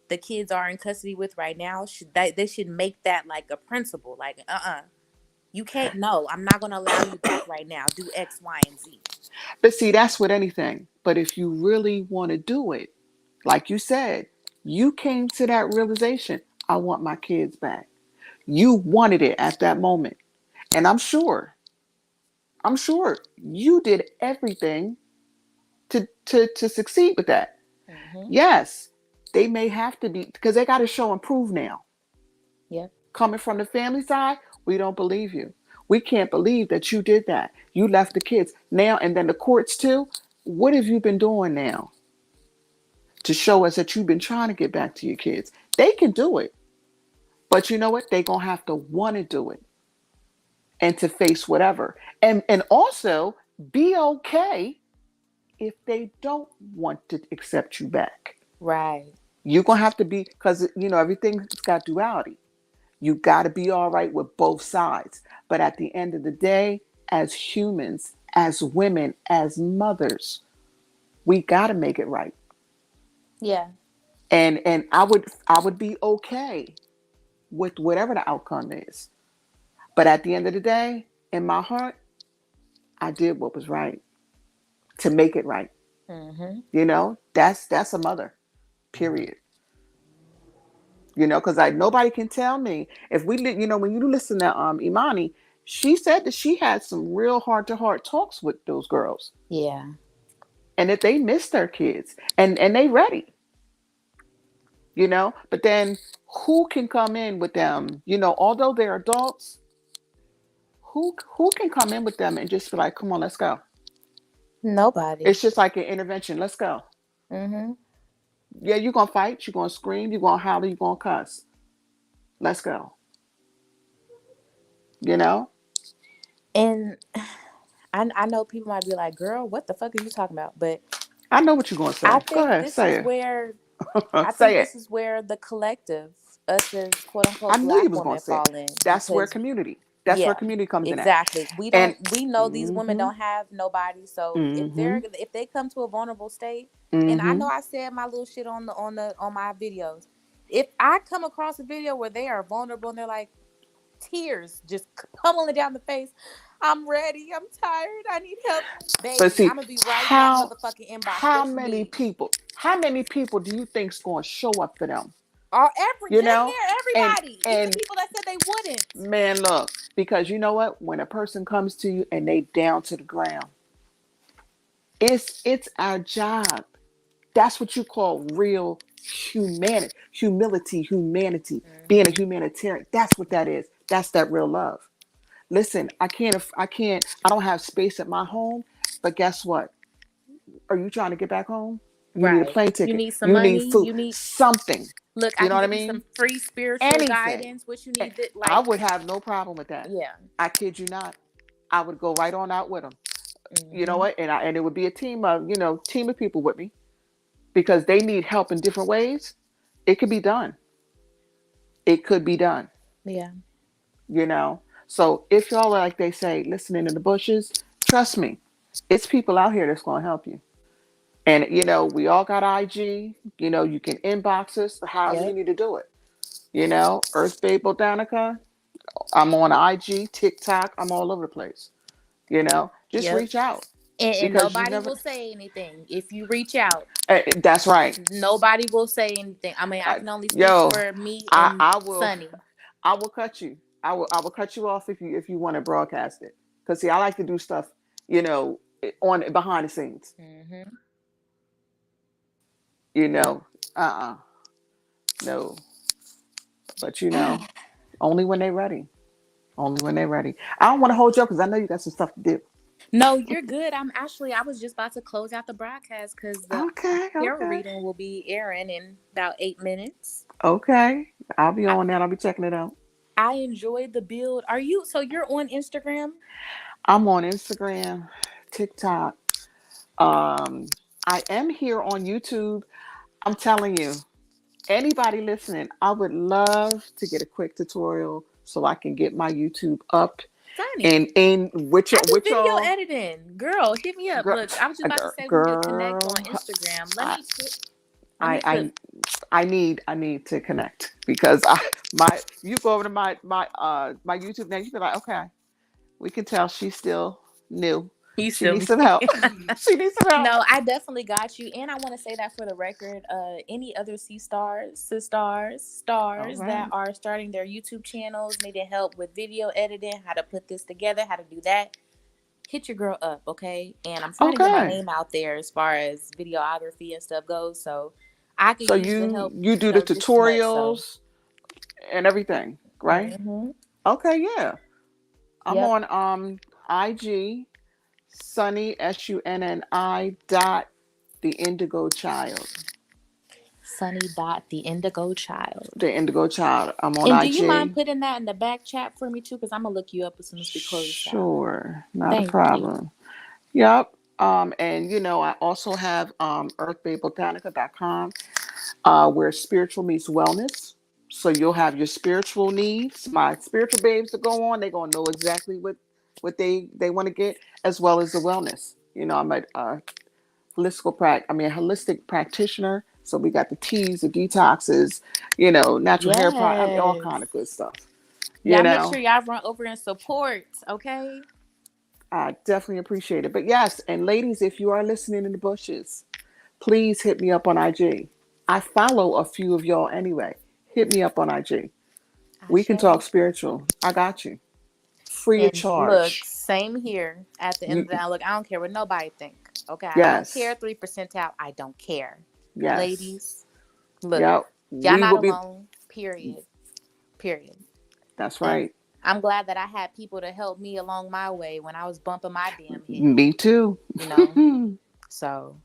the kids are in custody with right now they should make that like a principle. Like, you can't, no, I'm not gonna allow you back right now. Do X, Y, and Z. But see, that's with anything. But if you really want to do it, like you said, you came to that realization. I want my kids back. You wanted it at that moment. And I'm sure you did everything to succeed with that. Mm-hmm. Yes, they may have to be because they got to show and prove now. Yep. Coming from the family side, we don't believe you. We can't believe that you did that. You left the kids now, and then the courts too. What have you been doing now to show us that you've been trying to get back to your kids? They can do it, but you know what? They're gonna have to want to do it and to face whatever. And also Be okay if they don't want to accept you back. Right. You're gonna have to be, because everything's got duality. You got to be all right with both sides. But at the end of the day, as humans, as women, as mothers, we got to make it right. Yeah. And I would be okay with whatever the outcome is. But at the end of the day, in my heart, I did what was right to make it right. Mm-hmm. That's a mother. Period. Because like nobody can tell me if when you listen to Imani, she said that she had some real heart to heart talks with those girls, Yeah. and that they miss their kids, and they ready. But then who can come in with them? Although they're adults, who can come in with them and just be like, come on, let's go. Nobody. It's just like an intervention. Let's go. Mm-hmm. Yeah, you're gonna fight, you're gonna scream, you're gonna holler, you're gonna cuss. Let's go. You know? And I know people might be like, "Girl, what the fuck are you talking about?" But I know what you're gonna I say. Go think ahead, this is say where it. I think Say it. this is where the collective, us as quote I unquote knew you black was gonna women, say it. fall in That's where because community. That's where yeah, community comes in at. exactly. And We know these women mm-hmm, don't have nobody. So mm-hmm, if they come to a vulnerable state, and I know mm-hmm. I said my little shit on my videos. If I come across a video where they are vulnerable and they're like tears just pummeling down the face, I'm ready. I'm tired. I need help, But baby. see, I'm gonna be right in that how motherfucking inbox. how What you many need? people, how many people do you think's gonna show up for them? Or every You damn know? near And everybody, even the and people that said they wouldn't. man, look, because you know what? When a person comes to you and they down to the ground, it's our job. That's what you call real humanity, being a Mm-hmm. humanitarian. That's what that is. That's that real love. Listen, I don't have space at my home, but guess what? Are you trying to get back home? You need a Right. plane You ticket. need some You need money. food, You need something. look. I You know can what I give you some mean? free spiritual Anything. guidance. What you need? That I like would have no problem with that. yeah. I kid you not. I would go right on out with them. You know Mm-hmm. what? And it would be a team of people with me, because they need help in different ways. It could be done. It could be done. Yeah. you know. So if y'all are, like they say, listening in the bushes, trust me, it's people out here that's going to help you. And we all got IG. You can inbox us however you Yep. need to do it. Earth Babe Botanica. I'm on IG, TikTok. I'm all over the place. Just Yep. reach out, And because you nobody never. will say anything if you reach out. That's right. Nobody will say anything. I mean, I can only speak Yo, for me I and I will Sunny. I will cut you. I will cut you off if you want to broadcast it. Because see, I like to do stuff, on behind the scenes. Mm-hmm. You Yep. know, no, but only when they're ready. Only when they're ready. I don't want to hold you up because I know you got some stuff to do. No, you're good. I was just about to close out the broadcast because the Okay, tarot okay, reading will be airing in about 8 minutes. okay. I'll be I, on that. I'll be checking it out. I enjoyed the build. So you're on Instagram? I'm on Instagram, TikTok. Um, I am here on YouTube. I'm telling you, anybody listening, I would love to get a quick tutorial so I can get my YouTube up Sunny. and with I your do with video y'all. editing. Girl, hit me up. Girl, Look, I was just about to say we need to connect on girl, Instagram. I Let me I put I I need to connect, because you go over to my YouTube now, you be like, okay, we can tell she's still new. you She still needs some help. She needs some help. No, I definitely got you. And I want to say that for the record, any other All stars that right. are starting their YouTube channels, needing help with video editing, how to put this together, how to do that, hit your girl up, okay? And I'm trying to get my Okay. name out there as far as videography and stuff goes. So I could So use the you help, you do the just as much. So, tutorials and everything, right? hmm Okay, yeah. I'm yep. on IG, Sunny SUNNI dot the Indigo Child. Sunny dot the Indigo Child. The Indigo Child. I'm on And do you mind IG. putting that in the back chat for me too? Because I'm gonna look you up as soon as we close this out. Sure, not a Thank you. problem. Yep. And I also have earthbaybotanica.com, where spiritual meets wellness. So you'll have your spiritual needs. My spiritual babes that go on, they're gonna know exactly what they want to get, as well as the wellness. I'm a holistic practitioner. So we got the teas, the detoxes, natural hair product, all kind of Yes. good stuff. You Y'all make know, sure y'all run over and support, okay? I definitely appreciate it. But yes, and ladies, if you are listening in the bushes, please hit me up on IG. I follow a few of y'all anyway. Hit me up on IG. We can talk Ashe. spiritual. I got you. Free of And look, charge. same here. At the end of the You, day, look, I don't care what nobody think. Okay, I don't care. yes. 3% out. I don't care. Yes. Ladies, look, Yep. y'all We not will be. alone. Period. Period. That's And right. I'm glad that I had people to help me along my way when I was bumping my damn head. Me too. You know. So,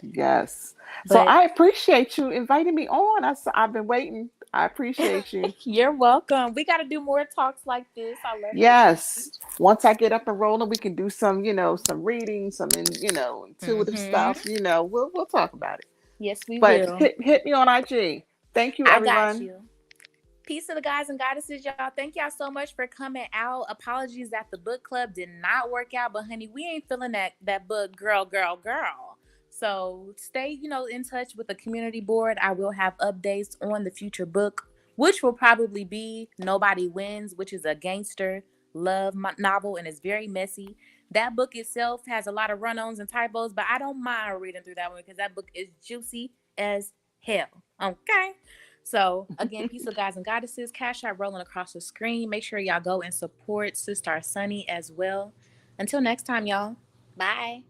Yes. So but I appreciate you inviting me on. I've been waiting. I appreciate you. you're welcome. We got to do more talks like this. I love your energy. Yes. Once I get up and rolling, we can do some reading, intuitive stuff. Mm-hmm. We'll talk about it. Yes, we But will. hit me on IG. Thank you, I got everyone. you. Peace to the guys and goddesses, y'all. Thank y'all so much for coming out. Apologies that the book club did not work out, but honey, we ain't feeling that book, girl, girl, girl. So stay, in touch with the community board. I will have updates on the future book, which will probably be Nobody Wins, which is a gangster love novel and it's very messy. That book itself has a lot of run-ons and typos, but I don't mind reading through that one because that book is juicy as hell. Okay. So again, peace of guys and goddesses. Cash out rolling across the screen. Make sure y'all go and support Sister Sunny as well. Until next time, y'all. Bye.